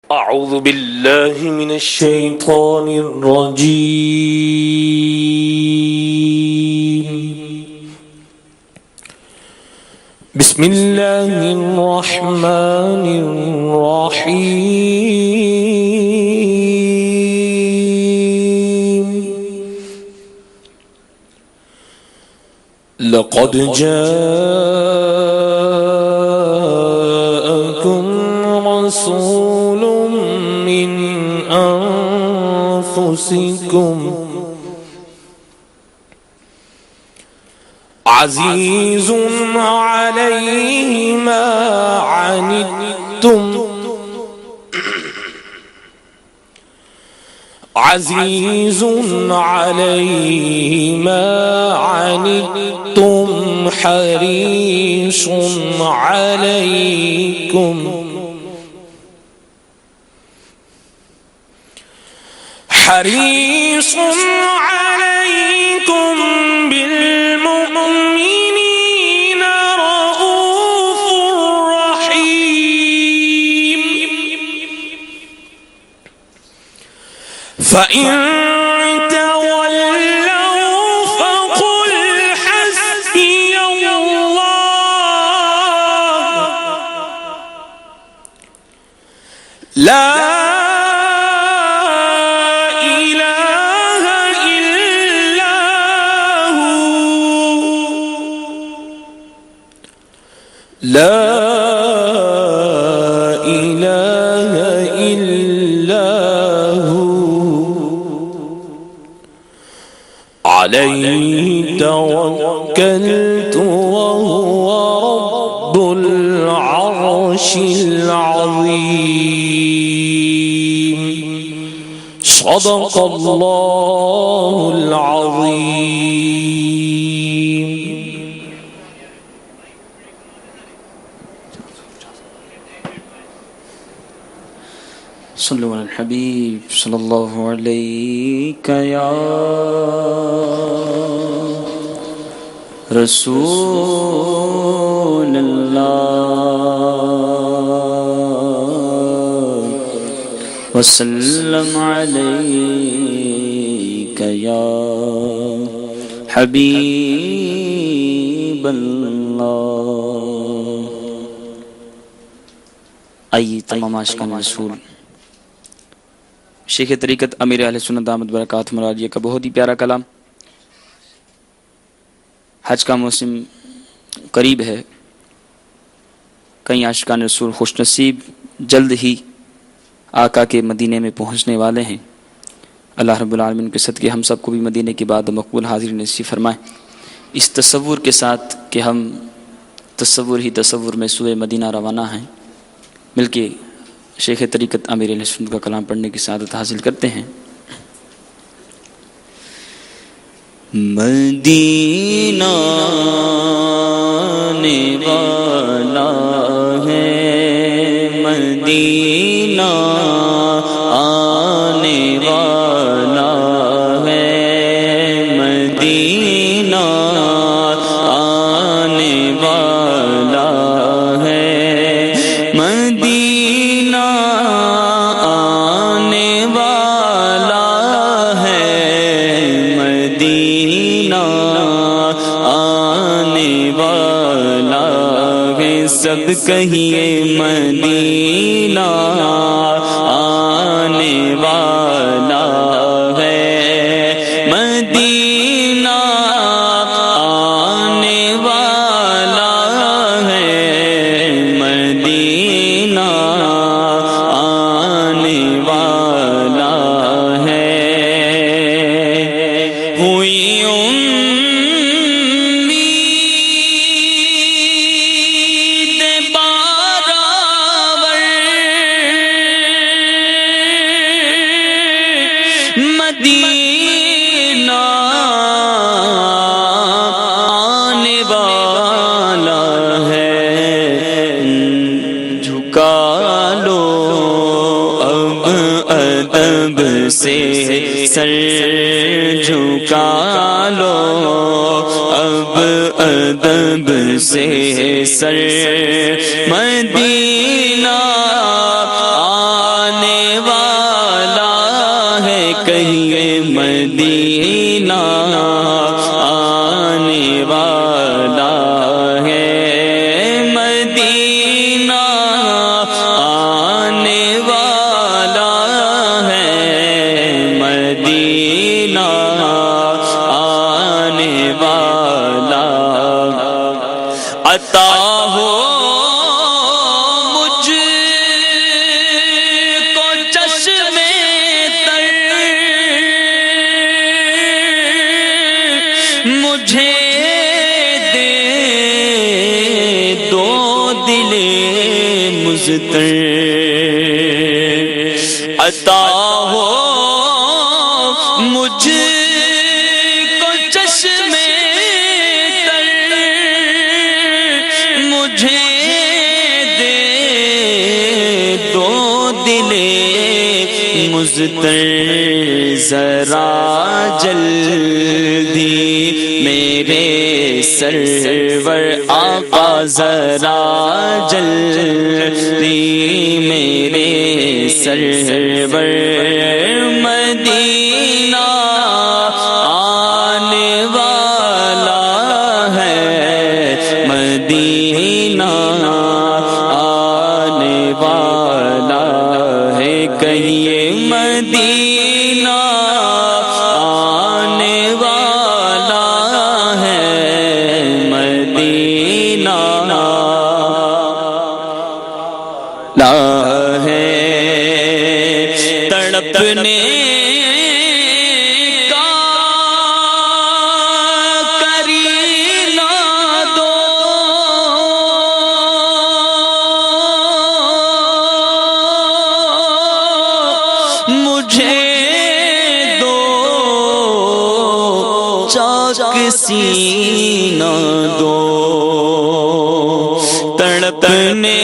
أعوذ بالله من الشيطان الرجيم. بسم الله الرحمن الرحيم. لقد جاءكم رسول من أنفسكم عزيز عليه ما عنتم عزيز عليه ما عنتم حريص عليكم بالمؤمنين رؤوف رحيم. فإن تولوا فقل حسبي الله لا إله إلا هو عليه توكلت وهو رب العرش العظيم. صدق الله العظيم. صلوا علی الحبیب صلی اللہ علیہ یا رسول اللہ وسلم علیک یا حبیب اللہ. آئیے تمام عاشقان رسول، شیخ طریقت امیر اہل سنت دامت برکاتہم العالیہ کا بہت ہی پیارا کلام. حج کا موسم قریب ہے، کئی عاشقان رسول خوش نصیب جلد ہی آقا کے مدینے میں پہنچنے والے ہیں. اللہ رب العالمین کے صدقے ہم سب کو بھی مدینے کی بعد مقبول حاضری نصیب فرمائے. اس تصور کے ساتھ کہ ہم تصور میں سوئے مدینہ روانہ ہیں، مل کے شیخ طریقت امیر اہل سنت کا کلام پڑھنے کی سعادت حاصل کرتے ہیں. مدینہ آنے والا ہے، مدینہ آنے والا ہے، مدینہ آنے والا ہے، مدینہ آنے والا ہے، مدینہ آنے والا ہے. سب کہیے مدینہ آنے والا ہے، مدینہ آنے والا ہے، مدینہ آنے والا ہے. ہوئی مدینہ آنے والا ہے. جھکا لو اب ادب سے سر، جھکا لو اب ادب سے سر، مدینہ عطا ہو مجھ کو چشمے تر، مجھے دے دو دل مضطر، عطا ہو مجھ کو چشمے تر، مجھے دے دو دل مضطر، ذرا جلدی میرے سرور آقا، ذرا جلدی میرے سرور، مدینہ آنے والا ہے، مدینہ آنے والا ہے، کہیے مدینہ آنے والا ہے، مدینہ لا ہے، تڑپنے کا کرینہ دو، مجھے دو چاک سینہ دو، تڑپنے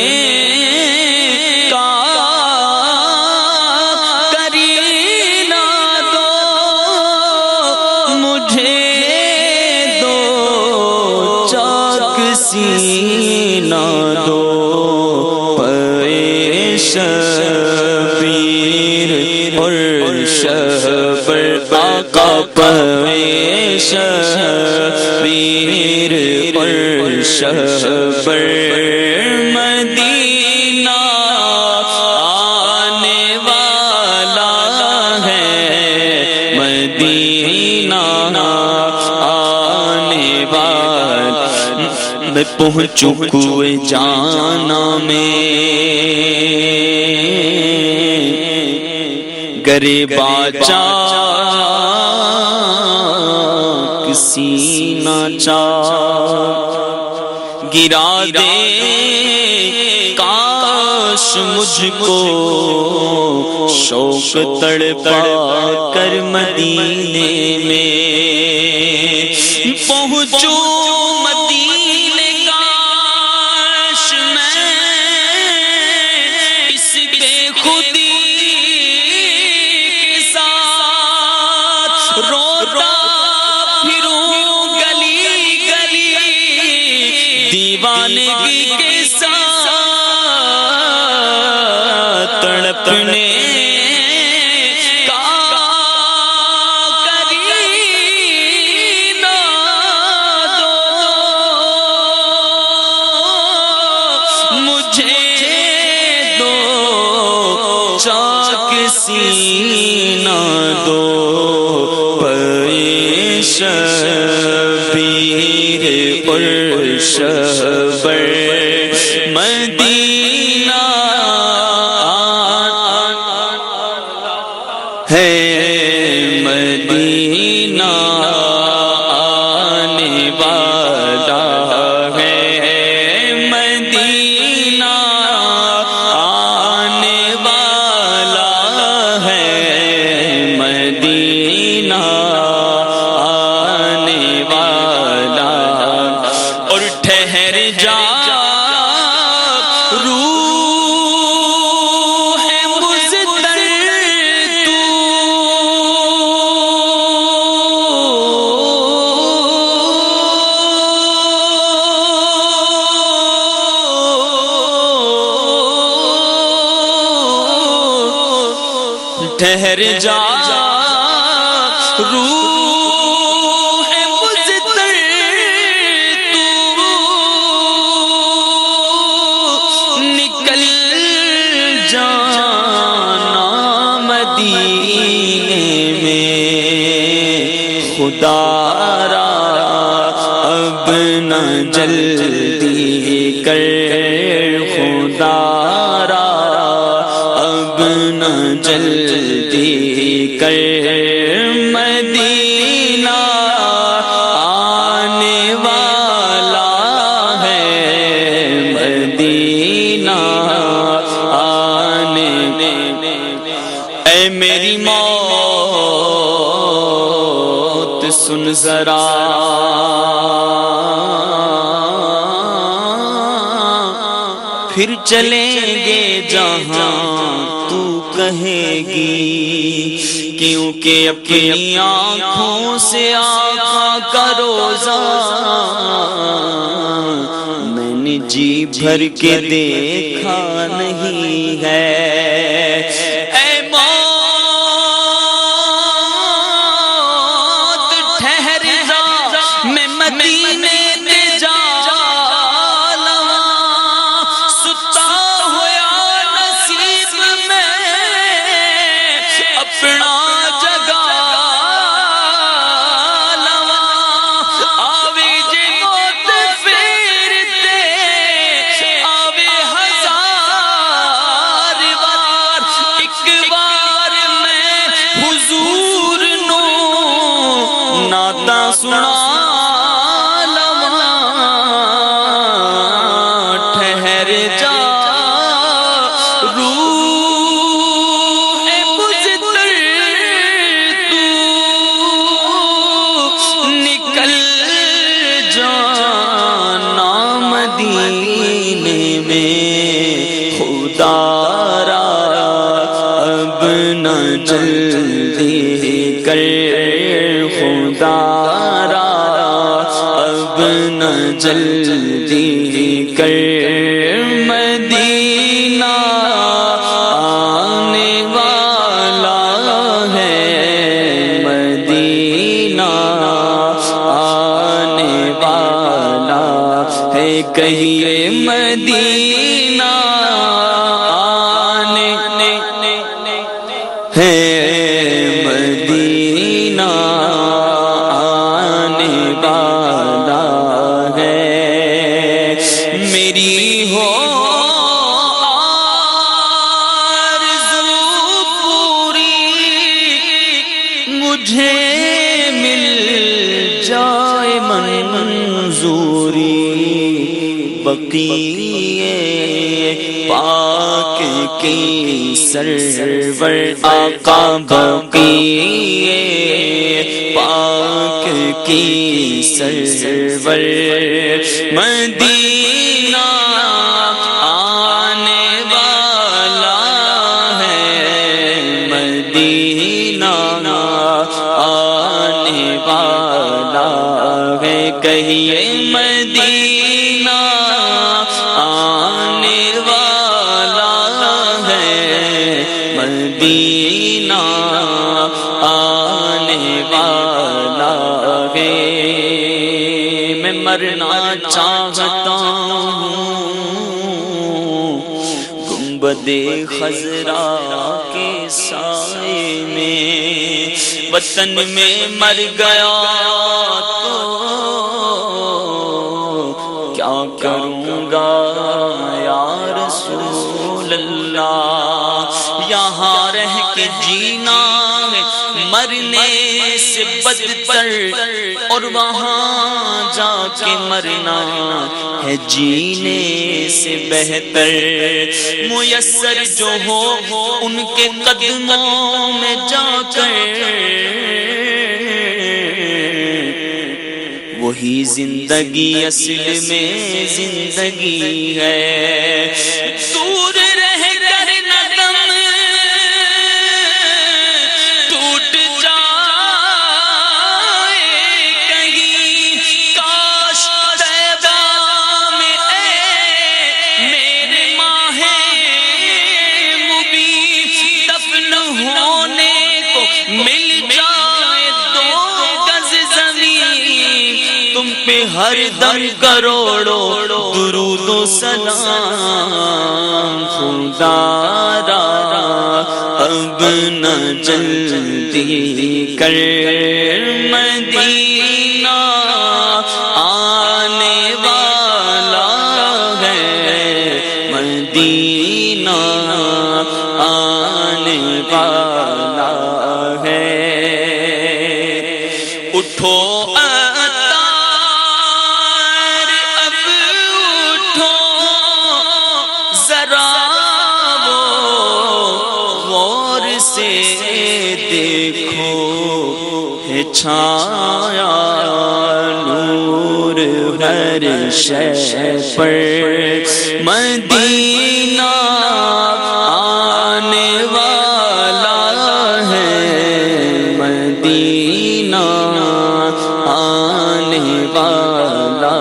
سینہ دو، پے شبیر اور شبر آقا، پے شبیر اور شبر، مدینہ آنے والا ہے، مدینہ آنے والا، میں پہنچوں کوئے جانا میں، گریبا چاک سینہ چاک، گرا دے کاش مجھ کو شوق تڑپا کر مدینے میں، پہنچوں مدینے کاش میں اس بے خودی کے ساتھ، روتا پھروں گلی گلی دیوانگی کے ساتھ، تڑپنے سینہ دو، پے شبیر اور شبر، مدینہ ہے، مدینہ آنے والا ہے، مدینہ آنے والا ہے، مدینہ آنے والا، اور ٹھہر جا روح مضطر تو، ٹھہر جا روح مضطر تو، نکل جانا مدینے میں، خدا را اب نہ جلدی نہ جلدی کر مدینہ آنے والا ہے، مدینہ آنے، اے میری موت سن ذرا، پھر چلیں گے جہاں تو کہے گی، کیونکہ اپنی آنکھوں سے آقا کا روزہ میں نے جی بھر کے دیکھا نہیں ہے۔ اے موت ٹھہر جا، میں مدینے سنا لواں، ٹھہر جا روح بزدل تو نکل جانا مدینے میں، خدا را اب نہ جلدی کر، خدا اب نہ جلدی کر مدینہ آنے والا ہے، مدینہ آنے والا ہے، کہیے مدینہ آنے ہے، مدینہ آنے والا ہے، میری ہو آرزو پوری، مجھے مل جائے منظوری، بقیے پاک کی سرور آقا، بقیے پاک کی سرور، مدینہ آنے والا ہے، مدینہ آنے والا ہے، کہیے مدینہ آنے والا ہے، مدینہ آنے والا ہے، میں مرنا چاہتا ہوں گنبد خضرا کے سائے میں، وطن میں مر گیا تو کیا کروں گا یا رسول اللہ، یہاں رہ کے جینا مرنے سے بدتر، اور وہاں جا کے مرنا ہے جینے سے بہتر، میسر جو ہو ان کے قدموں میں جا کر وہی زندگی اصل میں زندگی ہے، دور رہ کر نہ دم ٹوٹ جائے کہیں، کاش طیبہ میں اے میرے ماہ مبین دفن ہونے کو مل جائے دو گز زمین، تم پہ ہر دم کروڑوں درود و سلام، خدا را اب نہ جلدی کر مدینہ آنے والا ہے، مدینہ آنے والا ہے۔ اٹھو اتار اب اٹھو ذرا وہ غور سے دیکھو ہے چھایا نور ہر شے پر مدینہ آنے والا ہے، مدینہ آنے والا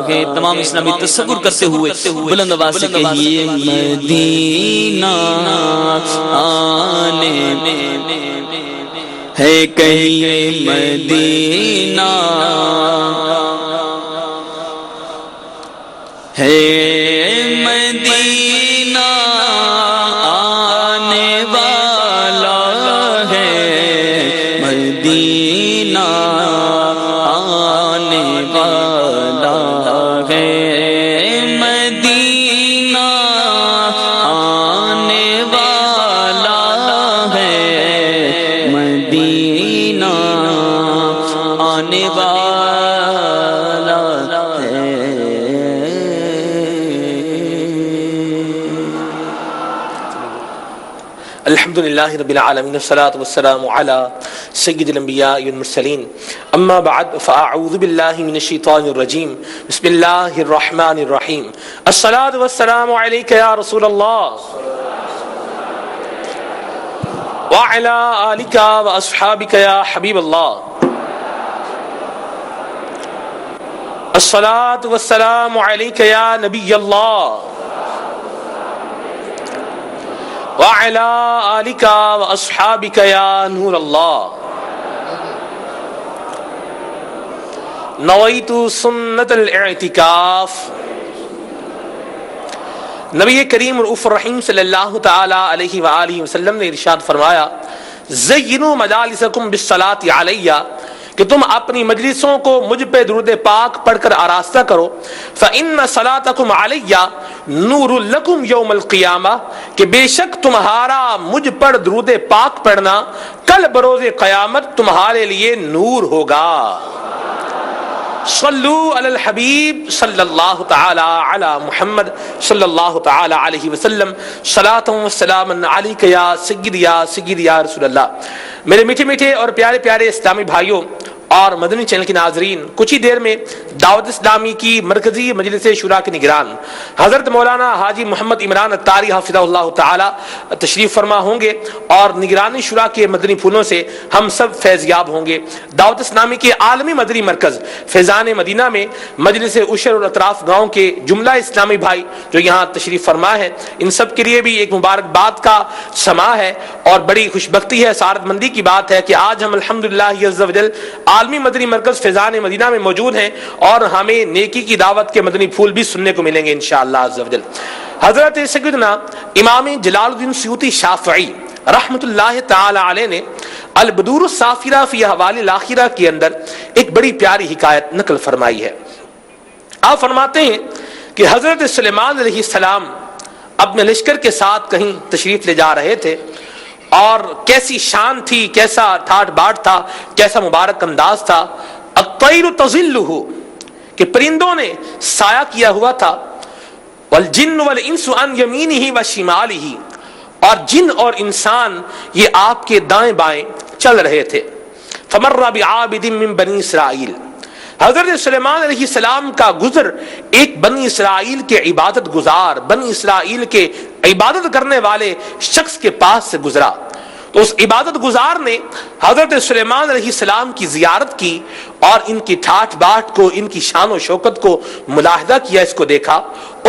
ہے۔ تمام اسلامی تصور کرتے ہوئے بلند آواز سے کہیے مدینہ آنے ہے، کہیے مدینہ ہے، مدینہ آنے والا ہے، مدینہ آنے والا ہے، مدینہ آنے والا ہے، مدینہ آنے والا ہے۔ الحمدللہ رب العالمین والصلاة والسلام علی سید الانبیاء والمرسلین، اما بعد فاعوذ باللہ من الشیطان الرجیم، بسم اللہ الرحمن الرحیم، الصلاة والسلام علیک یا رسول اللہ وعلی آلک واصحابک یا حبیب اللہ، الصلاة والسلام علیک یا نبی اللہ وعلی آلک واصحابک یا نور اللہ، نویت سنت الاعتکاف۔ نبی کریم رؤوف الرحیم صلی اللہ تعالی علیہ وآلہ وسلم نے ارشاد فرمایا زینوا مجالسکم بالصلاۃ علیہ، کہ تم اپنی مجلسوں کو مجھ پہ درود پاک پڑھ کر آراستہ کرو، فإن صلاتکم علیہ نور لکم یوم القیامہ، کہ بے شک تمہارا مجھ پر درود پاک پڑھنا کل بروز قیامت تمہارے لیے نور ہوگا۔ صلو علی الحبیب صلی اللہ تعالی علی محمد صلی اللہ تعالی علیہ وسلم، صلاۃ و سلام علیک یا سیدی یا رسول اللہ۔ میرے میٹھے میٹھے اور پیارے پیارے اسلامی بھائیوں اور مدنی چینل کے ناظرین، کچھ ہی دیر میں دعوت اسلامی کی مرکزی مجلس شورا کے نگران حضرت مولانا حاجی محمد عمران اتاری حفظہ اللہ تعالی تشریف فرما ہوں گے، اور نگرانی شورا کے مدنی پھولوں سے ہم سب فیض یاب ہوں گے۔ دعوت اسلامی کے عالمی مدنی مرکز فیضان مدینہ میں مجلس عشر اور اطراف گاؤں کے جملہ اسلامی بھائی جو یہاں تشریف فرما ہے، ان سب کے لیے بھی ایک مبارکباد کا سماع ہے، اور بڑی خوش بختی ہے، سعادت مندی کی بات ہے کہ آج ہم الحمدللہ عز وجل عالمی مدنی مرکز فیضان مدینہ میں موجود ہیں، اور ہمیں نیکی کی دعوت کے مدنی پھول بھی سننے کو ملیں گے انشاءاللہ عز وجل۔ حضرت سیدنا امام جلال الدین سیوطی شافعی رحمۃ اللہ تعالی علیہ نے البدور الصافرہ فی احوال الاخرہ کے اندر ایک بڑی پیاری حکایت نقل فرمائی ہے۔ آپ فرماتے ہیں کہ حضرت سلیمان علیہ السلام اپنے لشکر کے ساتھ کہیں تشریف لے جا رہے تھے، اور کیسی شان تھی، کیسا ٹھاٹ باٹ تھا، کیسا مبارک انداز تھا۔ الطیر تظلہ، کہ پرندوں نے سایہ کیا ہوا تھا، والجن والانس عن یمینہ وشمالہ، اور جن اور انسان یہ آپ کے دائیں بائیں چل رہے تھے۔ فمر بعابد من بنی اسرائیل، حضرت سلیمان علیہ السلام کا گزر ایک بنی اسرائیل کے عبادت گزار، بنی اسرائیل کے عبادت کرنے والے شخص کے پاس سے گزرا، تو اس عبادت گزار نے حضرت سلیمان علیہ السلام کی زیارت کی، اور ان کی ٹھاٹ باٹ کو، ان کی شان و شوکت کو ملاحظہ کیا، اس کو دیکھا،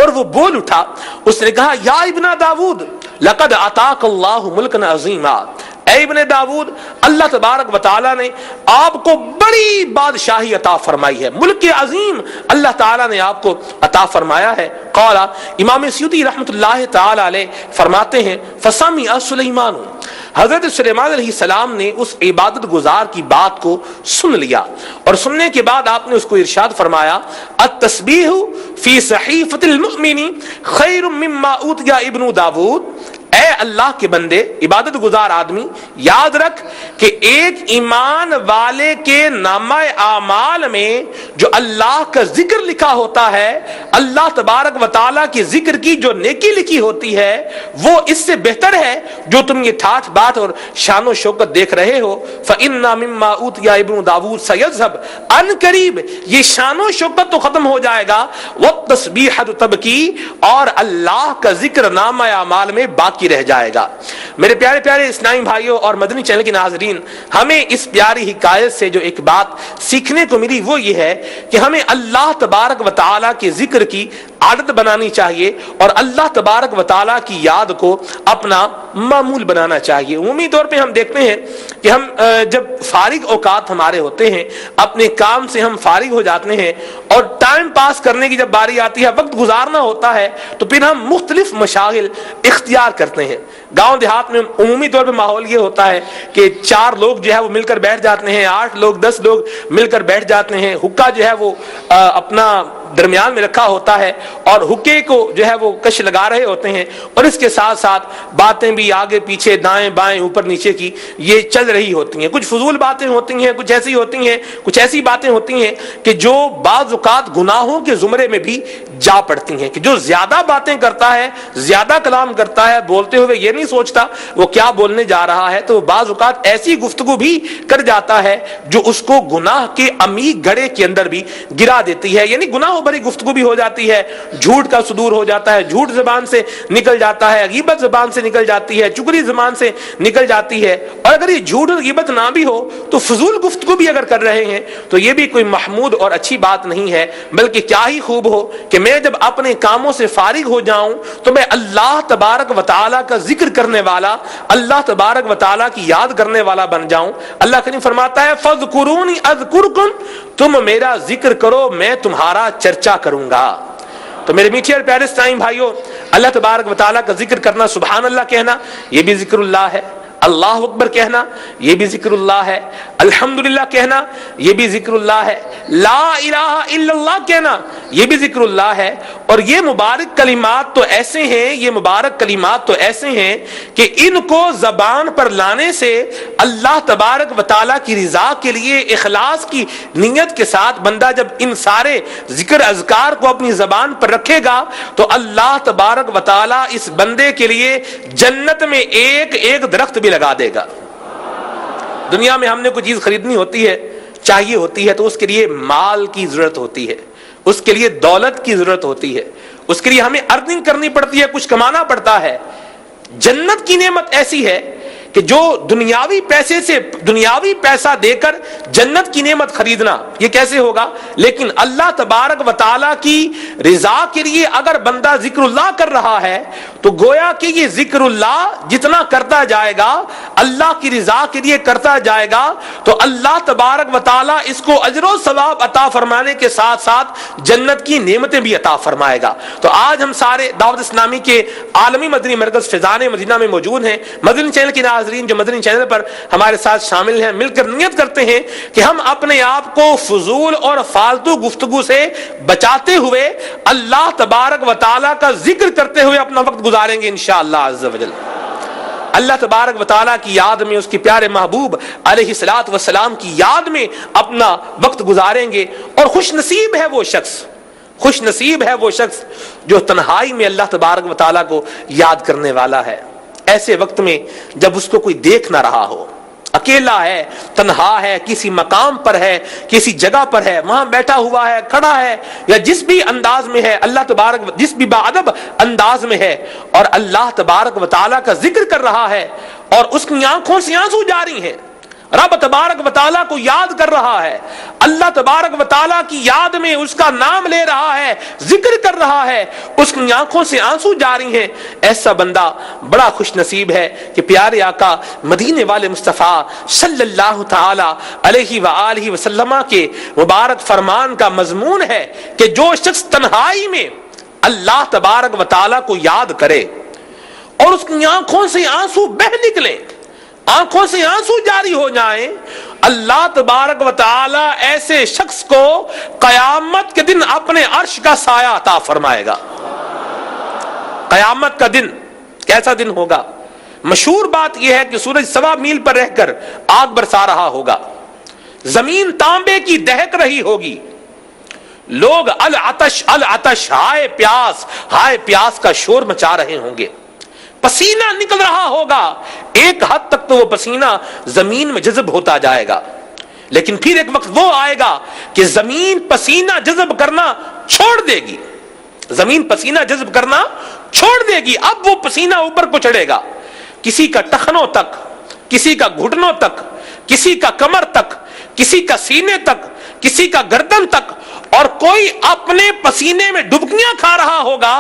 اور وہ بول اٹھا، اس نے کہا یا ابن داود لقد عطاک اللہ ملکا عظیما، اے ابن داود، اللہ تبارک و تعالیٰ نے آپ کو بڑی بادشاہی عطا فرمائی ہے، ملک عظیم اللہ تعالیٰ نے آپ کو عطا فرمایا ہے۔ قال، امام سیوطی رحمۃ اللہ تعالی علیہ فرماتے ہیں فسمع سلیمان، حضرت سلیمان علیہ السلام نے اس عبادت گزار کی بات کو سن لیا، اور سننے کے بعد آپ نے اس کو ارشاد فرمایا التسبیح فی صحیفۃ المؤمن خیر مما اوتی ابن داود، اے اللہ کے بندے، عبادت گزار آدمی، یاد رکھ کہ ایک ایمان والے کے نامہ اعمال میں جو اللہ کا ذکر لکھا ہوتا ہے، اللہ تبارک و تعالیٰ کی ذکر کی جو نیکی لکھی ہوتی ہے، وہ اس سے بہتر ہے جو تم یہ ٹھاٹھ بات اور شان و شوکت دیکھ رہے ہو۔ فَإِنَّا مِمَّا أُوتِيَ ابْنُ داؤد سَيَذْهَبُ، ان قریب یہ شان و شوکت تو ختم ہو جائے گا، وَالتَّسْبِيحَةُ تَبْكِي، اور اللہ کا ذکر نامہ اعمال میں باقی رہ جائے گا۔ میرے پیارے پیارے اسلامی بھائیوں اور مدنی چینل کے ناظرین، ہمیں اس پیاری حکایت سے جو ایک بات سیکھنے کو ملی وہ یہ ہے کہ ہمیں اللہ تبارک و تعالیٰ کے ذکر کی عادت بنانی چاہیے اور اللہ تبارک و تعالیٰ کی یاد کو اپنا معمول بنانا چاہیے۔ عمومی طور پہ ہم دیکھتے ہیں کہ ہم جب فارغ اوقات ہمارے ہوتے ہیں، اپنے کام سے ہم فارغ ہو جاتے ہیں اور ٹائم پاس کرنے کی جب باری آتی ہے، وقت گزارنا ہوتا ہے، تو پھر ہم مختلف مشاغل اختیار کرتے ہیں۔ گاؤں دیہات میں عمومی طور پہ ماحول یہ ہوتا ہے کہ 4 لوگ جو ہے وہ مل کر بیٹھ جاتے ہیں، 8 لوگ 10 لوگ مل کر بیٹھ جاتے ہیں، حقہ جو ہے وہ اپنا درمیان میں رکھا ہوتا ہے اور حقے کو جو ہے وہ کش لگا رہے ہوتے ہیں، اور اس کے ساتھ ساتھ باتیں بھی آگے پیچھے دائیں بائیں اوپر نیچے کی یہ چل رہی ہوتی ہیں۔ کچھ فضول باتیں ہوتی ہیں، کچھ ایسی ہوتی ہیں، کچھ ایسی باتیں ہوتی ہیں کہ جو بعض اوقات گناہوں کے زمرے میں بھی جا پڑتی ہیں، کہ جو زیادہ باتیں کرتا ہے، زیادہ کلام کرتا ہے، بولتے ہوئے یہ نہیں سوچتا وہ کیا بولنے جا رہا ہے، تو بعض اوقات ایسی گفتگو بھی کر جاتا ہے جو اس کو گناہ کے عمیق گڑھے کے اندر بھی گرا دیتی ہے، یعنی گناہ بھری گفتگو بھی ہو جاتی ہے، جھوٹ کا صدور ہو جاتا ہے، جھوٹ زبان سے نکل جاتا ہے، غیبت زبان سے نکل جاتی ہے، چغلی زبان سے نکل جاتی ہے، اور اگر یہ جھوٹ اور غیبت نہ بھی ہو تو فضول گفتگو بھی اگر کر رہے ہیں تو یہ بھی کوئی محمود اور اچھی بات نہیں ہے، بلکہ کیا ہی خوب ہو کہ میں جب اپنے کاموں سے فارغ ہو جاؤں تو میں اللہ تبارک و تعالیٰ کا ذکر کرنے والا، اللہ تبارک و تعالیٰ کی یاد کرنے والا بن جاؤں۔ اللہ کریم فرماتا ہے فَاذْكُرُونِي أَذْكُرْكُمْ، تم میرا ذکر کرو میں تمہارا چرچا کروں گا۔ تو میرے میٹھے اور پیارے اسلامی بھائیوں، اللہ تبارک و تعالیٰ کا ذکر کرنا، سبحان اللہ کہنا، یہ بھی ذکر اللہ ہے، اللہ اکبر کہنا یہ بھی ذکر اللہ ہے، الحمدللہ کہنا یہ بھی ذکر اللہ ہے، لا الہ الا اللہ کہنا یہ بھی ذکر اللہ ہے۔ اور یہ مبارک کلمات تو ایسے ہیں، یہ مبارک کلمات تو ایسے ہیں کہ ان کو زبان پر لانے سے اللہ تبارک و تعالیٰ کی رضا کے لیے اخلاص کی نیت کے ساتھ بندہ جب ان سارے ذکر اذکار کو اپنی زبان پر رکھے گا تو اللہ تبارک و تعالیٰ اس بندے کے لیے جنت میں ایک ایک درخت بھی لگا دے گا۔ دنیا میں ہم نے کوئی چیز خریدنی ہوتی ہے، چاہیے ہوتی ہے، تو اس کے لیے مال کی ضرورت ہوتی ہے، اس کے لیے دولت کی ضرورت ہوتی ہے، اس کے لیے ہمیں ارننگ کرنی پڑتی ہے، کچھ کمانا پڑتا ہے۔ جنت کی نعمت ایسی ہے کہ جو دنیاوی پیسے سے دنیاوی پیسہ دے کر جنت کی نعمت خریدنا یہ کیسے ہوگا، لیکن اللہ تبارک و تعالیٰ کی رضا کے لیے اگر بندہ ذکر اللہ کر رہا ہے تو گویا کہ یہ ذکر اللہ جتنا کرتا جائے گا، اللہ کی رضا کے لیے کرتا جائے گا، تو اللہ تبارک و تعالیٰ اس کو اجر و ثواب عطا فرمانے کے ساتھ ساتھ جنت کی نعمتیں بھی عطا فرمائے گا۔ تو آج ہم سارے دعوت اسلامی کے عالمی مدنی مرکز فیضان مدینہ میں موجود ہیں۔ مدنی چینل کے ناظرین جو مدنی چینل پر ہمارے ساتھ شامل ہیں، مل کر نیت کرتے ہیں کہ ہم اپنے آپ کو فضول اور فالتو گفتگو سے بچاتے ہوئے اللہ تبارک و تعالیٰ کا ذکر کرتے ہوئے اپنا وقت گزاریں گے انشاءاللہ عز و جل۔ اللہ تبارک و تعالیٰ کی یاد میں، اس کے پیارے محبوب علیہ الصلوۃ والسلام کی یاد میں اپنا وقت گزاریں گے، اور خوش نصیب ہے وہ شخص، خوش نصیب ہے وہ شخص جو تنہائی میں اللہ تبارک و تعالیٰ کو یاد کرنے والا ہے۔ ایسے وقت میں جب اس کو کوئی دیکھ نہ رہا ہو، اکیلا ہے، تنہا ہے، کسی مقام پر ہے، کسی جگہ پر ہے، وہاں بیٹھا ہوا ہے، کھڑا ہے، یا جس بھی انداز میں ہے، اللہ تبارک جس بھی باادب انداز میں ہے، اور اللہ تبارک و تعالیٰ کا ذکر کر رہا ہے اور اس کی آنکھوں سے آنسو جاری ہیں، رب تبارک و تعالیٰ کو یاد کر رہا ہے، اللہ تبارک و تعالیٰ کی یاد میں اس کا نام لے رہا ہے، ذکر کر رہا ہے، اس کی آنکھوں سے آنسو جاری ہیں، ایسا بندہ بڑا خوش نصیب ہے کہ پیارے آقا مدینے والے مصطفیٰ صلی اللہ تعالی علیہ وآلہ وسلم کے مبارک فرمان کا مضمون ہے کہ جو شخص تنہائی میں اللہ تبارک و تعالیٰ کو یاد کرے اور اس کی آنکھوں سے آنسو بہہ نکلیں، آنکھوں سے آنسو جاری ہو جائیں، اللہ تبارک و تعالی ایسے شخص کو قیامت کے دن اپنے عرش کا سایہ عطا فرمائے گا۔ قیامت کا دن کیسا دن ہوگا؟ مشہور بات یہ ہے کہ سورج 1.25 میل پر رہ کر آگ برسا رہا ہوگا، زمین تانبے کی دہک رہی ہوگی، لوگ العطش العطش ہائے پیاس کا شور مچا رہے ہوں گے، پسینہ نکل رہا ہوگا، ایک حد تک تو وہ پسینہ زمین میں جذب ہوتا جائے گا، لیکن پھر ایک وقت وہ آئے گا کہ زمین پسینہ جذب کرنا چھوڑ دے گی، زمین پسینہ جذب کرنا چھوڑ دے گی، اب وہ پسینہ اوپر کو چڑھے گا، کسی کا ٹخنوں تک، کسی کا گھٹنوں تک، کسی کا کمر تک، کسی کا سینے تک، کسی کا گردن تک، اور کوئی اپنے پسینے میں ڈبکیاں کھا رہا ہوگا،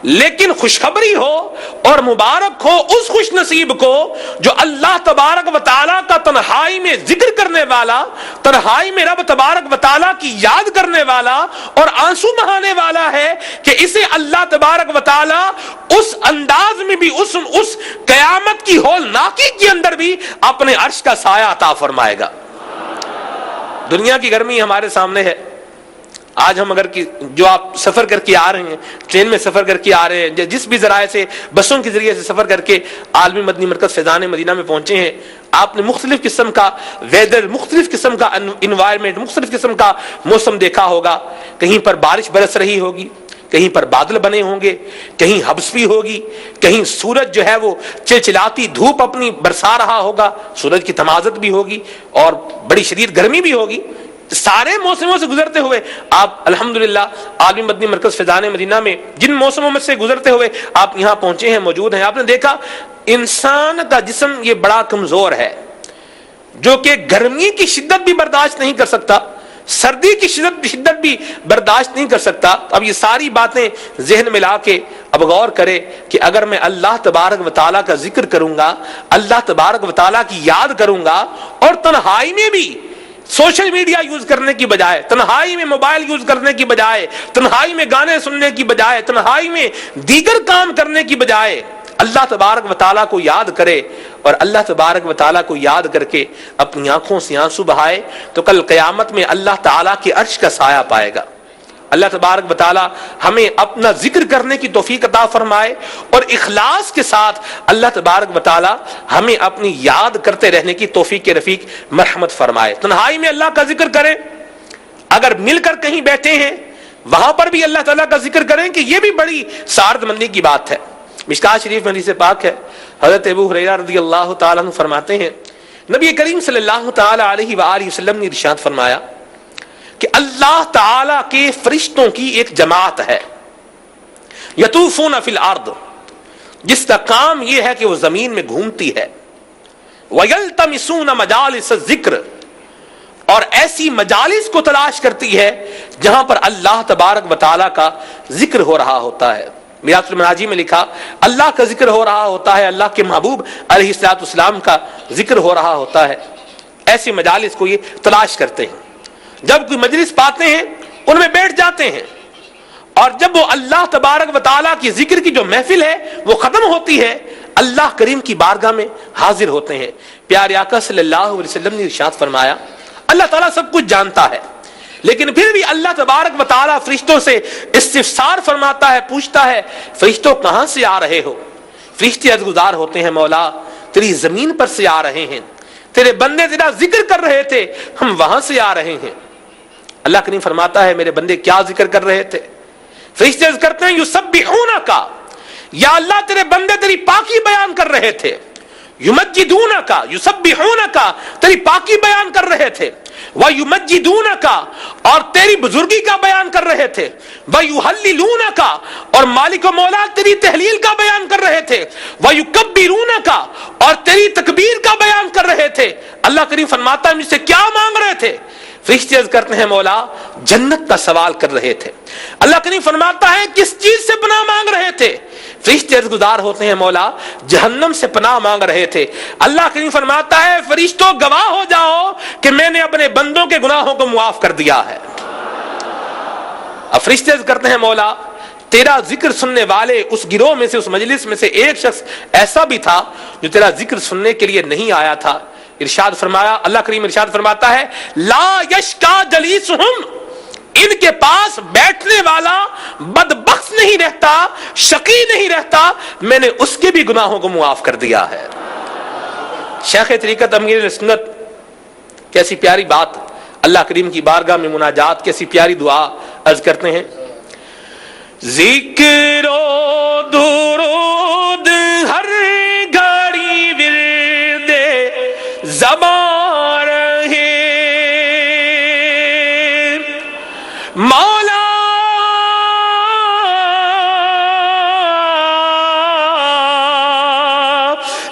لیکن خوشخبری ہو اور مبارک ہو اس خوش نصیب کو جو اللہ تبارک و تعالیٰ کا تنہائی میں ذکر کرنے والا، تنہائی میں رب تبارک و تعالیٰ کی یاد کرنے والا اور آنسو بہانے والا ہے، کہ اسے اللہ تبارک و تعالیٰ اس انداز میں بھی، اس قیامت کی ہولناکی کے اندر بھی اپنے عرش کا سایہ عطا فرمائے گا۔ دنیا کی گرمی ہمارے سامنے ہے، آج ہم اگر جو آپ سفر کر کے آ رہے ہیں، ٹرین میں سفر کر کے آ رہے ہیں، جس بھی ذرائع سے، بسوں کے ذریعے سے سفر کر کے عالمی مدنی مرکز فیضان مدینہ میں پہنچے ہیں، آپ نے مختلف قسم کا ویدر، مختلف قسم کا انوائرمنٹ، مختلف قسم کا موسم دیکھا ہوگا، کہیں پر بارش برس رہی ہوگی، کہیں پر بادل بنے ہوں گے، کہیں حبس بھی ہوگی، کہیں سورج جو ہے وہ چلچلاتی دھوپ اپنی برسا رہا ہوگا، سورج کی تمازت بھی ہوگی اور بڑی شدید گرمی بھی ہوگی۔ سارے موسموں سے گزرتے ہوئے آپ الحمدللہ عالمی مدنی مرکز فیضان مدینہ میں جن موسموں میں سے گزرتے ہوئے آپ یہاں پہنچے ہیں، موجود ہیں، آپ نے دیکھا انسان کا جسم یہ بڑا کمزور ہے، جو کہ گرمی کی شدت بھی برداشت نہیں کر سکتا، سردی کی شدت بھی برداشت نہیں کر سکتا۔ اب یہ ساری باتیں ذہن میں لا کے اب غور کرے کہ اگر میں اللہ تبارک و تعالیٰ کا ذکر کروں گا، اللہ تبارک و تعالیٰ کی یاد کروں گا، اور تنہائی میں بھی سوشل میڈیا یوز کرنے کی بجائے، تنہائی میں موبائل یوز کرنے کی بجائے، تنہائی میں گانے سننے کی بجائے، تنہائی میں دیگر کام کرنے کی بجائے اللہ تبارک و تعالیٰ کو یاد کرے، اور اللہ تبارک و تعالیٰ کو یاد کر کے اپنی آنکھوں سے آنسو بہائے، تو کل قیامت میں اللہ تعالیٰ کے عرش کا سایہ پائے گا۔ اللہ تبارک و تعالیٰ ہمیں اپنا ذکر کرنے کی توفیق عطا فرمائے، اور اخلاص کے ساتھ اللہ تبارک و تعالیٰ ہمیں اپنی یاد کرتے رہنے کی توفیق رفیق مرحمت فرمائے۔ تنہائی میں اللہ کا ذکر کریں، اگر مل کر کہیں بیٹھے ہیں وہاں پر بھی اللہ تعالیٰ کا ذکر کریں، کہ یہ بھی بڑی سعادت مندی کی بات ہے۔ مشکات شریف میں حدیث پاک ہے، حضرت ابو ہریرہ رضی اللہ تعالیٰ عنہ فرماتے ہیں، نبی کریم صلی اللہ تعالیٰ علیہ وآلہ وسلم نے ارشاد فرمایا کہ اللہ تعالیٰ کے فرشتوں کی ایک جماعت ہے، یطوفون فی الارض، جس کا کام یہ ہے کہ وہ زمین میں گھومتی ہے، وَيَلْتَمِسُونَ مَجَالِسَ الذِّكْرِ، اور ایسی مجالس کو تلاش کرتی ہے جہاں پر اللہ تبارک و تعالیٰ کا ذکر ہو رہا ہوتا ہے۔ میراث المناجی میں لکھا اللہ کا ذکر ہو رہا ہوتا ہے، اللہ کے محبوب علیہ الصلوۃ والسلام کا ذکر ہو رہا ہوتا ہے، ایسی مجالس کو یہ تلاش کرتے ہیں۔ جب کوئی مجلس پاتے ہیں ان میں بیٹھ جاتے ہیں، اور جب وہ اللہ تبارک و تعالیٰ کی ذکر کی جو محفل ہے وہ ختم ہوتی ہے، اللہ کریم کی بارگاہ میں حاضر ہوتے ہیں۔ پیارے آقا صلی اللہ علیہ وسلم نے ارشاد فرمایا، اللہ تعالیٰ سب کچھ جانتا ہے، لیکن پھر بھی اللہ تبارک و تعالیٰ فرشتوں سے استفسار فرماتا ہے، پوچھتا ہے، فرشتوں کہاں سے آ رہے ہو؟ فرشتے عرض گزار ہوتے ہیں، مولا تیری زمین پر سے آ رہے ہیں، تیرے بندے تیرا ذکر کر رہے تھے، ہم وہاں سے آ رہے ہیں۔ اللہ کریم فرماتا ہے، میرے بندے کیا ذکر کر رہے تھے؟ فرشتے عرض کرتے ہیں، یسبحونک، یا اللہ تیرے بندے تیری پاکی بیان کر رہے تھے، یمجدونک، یسبحونک، تیری پاکی بیان کر رہے تھے، وَيُمَجِّدُونَكَ، اور تیری بزرگی کا بیان کر رہے تھے، وَيُحَلِّلُونَكَ، اور مالک و مولا تیری تحلیل کا بیان کر رہے تھے، وَيُكَبِّرُونَكَ، اور تیری تکبیر کا بیان کر رہے تھے۔ اللہ کریم فرماتا ہے، مجھ سے کیا مانگ رہے تھے؟ فرشتے عرض کرتے ہیں، مولا جنت کا سوال کر رہے تھے۔ اللہ کریم فرماتا ہے، کس چیز سے پناہ مانگ رہے تھے؟ فرشتے عرض گزار ہوتے ہیں، مولا جہنم سے پناہ مانگ رہے تھے۔ اللہ کریم فرماتا ہے، فرشتوں گواہ ہو جاؤ کہ میں نے اپنے بندوں کے گناہوں کو معاف کر دیا ہے۔ اب فرشتے عرض کرتے ہیں، مولا تیرا ذکر سننے والے اس گروہ میں سے، اس مجلس میں سے ایک شخص ایسا بھی تھا جو تیرا ذکر سننے کے لیے نہیں آیا تھا۔ ارشاد فرمایا، اللہ کریم ارشاد فرماتا ہے، لا یشکا جلیسہم، ان کے پاس بیٹھنے والا بدبخت نہیں رہتا، شقی نہیں رہتا، میں نے اس کے بھی گناہوں کو معاف کر دیا ہے۔ شیخ طریقت امیر سنت کیسی پیاری بات، اللہ کریم کی بارگاہ میں مناجات، کیسی پیاری دعا عرض کرتے ہیں، ذکر و درود ہر گھڑی ورد زبان رہے، مولا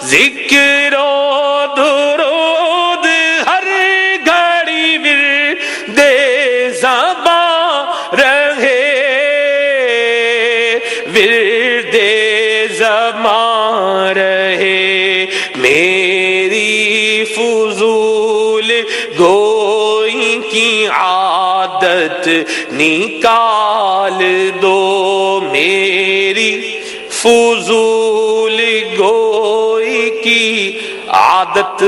ذکر و درود ہر گھڑی ورد زبان رہے، ورد زبان رہے، میری فضول گوئی کی عادت نکال دو، میری فضول گوئی کی عادت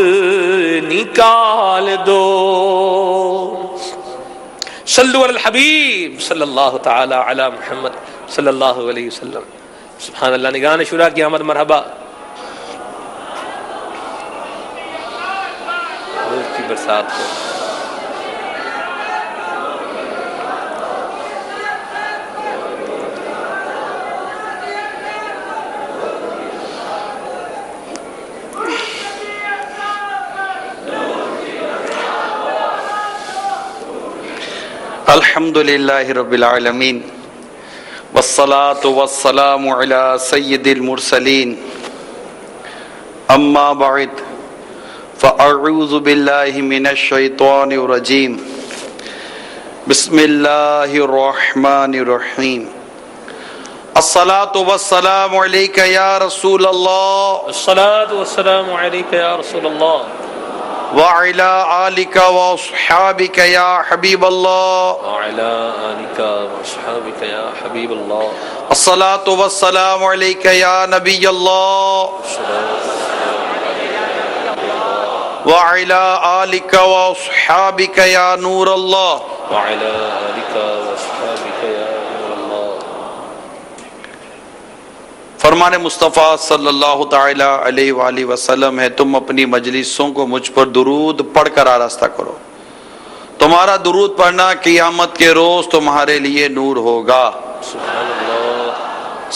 نکال دو۔ صلو علی الحبیب صلی اللہ تعالی علی محمد صلی اللہ علیہ وسلم۔ سبحان اللہ، نگران شورا کی آمد مرحبا، روز کی برسات کو الحمدللہ رب العالمین، والصلاة والسلام علی سید المرسلین، اما بعد فاعوذ باللہ من الشیطان الرجیم، بسم اللہ الرحمن الرحیم، الصلاة والسلام علیک یا رسول اللہ، الصلاة والسلام علیک یا رسول اللہ، وعلى آلك وأصحابك يا حبيب الله، وعلى آلك وأصحابك يا حبيب الله، الصلاة والسلام عليك يا نبي الله، وعلى آلك وأصحابك يا نور الله، وعلى آلك وأصحابك يا نور الله۔ فرمان مصطفیٰ صلی اللہ تعالی علیہ وآلہ وسلم ہے، تم اپنی مجلسوں کو مجھ پر درود پڑھ کر آراستہ کرو، تمہارا درود پڑھنا قیامت کے روز تمہارے لیے نور ہوگا۔ سبحان اللہ،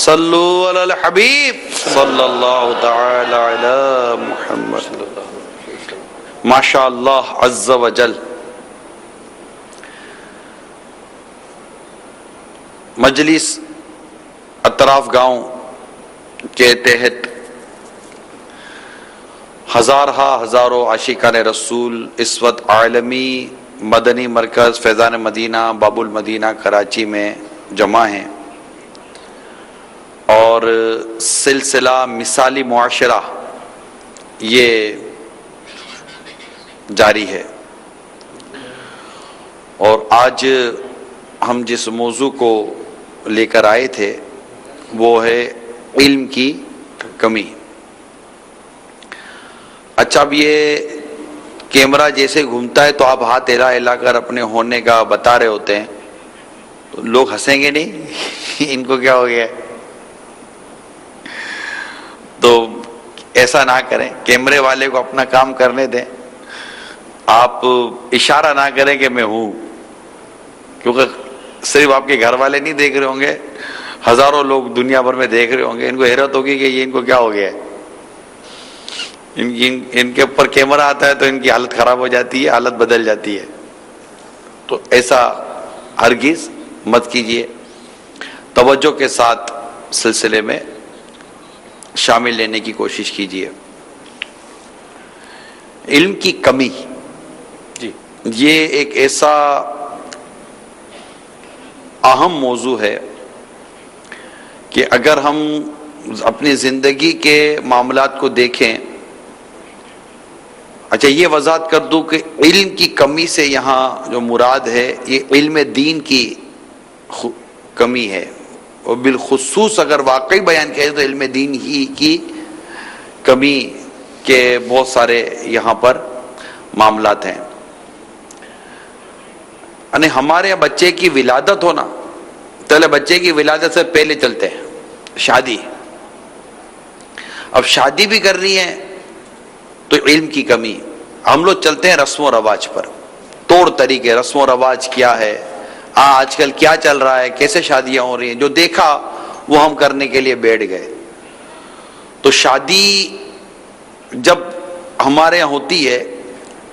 صلو علی الحبیب صلی اللہ تعالی علی محمد۔ ماشاء اللہ عز و جل، مجلس اطراف گاؤں کے تحت ہزاروں عاشقان رسول اس وقت عالمی مدنی مرکز فیضان مدینہ باب المدینہ کراچی میں جمع ہیں، اور سلسلہ مثالی معاشرہ یہ جاری ہے، اور آج ہم جس موضوع کو لے کر آئے تھے وہ ہے علم کی کمی۔ اچھا، اب یہ کیمرہ جیسے گھومتا ہے تو آپ ہاتھ ہلا کر اپنے ہونے کا بتا رہے ہوتے ہیں، تو لوگ ہنسیں گے نہیں ان کو کیا ہو گیا ہے؟ تو ایسا نہ کریں، کیمرے والے کو اپنا کام کرنے دیں، آپ اشارہ نہ کریں کہ میں ہوں، کیونکہ صرف آپ کے گھر والے نہیں دیکھ رہے ہوں گے، ہزاروں لوگ دنیا بھر میں دیکھ رہے ہوں گے، ان کو حیرت ہوگی کہ یہ ان کو کیا ہو گیا ہے۔ ان کے اوپر کیمرہ آتا ہے تو ان کی حالت خراب ہو جاتی ہے، حالت بدل جاتی ہے، تو ایسا ہرگز مت کیجیے، توجہ کے ساتھ سلسلے میں شامل لینے کی کوشش کیجیے۔ علم کی کمی، جی، یہ ایک ایسا اہم موضوع ہے کہ اگر ہم اپنی زندگی کے معاملات کو دیکھیں، اچھا یہ وضاحت کر دوں کہ علم کی کمی سے یہاں جو مراد ہے یہ علم دین کی کمی ہے، اور بالخصوص اگر واقعی بیان کیا جائے تو علم دین ہی کی کمی کے بہت سارے یہاں پر معاملات ہیں۔ یعنی ہمارے یہاں بچے کی ولادت ہونا، پہلے بچے کی ولادت سے پہلے چلتے ہیں شادی. اب شادی بھی کر رہی ہیں تو علم کی کمی. ہم لوگ چلتے ہیں رسم و رواج پر، طور طریقے، رسم و رواج کیا ہے، آج کل کیا چل رہا ہے، کیسے شادیاں ہو رہی ہیں، جو دیکھا وہ ہم کرنے کے لیے بیٹھ گئے. تو شادی جب ہمارے یہاں ہوتی ہے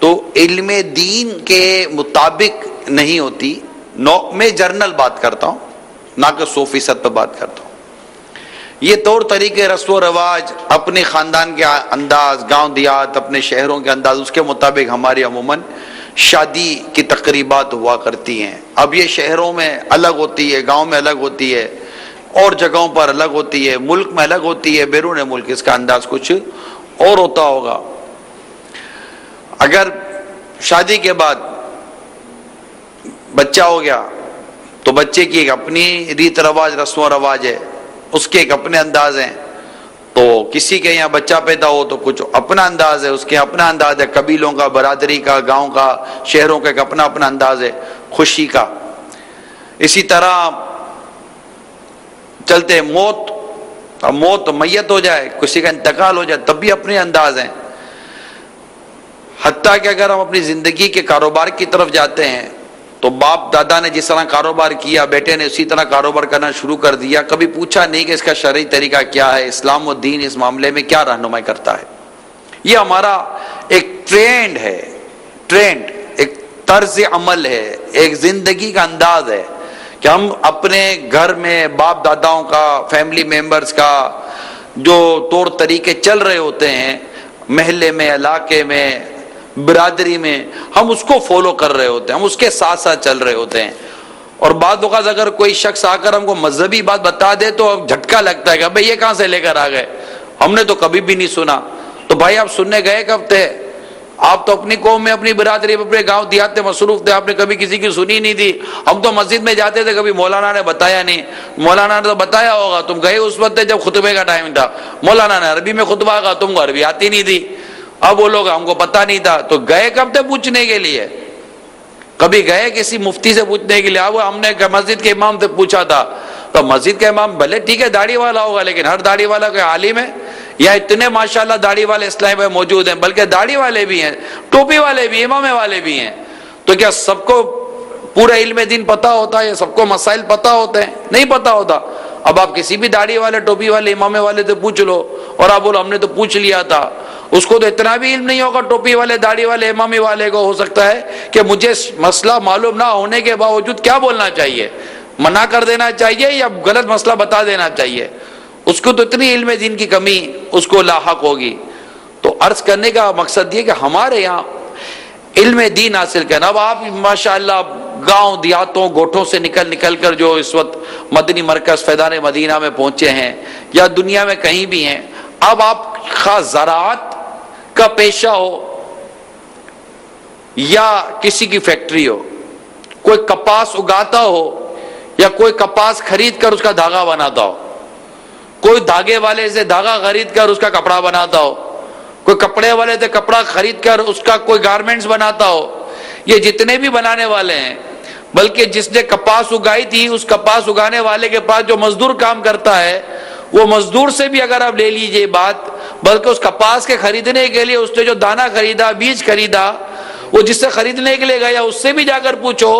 تو علم دین کے مطابق نہیں ہوتی. میں جرنل بات کرتا ہوں، نہ کہ 100% پہ بات کرتا ہوں. یہ طور طریقے، رسم و رواج، اپنے خاندان کے انداز، گاؤں دیہات، اپنے شہروں کے انداز، اس کے مطابق ہماری عموماً شادی کی تقریبات ہوا کرتی ہیں. اب یہ شہروں میں الگ ہوتی ہے، گاؤں میں الگ ہوتی ہے، اور جگہوں پر الگ ہوتی ہے، ملک میں الگ ہوتی ہے، بیرون ملک اس کا انداز کچھ اور ہوتا ہوگا. اگر شادی کے بعد بچہ ہو گیا تو بچے کی ایک اپنی ریت رواج، رسم و رواج ہے، اس کے ایک اپنے انداز ہیں. تو کسی کے یہاں بچہ پیدا ہو تو کچھ اپنا انداز ہے، اس کے اپنا انداز ہے، قبیلوں کا، برادری کا، گاؤں کا، شہروں کا ایک اپنا اپنا انداز ہے خوشی کا. اسی طرح چلتے موت، اب موت میت ہو جائے، کسی کا انتقال ہو جائے تب بھی اپنے انداز ہیں. حتیٰ کہ اگر ہم اپنی زندگی کے کاروبار کی طرف جاتے ہیں تو باپ دادا نے جس طرح کاروبار کیا، بیٹے نے اسی طرح کاروبار کرنا شروع کر دیا. کبھی پوچھا نہیں کہ اس کا شرعی طریقہ کیا ہے، اسلام و دین اس معاملے میں کیا رہنمائی کرتا ہے. یہ ہمارا ایک ٹرینڈ ہے، ٹرینڈ ایک طرز عمل ہے، ایک زندگی کا انداز ہے کہ ہم اپنے گھر میں باپ داداؤں کا، فیملی ممبرز کا جو طور طریقے چل رہے ہوتے ہیں، محلے میں، علاقے میں، برادری میں، ہم اس کو فالو کر رہے ہوتے ہیں، ہم اس کے ساتھ ساتھ چل رہے ہوتے ہیں. اور بعض اوقات اگر کوئی شخص آ کر ہم کو مذہبی بات بتا دے تو جھٹکا لگتا ہے کہ بھائی یہ کہاں سے لے کر آ گئے، ہم نے تو کبھی بھی نہیں سنا. تو بھائی آپ سننے گئے کب تھے؟ آپ تو اپنی قوم میں، اپنی برادری میں، اپنے گاؤں دیہات میں مصروف تھے، آپ نے کبھی کسی کی سنی نہیں تھی. ہم تو مسجد میں جاتے تھے، کبھی مولانا نے بتایا نہیں. مولانا نے تو بتایا ہوگا، تم گئے اس وقت جب خطبے کا ٹائم تھا، مولانا نے عربی میں خطبہ کہا، تم کو عربی آتی نہیں تھی. اب وہ لوگ ہم کو پتہ نہیں تھا. تو گئے کب تھے پوچھنے کے لیے؟ کبھی گئے کسی مفتی سے پوچھنے کے لیے؟ اب ہم نے مسجد کے امام سے پوچھا تھا. تو مسجد کا امام بھلے ٹھیک ہے داڑھی والا ہوگا، لیکن ہر داڑھی والا کوئی عالم ہے؟ یا اتنے ماشاءاللہ داڑھی والے اسلام میں موجود ہیں، بلکہ داڑھی والے بھی ہیں، ٹوپی والے بھی، امامے والے بھی ہیں. تو کیا سب کو پورا علم دین پتہ ہوتا ہے؟ سب کو مسائل پتہ ہوتے ہیں؟ نہیں پتہ ہوتا. اب آپ کسی بھی داڑھی والے، ٹوپی والے، امامے والے سے پوچھ لو، اور آپ بولو ہم نے تو پوچھ لیا تھا. اس کو تو اتنا بھی علم نہیں ہوگا ٹوپی والے، داڑھی والے، امامی والے کو. ہو سکتا ہے کہ مجھے مسئلہ معلوم نہ ہونے کے باوجود کیا بولنا چاہیے، منع کر دینا چاہیے یا غلط مسئلہ بتا دینا چاہیے. اس کو تو اتنی علم دین کی کمی اس کو لاحق ہوگی. تو عرض کرنے کا مقصد یہ کہ ہمارے یہاں علم دین حاصل کرنا. اب آپ ماشاءاللہ گاؤں دیہاتوں، گوٹھوں سے نکل کر جو اس وقت مدنی مرکز فیضان مدینہ میں پہنچے ہیں یا دنیا میں کہیں بھی ہیں، اب آپ خاص زراعت کا پیشہ ہو یا کسی کی فیکٹری ہو، کوئی کپاس اگاتا ہو یا کوئی کپاس خرید کر اس کا دھاگا بناتا ہو، کوئی دھاگے والے سے دھاگا خرید کر اس کا کپڑا بناتا ہو، کوئی کپڑے والے سے کپڑا خرید کر اس کا کوئی گارمنٹس بناتا ہو، یہ جتنے بھی بنانے والے ہیں، بلکہ جس نے کپاس اگائی تھی اس کپاس اگانے والے کے پاس جو مزدور کام کرتا ہے، وہ مزدور سے بھی اگر آپ لے لیجئے بات، بلکہ اس کپاس کے خریدنے کے لیے اس نے جو دانہ خریدا، بیج خریدا، وہ جس سے خریدنے کے لیے گیا اس سے بھی جا کر پوچھو.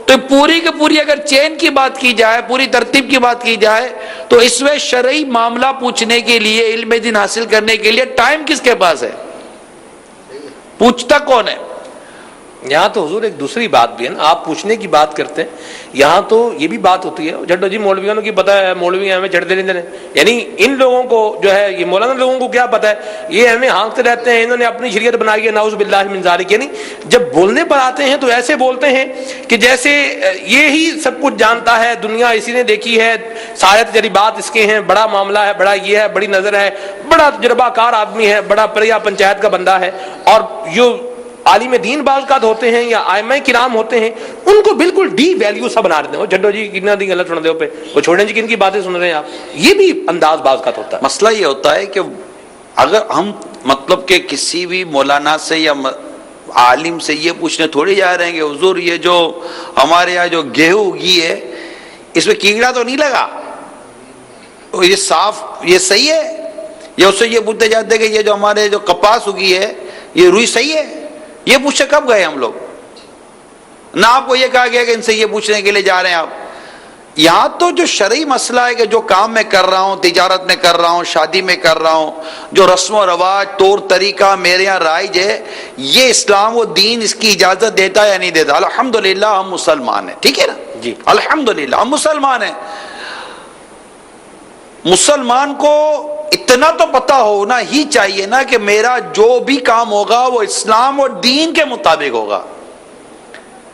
تو پوری کی پوری اگر چین کی بات کی جائے، پوری ترتیب کی بات کی جائے، تو اس میں شرعی معاملہ پوچھنے کے لیے، علم دین حاصل کرنے کے لیے ٹائم کس کے پاس ہے؟ پوچھتا کون ہے؟ یہاں تو حضور ایک دوسری بات بھی ہے نا، آپ پوچھنے کی بات کرتے ہیں، یہاں تو یہ بھی بات ہوتی ہے جھٹو جی مولویوں کی پتہ ہے، مولوی ہمیں چڑھتے رہتے ہیں. یعنی ان لوگوں کو جو ہے، یہ مولانا لوگوں کو کیا پتہ ہے، یہ ہمیں ہانکتے رہتے ہیں، انہوں نے اپنی شریعت بنائی ہے، نعوذ باللہ من ذالک. یعنی جب بولنے پر آتے ہیں تو ایسے بولتے ہیں کہ جیسے یہ ہی سب کچھ جانتا ہے، دنیا اسی نے دیکھی ہے، سارے تجربات اس کے ہیں، بڑا معاملہ ہے، بڑا یہ ہے، بڑی نظر ہے، بڑا تجربہ کار آدمی ہے، بڑا پریا پنچایت کا بندہ ہے. اور جو عالم دین بعض ہوتے ہیں یا ائمہ کرام ہوتے ہیں، ان کو بالکل ڈی ویلیو سا بنا دیتے ہیں. جھڈو جی کتنا دی غلط سن دے پہ وہ چھوڑیں جی کن کی باتیں سن رہے ہیں آپ. یہ بھی انداز بعض کا ہوتا ہے. مسئلہ یہ ہوتا ہے کہ اگر ہم مطلب کہ کسی بھی مولانا سے یا عالم سے یہ پوچھنے تھوڑی جا رہے ہیں کہ حضور یہ جو ہمارے یہاں جو گیہوں اگی ہے اس میں کیڑا تو نہیں لگا، یہ صاف یہ صحیح ہے؟ یا اس سے یہ پوچھتے جاتے کہ یہ جو ہمارے جو کپاس اگی ہے یہ روئی صحیح ہے؟ یہ پوچھے کب گئے ہم لوگ؟ نہ آپ کو یہ کہا گیا کہ ان سے یہ پوچھنے کے لیے جا رہے ہیں آپ. یہاں تو جو شرعی مسئلہ ہے کہ جو کام میں کر رہا ہوں، تجارت میں کر رہا ہوں، شادی میں کر رہا ہوں، جو رسم و رواج طور طریقہ میرے یہاں رائج ہے، یہ اسلام و دین اس کی اجازت دیتا ہے یا نہیں دیتا؟ الحمدللہ ہم مسلمان ہیں، ٹھیک ہے نا جی. الحمدللہ ہم مسلمان ہیں. مسلمان کو اتنا تو پتا ہونا ہی چاہیے نا کہ میرا جو بھی کام ہوگا وہ اسلام اور دین کے مطابق ہوگا.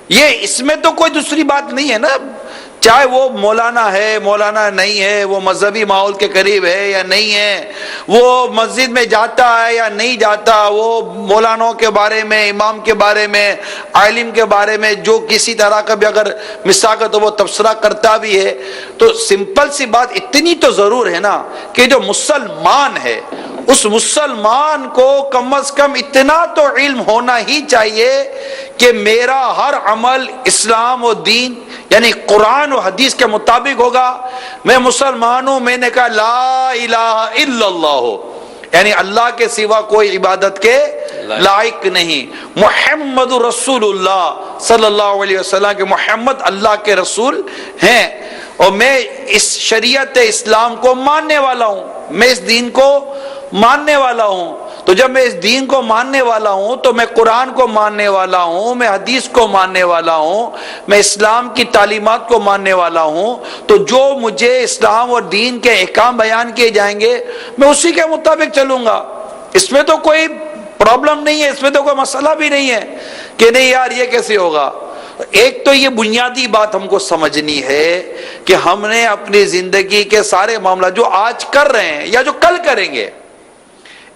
یہ اس میں تو کوئی دوسری بات نہیں ہے نا، چاہے وہ مولانا ہے مولانا نہیں ہے، وہ مذہبی ماحول کے قریب ہے یا نہیں ہے، وہ مسجد میں جاتا ہے یا نہیں جاتا، وہ مولانوں کے بارے میں، امام کے بارے میں، عالم کے بارے میں جو کسی طرح کا بھی اگر مساقت وہ تبصرہ کرتا بھی ہے، تو سمپل سی بات اتنی تو ضرور ہے نا کہ جو مسلمان ہے اس مسلمان کو کم از کم اتنا تو علم ہونا ہی چاہیے کہ میرا ہر عمل اسلام و دین یعنی قرآن و حدیث کے مطابق ہوگا. میں مسلمان ہوں، میں نے کہا لا الہ الا اللہ، یعنی اللہ کے سوا کوئی عبادت کے لائق نہیں. محمد رسول اللہ صلی اللہ علیہ وسلم کہ محمد اللہ کے رسول ہیں، اور میں اس شریعت اسلام کو ماننے والا ہوں، میں اس دین کو ماننے والا ہوں. تو جب میں اس دین کو ماننے والا ہوں تو میں قرآن کو ماننے والا ہوں، میں حدیث کو ماننے والا ہوں، میں اسلام کی تعلیمات کو ماننے والا ہوں. تو جو مجھے اسلام اور دین کے احکام بیان کیے جائیں گے میں اسی کے مطابق چلوں گا. اس میں تو کوئی پرابلم نہیں ہے، اس میں تو کوئی مسئلہ بھی نہیں ہے کہ نہیں یار یہ کیسے ہوگا. ایک تو یہ بنیادی بات ہم کو سمجھنی ہے کہ ہم نے اپنی زندگی کے سارے معاملات جو آج کر رہے ہیں یا جو کل کریں گے،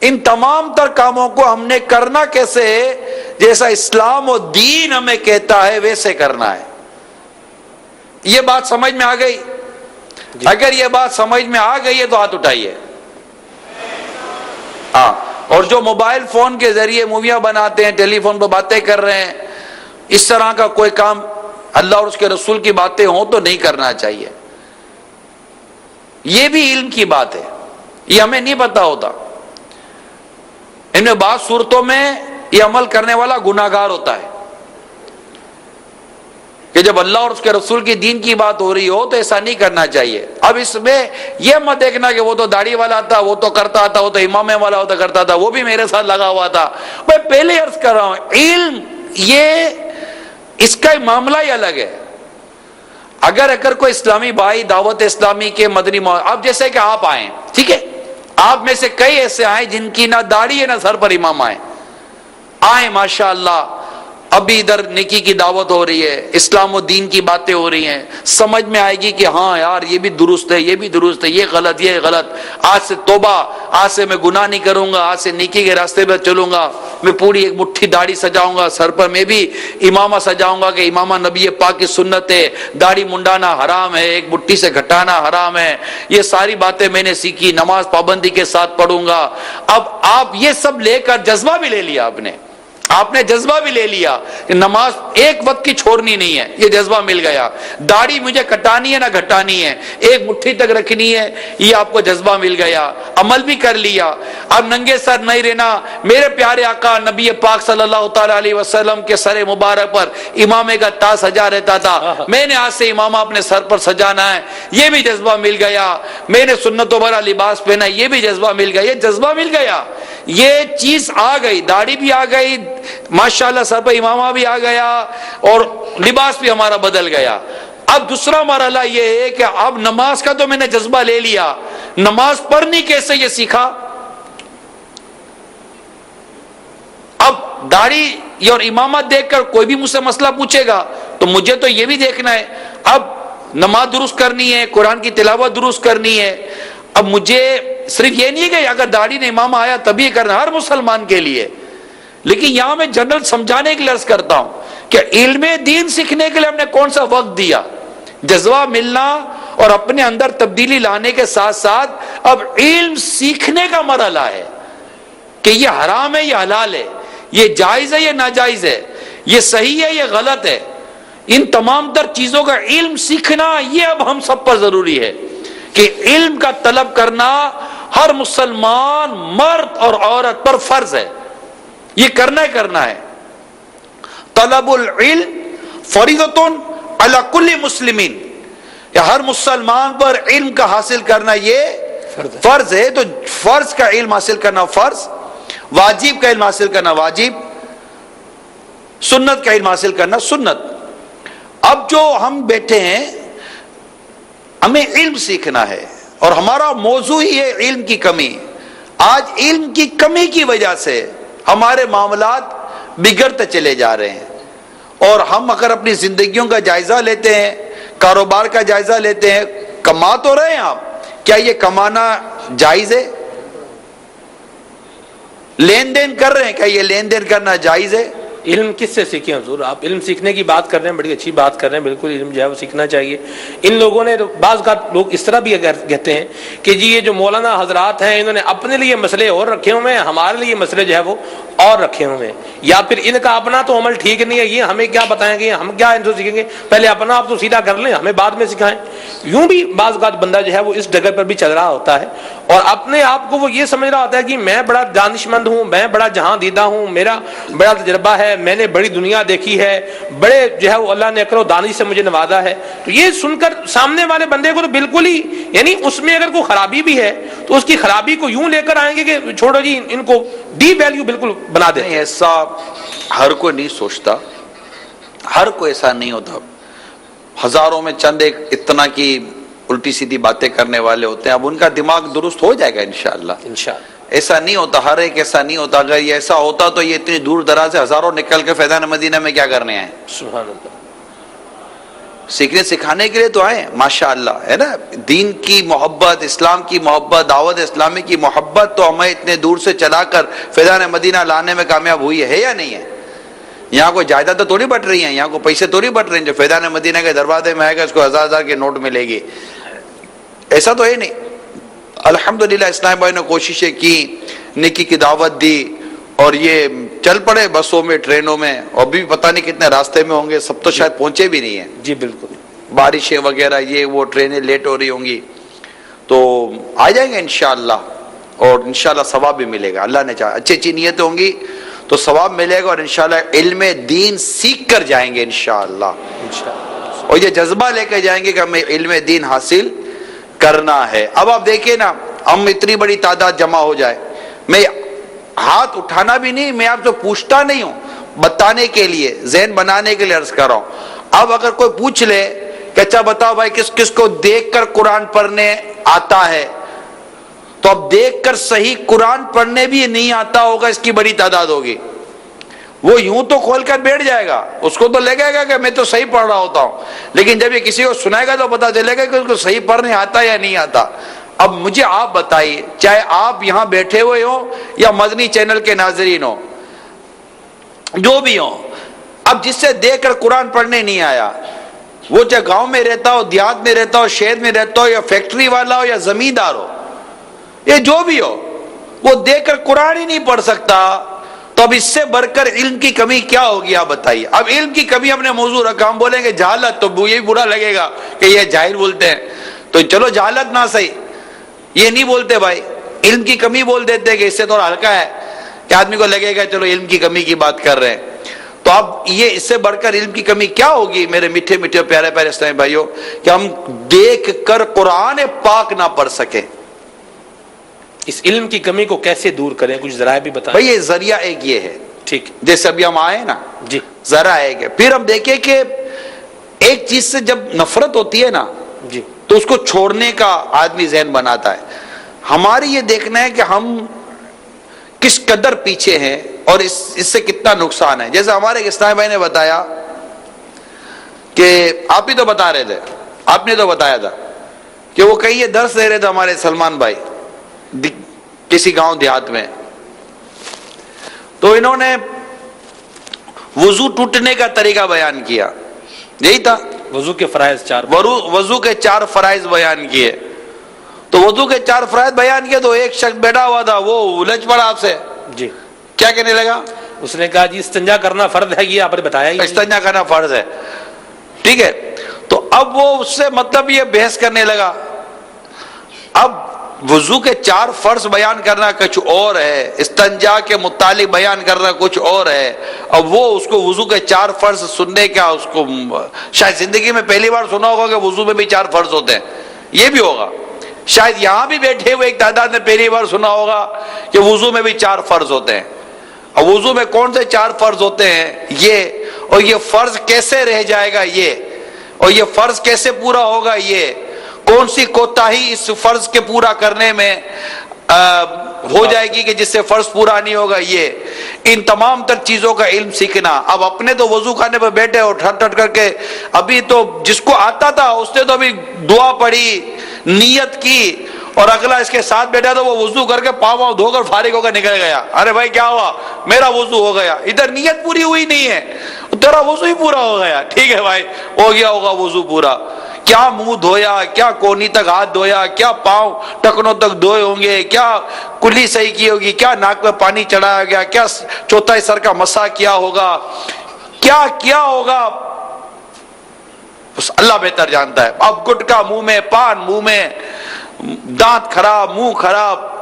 ان تمام تر کاموں کو ہم نے کرنا کیسے ہے؟ جیسا اسلام و دین ہمیں کہتا ہے ویسے کرنا ہے. یہ بات سمجھ میں آ گئی؟ اگر یہ بات سمجھ میں آ گئی ہے تو ہاتھ اٹھائیے. ہاں. اور جو موبائل فون کے ذریعے موویاں بناتے ہیں، ٹیلی فون پہ باتیں کر رہے ہیں، اس طرح کا کوئی کام اللہ اور اس کے رسول کی باتیں ہوں تو نہیں کرنا چاہیے. یہ بھی علم کی بات ہے، یہ ہمیں نہیں پتا ہوتا. ان میں بعض صورتوں میں یہ عمل کرنے والا گناہگار ہوتا ہے کہ جب اللہ اور اس کے رسول کی دین کی بات ہو رہی ہو تو ایسا نہیں کرنا چاہیے. اب اس میں یہ مت دیکھنا کہ وہ تو داڑھی والا تھا، وہ تو کرتا تھا، وہ تو امامے والا ہوتا کرتا تھا، وہ بھی میرے ساتھ لگا ہوا تھا. میں پہلے عرض کر رہا ہوں علم یہ اس کا معاملہ ہی الگ ہے. اگر کوئی اسلامی بھائی دعوت اسلامی کے مدنی اب جیسے کہ آپ آئیں، ٹھیک ہے، آپ میں سے کئی ایسے آئے جن کی نہ داڑھی ہے نہ سر پر امام آئیں ماشاءاللہ. ابھی ادھر نیکی کی دعوت ہو رہی ہے، اسلام و دین کی باتیں ہو رہی ہیں، سمجھ میں آئے گی کہ ہاں یار یہ بھی درست ہے، یہ بھی درست ہے، یہ غلط، یہ غلط. آج سے توبہ، آج سے میں گناہ نہیں کروں گا، آج سے نیکی کے راستے پہ چلوں گا، میں پوری ایک مٹھی داڑھی سجاؤں گا، سر پر میں بھی امامہ سجاؤں گا کہ امامہ نبی پاک کی سنت ہے، داڑھی منڈانا حرام ہے، ایک مٹھی سے گھٹانا حرام ہے. یہ ساری باتیں میں نے سیکھی، نماز پابندی کے ساتھ پڑھوں گا. اب آپ یہ سب لے کر جذبہ بھی لے لیا، آپ نے جذبہ بھی لے لیا کہ نماز ایک وقت کی چھوڑنی نہیں ہے، یہ جذبہ مل گیا. داڑھی مجھے کٹانی ہے نہ گھٹانی ہے، ایک مٹھی تک رکھنی ہے، یہ آپ کو جذبہ مل گیا، عمل بھی کر لیا. اب ننگے سر نہیں رہنا. میرے پیارے آقا نبی پاک صلی اللہ تعالی علیہ وسلم کے سر مبارک پر امامے کا تاج سجا رہتا تھا، میں نے آج سے امامہ اپنے سر پر سجانا ہے، یہ بھی جذبہ مل گیا. میں نے سنتوں والا لباس پہنا، یہ بھی جذبہ مل گیا. یہ جذبہ مل گیا، یہ چیز آ گئی، داڑھی بھی آ گئی، ماشاءاللہ سر پر امامہ بھی آ گیا، اور لباس بھی ہمارا بدل گیا. اب دوسرا مرحلہ یہ ہے کہ اب نماز کا تو میں نے جذبہ لے لیا، نماز پڑھنی کیسے یہ سیکھا. اب داڑھی اور امامت دیکھ کر کوئی بھی مجھ سے مسئلہ پوچھے گا تو مجھے تو یہ بھی دیکھنا ہے اب نماز درست کرنی ہے، قرآن کی تلاوت درست کرنی ہے. اب مجھے صرف یہ نہیں کہ اگر داڑھی نے امامہ آیا تبھی کرنا، ہر مسلمان کے لیے. لیکن یہاں میں جنرل سمجھانے کے لیے عرض کرتا ہوں کہ علم دین سیکھنے کے لیے ہم نے کون سا وقت دیا. جذبہ ملنا اور اپنے اندر تبدیلی لانے کے ساتھ ساتھ اب علم سیکھنے کا مرحلہ ہے کہ یہ حرام ہے، یہ حلال ہے، یہ جائز ہے یا ناجائز ہے، یہ صحیح ہے یا غلط ہے، ان تمام تر چیزوں کا علم سیکھنا یہ اب ہم سب پر ضروری ہے کہ علم کا طلب کرنا ہر مسلمان مرد اور عورت پر فرض ہے، یہ کرنا ہے۔ طلب العلم فریضۃ علی کل مسلمین، یا ہر مسلمان پر علم کا حاصل کرنا یہ فرض ہے۔ تو فرض کا علم حاصل کرنا فرض، واجب کا علم حاصل کرنا واجب، سنت کا علم حاصل کرنا سنت۔ اب جو ہم بیٹھے ہیں ہمیں علم سیکھنا ہے، اور ہمارا موضوع ہی ہے علم کی کمی۔ آج علم کی کمی کی وجہ سے ہمارے معاملات بگڑتے چلے جا رہے ہیں، اور ہم اگر اپنی زندگیوں کا جائزہ لیتے ہیں، کاروبار کا جائزہ لیتے ہیں، کما تو رہے ہیں آپ، کیا یہ کمانا جائز ہے؟ لین دین کر رہے ہیں، کیا یہ لین دین کرنا جائز ہے؟ علم کس سے سیکھیں حضور؟ آپ علم سیکھنے کی بات کر رہے ہیں، بڑی اچھی بات کر رہے ہیں، بالکل علم جو ہے وہ سیکھنا چاہیے۔ ان لوگوں نے بعض کا لوگ اس طرح بھی کہتے ہیں کہ جی یہ جو مولانا حضرات ہیں انہوں نے اپنے لیے مسئلے اور رکھے ہوئے ہیں، ہمارے لیے مسئلے جو ہے وہ اور رکھے ہوئے ہیں، یا پھر ان کا اپنا تو عمل ٹھیک نہیں ہے، یہ ہمیں کیا بتائیں گے، ہم کیا ان سے سیکھیں گے، پہلے اپنا آپ تو سیدھا کر لیں، ہمیں بعد میں سکھائیں۔ یوں بھی بعض کا بندہ جو ہے وہ اس ڈگر پر بھی چل رہا ہوتا ہے، اور اپنے آپ کو وہ یہ سمجھ رہا ہوتا ہے کہ میں بڑا دانش مند ہوں، میں بڑا جہاں دیدہ ہوں، میرا بڑا تجربہ ہے، میں نے بڑی دنیا دیکھی ہے، بڑے جو ہے وہ اللہ نے اکر و دانش سے مجھے نوازا ہے۔ تو یہ سن کر سامنے والے بندے کو تو بالکل ہی، یعنی اس میں اگر کوئی خرابی بھی ہے تو اس کی خرابی کو یوں لے کر آئیں گے کہ چھوڑو جی، ان کو ڈی ویلیو بالکل بنا دیں۔ ایسا ہر کوئی نہیں سوچتا، ہر کوئی ایسا نہیں ہوتا، ہزاروں میں چند ایک اتنا کی الٹی سیدھی باتیں کرنے والے ہوتے ہیں، اب ان کا دماغ درست ہو جائے گا انشاءاللہ۔ ایسا نہیں ہوتا، ہر ایک ایسا نہیں ہوتا۔ اگر یہ ایسا ہوتا تو یہ اتنی دور دراز سے ہزاروں نکل کے فیضان مدینہ میں کیا کرنے آئے؟ سبحان اللہ، سیکھنے سکھانے کے لیے تو آئے، ماشاءاللہ، ہے نا۔ دین کی محبت، اسلام کی محبت، دعوت اسلامی کی محبت تو ہمیں اتنے دور سے چلا کر فیضان مدینہ لانے میں کامیاب ہوئی ہے یا نہیں ہے؟ یہاں کوئی جائیداد تو تھوڑی بٹ رہی ہیں، یہاں کو پیسے تھوڑی بٹ رہے ہیں۔ جو فیضان مدینہ کے دروازے میں آئے گا اس کو ہزار ہزار کے نوٹ ملے گی، ایسا تو ہے نہیں۔ الحمدللہ اسلام بھائی نے کوششیں کی، نیکی کی دعوت دی، اور یہ چل پڑے بسوں میں، ٹرینوں میں، اور بھی پتہ نہیں کتنے راستے میں ہوں گے، سب تو شاید پہنچے بھی نہیں ہیں۔ جی بالکل، بارشیں وغیرہ یہ وہ ٹرینیں لیٹ ہو رہی ہوں گی، تو آ جائیں گے انشاءاللہ، اور انشاءاللہ ثواب بھی ملے گا۔ اللہ نے چاہا اچھی اچھی نیتیں ہوں گی تو ثواب ملے گا، اور انشاءاللہ علم دین سیکھ کر جائیں گے انشاءاللہ، اور یہ جذبہ لے کے جائیں گے کہ ہمیں علم دین حاصل کرنا ہے۔ اب آپ دیکھیں نا، ہم اتنی بڑی تعداد جمع ہو جائے، میں ہاتھ اٹھانا بھی نہیں، میں آپ سے پوچھتا نہیں ہوں، بتانے کے لیے، ذہن بنانے کے لیے عرض کر رہا ہوں۔ اب اگر کوئی پوچھ لے کہ اچھا بتاؤ بھائی کس کس کو دیکھ کر قرآن پڑھنے آتا ہے، تو اب دیکھ کر صحیح قرآن پڑھنے بھی نہیں آتا ہوگا، اس کی بڑی تعداد ہوگی۔ وہ یوں تو کھول کر بیٹھ جائے گا، اس کو تو لگے گا کہ میں تو صحیح پڑھ رہا ہوتا ہوں، لیکن جب یہ کسی کو سنائے گا تو پتہ چلے گا کہ اس کو صحیح پڑھنے آتا یا نہیں آتا۔ اب مجھے آپ بتائیے، چاہے آپ یہاں بیٹھے ہوئے ہوں یا مدنی چینل کے ناظرین ہوں، جو بھی ہوں، اب جس سے دیکھ کر قرآن پڑھنے نہیں آیا، وہ چاہے گاؤں میں رہتا ہو، دیہات میں رہتا ہو، شہر میں رہتا ہو، یا فیکٹری والا ہو یا زمیندار ہو، یہ جو بھی ہو، وہ دیکھ کر قرآن ہی نہیں پڑھ سکتا، تو اب اس سے بڑھ کر علم کی کمی کیا ہوگی آپ بتائیے۔ اب علم کی کمی اپنے موضوع رکھا، ہم بولیں گے جہالت، تو یہ برا لگے گا کہ یہ جاہل بولتے ہیں، تو چلو جہالت نہ صحیح، یہ نہیں بولتے بھائی، علم کی کمی بول دیتے ہیں کہ اس سے تھوڑا ہلکا ہے، کہ آدمی کو لگے گا چلو علم کی کمی کی بات کر رہے ہیں۔ تو اب یہ اس سے بڑھ کر علم کی کمی کیا ہوگی میرے میٹھے میٹھے پیارے پیارے اسلامی بھائیوں، کہ ہم دیکھ کر قرآن پاک نہ پڑھ سکیں۔ اس علم کی کمی کو کیسے دور کریں، کچھ ذرائع بھی بتائیں۔ بھائی یہ ذریعہ ایک یہ ہے، ٹھیک، جیسے ابھی ہم آئے نا، جی، ذرا ایک ہے۔ پھر ہم دیکھیں کہ ایک چیز سے جب نفرت ہوتی ہے نا، جی، تو اس کو چھوڑنے کا آدمی ذہن بناتا ہے۔ ہماری یہ دیکھنا ہے کہ ہم کس قدر پیچھے ہیں اور اس سے کتنا نقصان ہے۔ جیسے ہمارے ایک اسلامی بھائی نے بتایا کہ آپ ہی تو بتا رہے تھے، آپ نے تو بتایا تھا کہ وہ کہیں یہ درس دے رہے تھے ہمارے سلمان بھائی کسی گاؤں دیہات میں، تو انہوں نے وضو ٹوٹنے کا طریقہ بیان کیا، یہی تھا، وضو کے فرائض چار، وضو کے 4 فرائض بیان کیے۔ تو وضو کے 4 فرائض بیان کیے تو ایک شخص بیٹھا ہوا تھا، وہ الجھ پڑا آپ سے، جی، کیا کہنے لگا؟ اس نے کہا جی استنجا کرنا فرض ہے، یہ آپ نے بتایا ہی نہیں۔ استنجا کرنا فرض ہے، ٹھیک ہے۔ تو اب وہ اس سے مطلب یہ بحث کرنے لگا۔ اب وضو کے 4 فرض بیان کرنا کچھ اور ہے، استنجا کے متعلق بیان کرنا کچھ اور ہے۔ اب وہ اس کو وضو کے 4 فرض سننے کا، اس کو شاید زندگی میں پہلی بار سنا ہوگا کہ وضو میں بھی 4 فرض ہوتے ہیں، یہ بھی ہوگا۔ شاید یہاں بھی بیٹھے ہوئے ایک تعداد نے پہلی بار سنا ہوگا کہ وضو میں بھی 4 فرض ہوتے ہیں۔ اور وضو میں کون سے 4 فرض ہوتے ہیں یہ، اور یہ فرض کیسے رہ جائے گا یہ، اور یہ فرض کیسے پورا ہوگا یہ، کون سی کوتاہی اس فرض کے پورا کرنے میں ہو جائے گی کہ جس سے فرض پورا نہیں ہوگا یہ، ان تمام تر چیزوں کا علم سیکھنا۔ اب اپنے تو وضو خانے پہ بیٹھے اور ٹھٹ ٹھٹ کر کے، ابھی تو جس کو آتا تھا اس نے تو ابھی دعا پڑھی، نیت کی، اور اگلا اس کے ساتھ بیٹھا تو وہ وضو کر کے پاؤں دھو کر فارغ ہو کر نکل گیا۔ ارے بھائی کیا ہوا؟ میرا وضو ہو گیا۔ ادھر نیت پوری ہوئی نہیں ہے، تیرا وضو ہی پورا ہو گیا۔ ٹھیک ہے بھائی، ہو گیا ہوگا وضو پورا۔ کیا منہ دھویا، کیا کونی تک ہاتھ دھویا، کیا پاؤں ٹکنوں تک دھوئے ہوں گے، کیا کلی صحیح کی ہوگی، کیا ناک میں پانی چڑھایا گیا، کیا چوتھائی سر کا مسح کیا ہوگا، کیا کیا ہوگا، بس اللہ بہتر جانتا ہے۔ اب گٹکا منہ میں، پان منہ میں، دانت خراب، منہ خراب،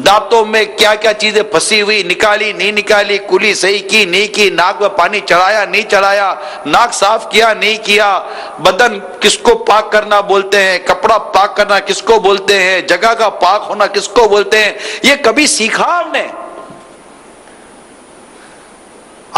دانتوں میں کیا کیا چیزیں پھنسی ہوئی، نکالی نہیں نکالی، کلی صحیح کی نہیں کی، ناک میں پانی چڑھایا نہیں چڑھایا، ناک صاف کیا نہیں کیا، بدن کس کو پاک کرنا بولتے ہیں، کپڑا پاک کرنا کس کو بولتے ہیں، جگہ کا پاک ہونا کس کو بولتے ہیں، یہ کبھی سیکھا ہم نے؟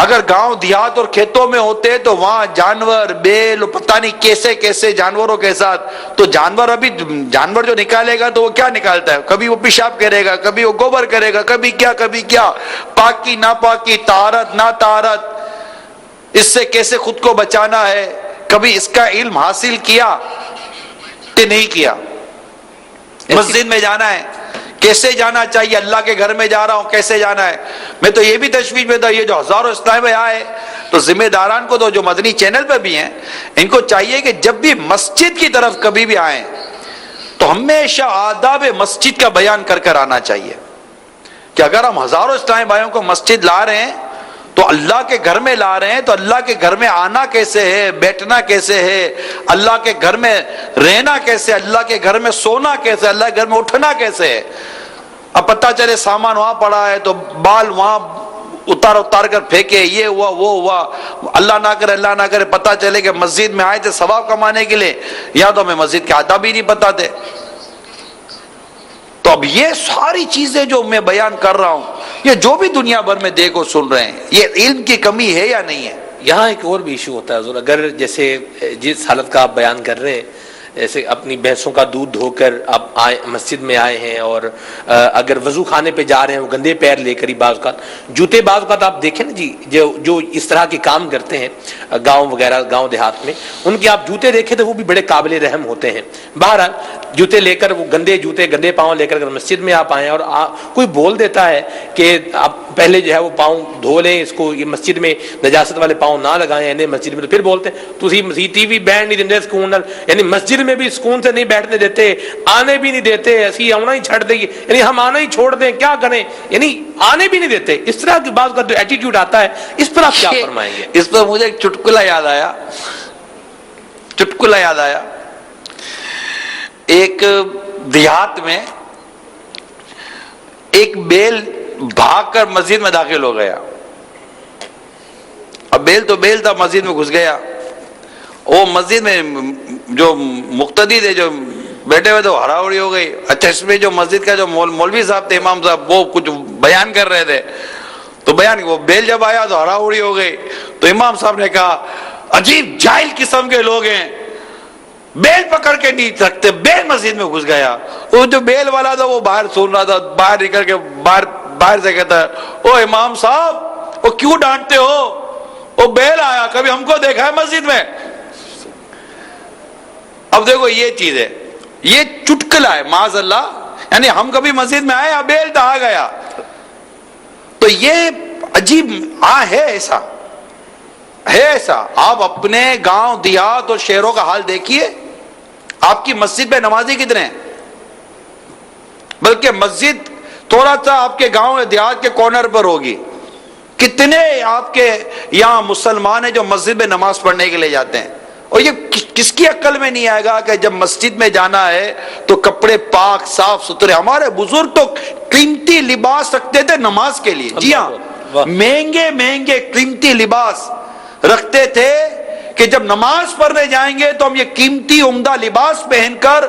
اگر گاؤں دیہات اور کھیتوں میں ہوتے تو وہاں جانور، بیل، پتہ نہیں کیسے کیسے جانوروں کے ساتھ، تو جانور ابھی جانور جو نکالے گا تو وہ کیا نکالتا ہے؟ کبھی وہ پیشاب کرے گا، کبھی وہ گوبر کرے گا، کبھی کیا، پاکی ناپاکی، طہارت نا طہارت، اس سے کیسے خود کو بچانا ہے، کبھی اس کا علم حاصل کیا کہ نہیں کیا؟ مسجد میں جانا ہے، کیسے جانا چاہیے؟ اللہ کے گھر میں جا رہا ہوں، کیسے جانا ہے؟ میں تو یہ بھی تشویش میں تھا، یہ جو ہزاروں اسلام میں آئے تو ذمہ داران کو تو جو مدنی چینل پہ بھی ہیں ان کو چاہیے کہ جب بھی مسجد کی طرف کبھی بھی آئیں تو ہمیشہ آداب مسجد کا بیان کر کر آنا چاہیے، کہ اگر ہم ہزاروں اسلامی بھائیوں کو مسجد لا رہے ہیں تو اللہ کے گھر میں لا رہے ہیں، تو اللہ کے گھر میں آنا کیسے ہے، بیٹھنا کیسے ہے، اللہ کے گھر میں رہنا کیسے، اللہ کے گھر میں سونا کیسے، اللہ کے گھر میں اٹھنا کیسے ہے۔ اب پتہ چلے سامان وہاں پڑا ہے تو بال وہاں اتار کر پھینکے، یہ ہوا وہ ہوا، اللہ نہ کرے پتہ چلے کہ مسجد میں آئے تھے ثواب کمانے کے لیے، یا تو ہمیں مسجد کے آداب بھی نہیں پتہ تھے۔ تو اب یہ ساری چیزیں جو میں بیان کر رہا ہوں، یہ جو بھی دنیا بھر میں دیکھو سن رہے ہیں، یہ علم کی کمی ہے یا نہیں ہے؟ یہاں ایک اور بھی ایشو ہوتا ہے حضور، اگر جیسے جس حالت کا آپ بیان کر رہے ہیں، جیسے اپنی بھینسوں کا دودھ دھو کر آپ آئے مسجد میں آئے ہیں، اور اگر وضو خانے پہ جا رہے ہیں وہ گندے پیر لے کر ہی، بعض اوقات جوتے، بعض اوقات آپ دیکھیں نا جی، جو اس طرح کے کام کرتے ہیں گاؤں وغیرہ، گاؤں دیہات میں، ان کے آپ جوتے دیکھیں تو وہ بھی بڑے قابل رحم ہوتے ہیں۔ بہرحال جوتے لے کر، وہ گندے جوتے، گندے پاؤں لے کر اگر مسجد میں آپ آئیں اور کوئی بول دیتا ہے کہ آپ پہلے جو ہے وہ پاؤں دھو لیں، اس کو یہ مسجد میں نجاست والے پاؤں نہ لگائیں انہیں مسجد میں، تو پھر بولتے ہیں تسی مسجد ٹی وی بینڈ نہیں دیندے سکون نال، یعنی مسجد میں بھی سکون سے نہیں بیٹھنے دیتے، آنے بھی نہیں دیتے، اسی آنا ہی چھڑ دیں، یعنی ہم آنا ہی چھوڑ دیں، کیا کریں، یعنی آنے بھی نہیں دیتے۔ اس طرح کی بات کا جو ایٹیٹیوڈ آتا ہے، اس پر آپ کیا فرمائیں گے؟ اس پر مجھے ایک چٹکلا یاد آیا۔ ایک دیہات میں ایک بیل بھاگ کر مسجد میں داخل ہو گیا۔ اب بیل تو بیل تھا، مسجد میں گھس گیا۔ وہ مسجد میں جو مقتدی تھے، جو بیٹھے ہوئے تھے، وہ ہراوڑی ہو گئی۔ اچھا، اس میں جو مسجد کا جو مولوی صاحب تھے، امام صاحب، وہ کچھ بیان کر رہے تھے، تو وہ بیل جب آیا تو ہراوڑی ہو گئی۔ تو امام صاحب نے کہا عجیب جاہل قسم کے لوگ ہیں، بیل پکڑ کے نہیں رکھتے، بیل مسجد میں گھس گیا۔ وہ جو بیل والا تھا وہ باہر سن رہا تھا، باہر نکل کے باہر سے کہتا ہے او امام صاحب، وہ کیوں ڈانٹتے ہو، وہ بیل آیا، کبھی ہم کو دیکھا ہے مسجد میں؟ اب دیکھو یہ چیز ہے، یہ چٹکلا ہے معاذ اللہ، یعنی ہم کبھی مسجد میں آئے، بیل تو آ گیا۔ تو یہ عجیب ہے، ایسا آپ اپنے گاؤں دیہات اور شہروں کا حال دیکھیے، آپ کی مسجد میں نمازی کتنے ہیں؟ بلکہ مسجد تھوڑا سا آپ کے گاؤں یا دیہات کے کارنر پر ہوگی، کتنے آپ کے یہاں مسلمان ہیں جو مسجد میں نماز پڑھنے کے لیے جاتے ہیں، اور یہ کس کی عقل میں نہیں آئے گا کہ جب مسجد میں جانا ہے تو کپڑے پاک صاف ستھرے. ہمارے بزرگ تو قیمتی لباس رکھتے تھے نماز کے لیے. جی ہاں، مہنگے مہنگے قیمتی لباس رکھتے تھے کہ جب نماز پڑھنے جائیں گے تو ہم یہ قیمتی عمدہ لباس پہن کر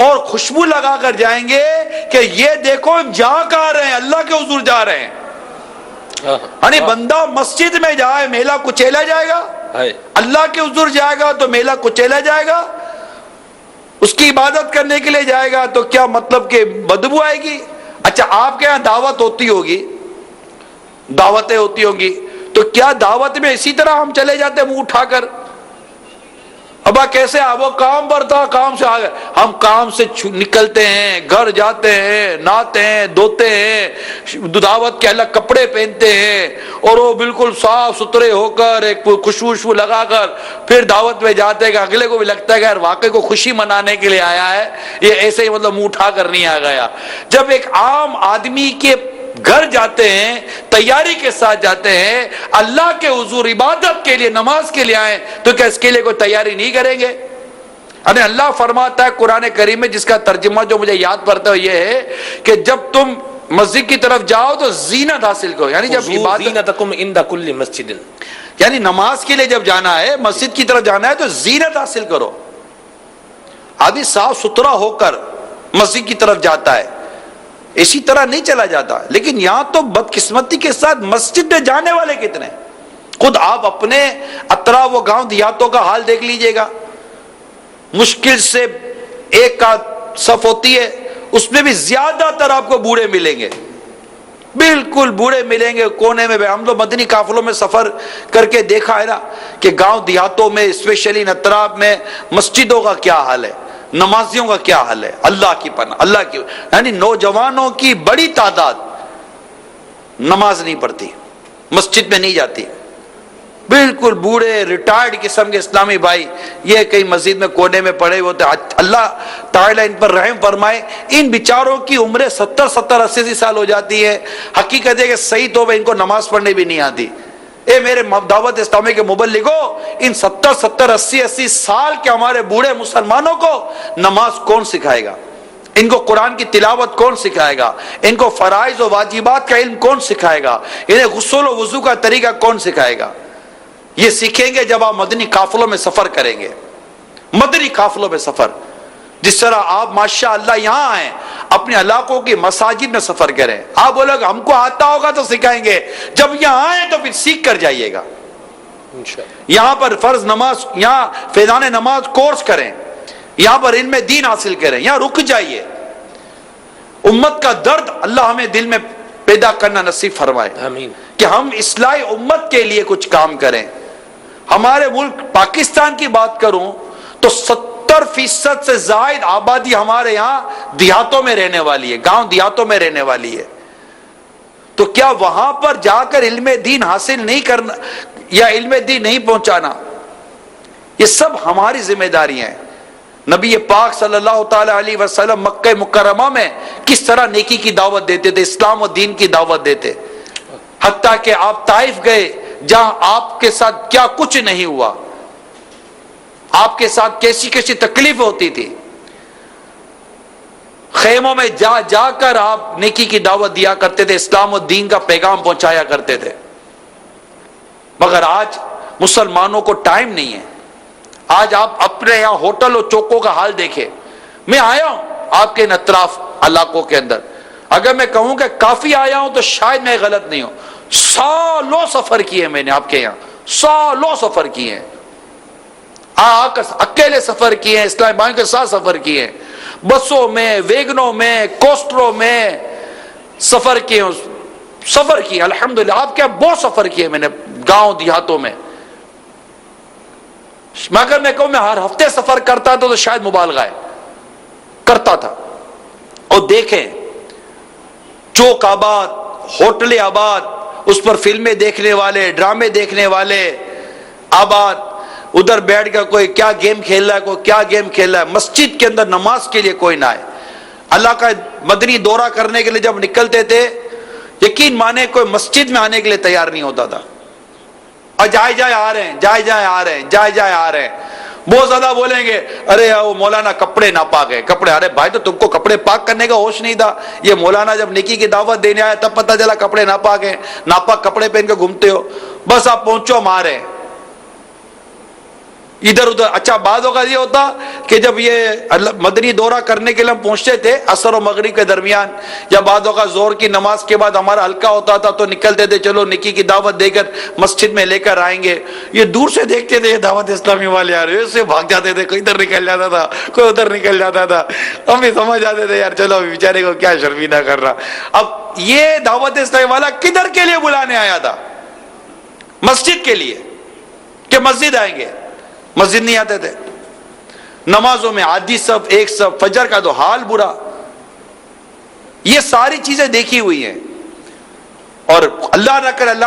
اور خوشبو لگا کر جائیں گے کہ یہ دیکھو ہم جا کہاں رہے ہیں، اللہ کے حضور جا رہے ہیں. یعنی بندہ مسجد میں جائے میلہ کچیلا جائے گا، اللہ کے حضور جائے گا تو میلہ کچیلا جائے گا، اس کی عبادت کرنے کے لیے جائے گا تو کیا مطلب کہ بدبو آئے گی. اچھا آپ کے یہاں دعوت ہوتی ہوگی، دعوتیں ہوتی ہوں گی، تو کیا دعوت میں اسی طرح ہم چلے جاتے منہ اٹھا کر؟ ابا کیسے وہ کام پر تھا، کام سے آ گئے. ہم کام سے نکلتے ہیں، گھر جاتے ہیں، نہاتے ہیں، دھوتے ہیں، دعوت کے الگ کپڑے پہنتے ہیں اور وہ بالکل صاف ستھرے ہو کر ایک خوشبو لگا کر پھر دعوت میں جاتے ہیں کہ اگلے کو بھی لگتا ہے کہ یار واقعی کو خوشی منانے کے لیے آیا ہے، یہ ایسے ہی مطلب منہ اٹھا کر نہیں آ گیا. جب ایک عام آدمی کے گھر جاتے ہیں، تیاری کے ساتھ جاتے ہیں، اللہ کے حضور عبادت کے لیے نماز کے لیے آئیں، تو کیا اس کے لیے کوئی تیاری نہیں کریں گے؟ یعنی اللہ فرماتا ہے قرآن کریم میں، جس کا ترجمہ جو مجھے یاد پڑتا ہے یہ ہے کہ جب تم مسجد کی طرف جاؤ تو زینت حاصل کرو. یعنی جب زینتکم عند کل مسجد، یعنی نماز کے لیے جب جانا ہے، مسجد کی طرف جانا ہے تو زینت حاصل کرو. آدمی صاف ستھرا ہو کر مسجد کی طرف جاتا ہے، اسی طرح نہیں چلا جاتا. لیکن یہاں تو بدقسمتی کے ساتھ مسجد میں جانے والے کتنے. خود آپ اپنے اطراف و گاؤں دیہاتوں کا حال دیکھ لیجئے گا. مشکل سے ایک کا صف ہوتی ہے، اس میں بھی زیادہ تر آپ کو بوڑھے ملیں گے، بالکل بوڑھے ملیں گے کونے میں. ہم تو مدنی قافلوں میں سفر کر کے دیکھا ہے نا کہ گاؤں دیہاتوں میں اسپیشلی ان اطراف میں مسجدوں کا کیا حال ہے، نمازیوں کا کیا حال ہے. اللہ کی پناہ، اللہ کی، یعنی نوجوانوں کی بڑی تعداد نماز نہیں پڑھتی، مسجد میں نہیں جاتی. بالکل بوڑھے ریٹائرڈ قسم کے اسلامی بھائی یہ کئی مسجد میں کونے میں پڑے ہوتے. اللہ تعالیٰ ان پر رحم فرمائے. ان بیچاروں کی عمریں 70-80 سال ہو جاتی ہے. حقیقت ہے کہ صحیح تو ان کو نماز پڑھنے بھی نہیں آتی. اے میرے دعوت اسلامی کے مبلغوں، ان 70-80 سال کے ہمارے بوڑھے مسلمانوں کو نماز کون سکھائے گا؟ ان کو قرآن کی تلاوت کون سکھائے گا؟ ان کو فرائض و واجبات کا علم کون سکھائے گا؟ انہیں غسل و وضو کا طریقہ کون سکھائے گا؟ یہ سیکھیں گے جب آپ مدنی قافلوں میں سفر کریں گے. مدنی قافلوں میں سفر، جس طرح آپ ماشاءاللہ یہاں آئیں، اپنے علاقوں کی مساجد میں سفر کریں. آپ بولے گا ہم کو آتا ہوگا تو سکھائیں گے، جب یہاں آئیں تو پھر سیکھ کر جائیے گا. یہاں پر فرض نماز، یہاں فیضان نماز کورس کریں، یہاں پر علم دین حاصل کریں، یہاں رک جائیے. امت کا درد اللہ ہمیں دل میں پیدا کرنا نصیب فرمائے، آمین. کہ ہم اصلاح امت کے لیے کچھ کام کریں. ہمارے ملک پاکستان کی بات کروں تو 70% سے زائد آبادی ہمارے یہاں دیہاتوں میں رہنے والی ہے، گاؤں دیہاتوں میں رہنے والی ہے. تو کیا وہاں پر جا کر علم دین حاصل نہیں کرنا یا علم دین نہیں پہنچانا، یہ سب ہماری ذمہ داریاں ہیں. نبی پاک صلی اللہ تعالی علیہ وسلم مکہ مکرمہ میں کس طرح نیکی کی دعوت دیتے تھے، اسلام و دین کی دعوت دیتے. حتیٰ کہ آپ طائف گئے جہاں آپ کے ساتھ کیا کچھ نہیں ہوا، آپ کے ساتھ کیسی کیسی تکلیف ہوتی تھی. خیموں میں جا جا کر آپ نیکی کی دعوت دیا کرتے تھے، اسلام و دین کا پیغام پہنچایا کرتے تھے. مگر آج مسلمانوں کو ٹائم نہیں ہے. آج آپ اپنے یہاں ہوٹل اور چوکوں کا حال دیکھیں. میں آیا ہوں آپ کے اطراف علاقوں کے اندر، اگر میں کہوں کہ کافی آیا ہوں تو شاید میں غلط نہیں ہوں. سالوں سفر کیے میں نے آپ کے یہاں، سالوں سفر کیے ہیں، اکیلے سفر کیے ہیں، اسلامی بھائیوں کے ساتھ سفر کیے ہیں، بسوں میں، ویگنوں میں، کوسٹروں میں سفر کیے ہیں، سفر کیے الحمدللہ. آپ کے بہت سفر کیے میں نے گاؤں دیہاتوں میں. مگر میں کہوں میں ہر ہفتے سفر کرتا تھا تو شاید مبالغہ ہے، کرتا تھا. اور دیکھیں چوک آباد، ہوٹل آباد، اس پر فلمیں دیکھنے والے، ڈرامے دیکھنے والے آباد، ادھر بیٹھ کر کوئی کیا گیم کھیل رہا ہے، کوئی کیا گیم کھیل رہا ہے. مسجد کے اندر نماز کے لیے کوئی نہ آئے. اللہ کا مدنی دورہ کرنے کے لیے جب نکلتے تھے، یقین مانے کوئی مسجد میں آنے کے لیے تیار نہیں ہوتا تھا. اور جائے آ رہے ہیں، جائے آ رہے ہیں. بہت زیادہ بولیں گے ارے وہ مولانا کپڑے ناپاک ہے، کپڑے. ارے بھائی تو تم کو کپڑے پاک کرنے کا ہوش نہیں تھا؟ یہ مولانا جب نکی کی دعوت دینے آیا تب پتہ چلا کپڑے ناپاک ہیں، ناپاک کپڑے پہن کے گھومتے ہو. بس آپ پہنچو ہم آ رہے ہیں ادھر ادھر. اچھا بعض اوقات یہ ہوتا کہ جب یہ مدنی دورہ کرنے کے لیے ہم پہنچتے تھے عصر و مغرب کے درمیان، یا بعض اوقات زور کی نماز کے بعد ہمارا ہلکا ہوتا تھا تو نکلتے تھے چلو نکی کی دعوت دے کر مسجد میں لے کر آئیں گے. یہ دور سے دیکھتے تھے یہ دعوت اسلامی والے آ رہے ہیں، سے بھاگ جاتے تھے، کوئی ادھر نکل جاتا تھا کوئی ادھر نکل جاتا تھا. ہم بھی سمجھ جاتے تھے یار چلو بیچارے کو کیا شرمندہ کر رہا. اب یہ دعوت اسلامی والا کدھر کے لیے بلانے آیا تھا؟ مسجد کے لیے کہ مسجد آئیں گے. مسجد نہیں آتے تھے. نمازوں میں آدھی صف ایک صف، فجر کا تو حال برا. یہ ساری چیزیں دیکھی ہوئی ہیں. اور اللہ